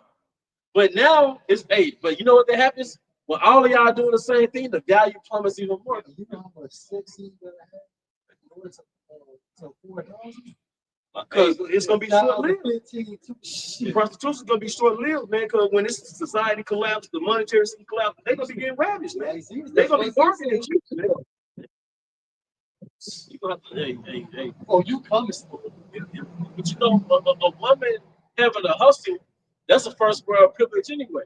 But now it's but you know what that happens? When all of y'all doing the same thing, the value plummets even more. You know how much sex he's gonna have? To 4,000? Because it's gonna be short-lived. Prostitution's gonna be short-lived, man. Because when this society collapses, the monetary system collapses, they're gonna be getting ravished, man. They're gonna be working at you, man. You gonna have to, hey. Oh, you coming? But a woman having a hustle, that's a first world privilege anyway.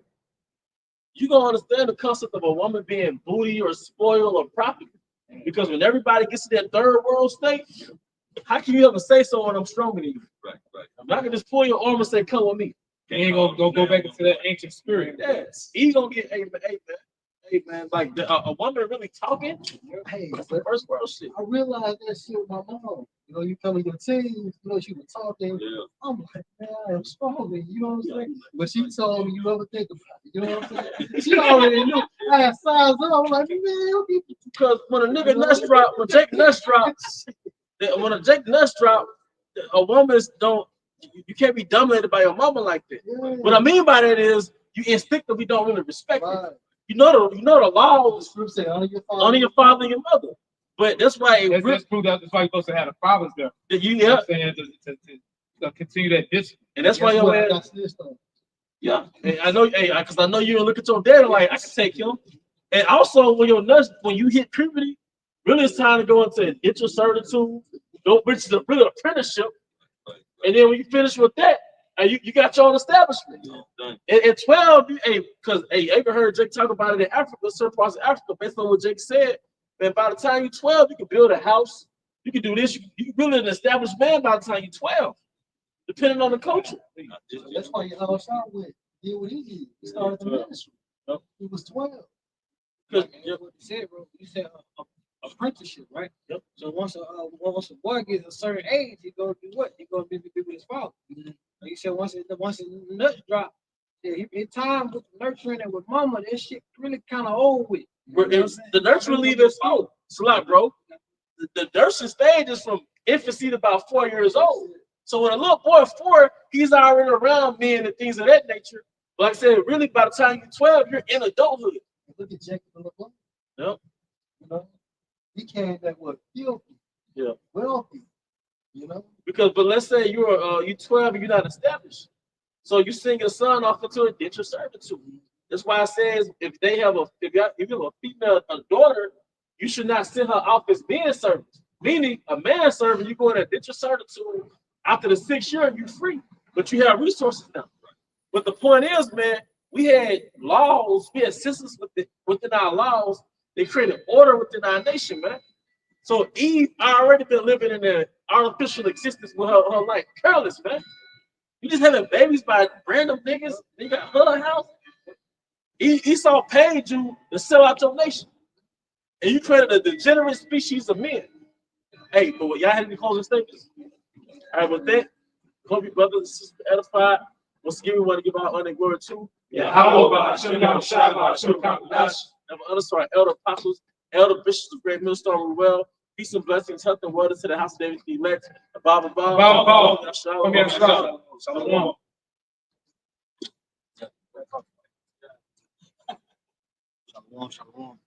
You gonna understand the concept of a woman being booty or spoiled or property. Because when everybody gets to that third world state, how can you ever say so when I'm stronger than you? Right. I'm not gonna just pull your arm and say, come with me. You ain't gonna go back into that ancient spirit. Yes. He's gonna get, hey man, like a woman really talking. Hey, That's the first world shit. I realized that shit with my mom. You come in your teens, she was talking. Yeah. I'm like, man, I am stronger. You know what I'm saying? But she told me, you ever think about it? You know what I'm saying? She already knew. I had signs up. I'm like, man, Because when a nigga nuts drop, when Jake nuts drops, a woman's you can't be dominated by your mama like that. Yeah. What I mean by that is you instinctively don't really respect Right. it. You know the laws Say, honor your father and your mother. But that's why That's proof that's why you're supposed to have the fathers there. you You know what I'm saying? To continue that discipline. and that's why your ass. Yeah, and I know, because I know you don't look at your dad like I can take him. And also, when you hit puberty, really it's time to go into intercertitude, which is really apprenticeship. And then when you finish with that, you got your own establishment. At 12, because I even heard Jake talk about it in Africa, certain parts of Africa, based on what Jake said. And by the time you're 12, you can build a house. You can do this. You can really an established man by the time you're 12, depending on the culture. That's why you all shot with. Did what he did. He started the ministry. He was 12. Because What you said, bro, you said apprenticeship, right? Yep. So once a boy gets a certain age, he go do what? He go be with his father. Like you said, once the nuts drop, yeah, it's time with nurturing and with mama. That shit really kind of old with. The nurturing leave is old. It's a lot, bro. The nursing stage is from infancy to about 4 years old. So when a little boy is 4, he's already around men and things of that nature. But like I said, really by the time you're 12, you're in adulthood. Look at Jacob LeBlanc. Yep. You know, he came back what filthy, Yeah. wealthy. You know, But let's say you're 12 and you're not established. So you send your son off into indentured servitude. That's why it says if you have a female a daughter, you should not send her off as being servants. Meaning a man servant, you go in indentured servitude. After the 6th year, you're free, but you have resources now. But the point is, man, we had laws, we had systems within our laws. They created order within our nation, man. So Eve already been living in an artificial existence with her life. Careless, man. You just having babies by random niggas. You got her house. Esau paid you to sell out your nation. And you created a degenerate species of men. Hey, but what y'all had any closing statements? All right, with that, hope you brothers and sisters edified. Once again, we want to give our honor and glory to. Yeah, how about should have shot about should have Never understand our elder apostles, elder bishops of Great Millstone Ruel. Peace and blessings, health and wellness to the house of David the elect. Above. Come here, Shalom. shalom, shalom.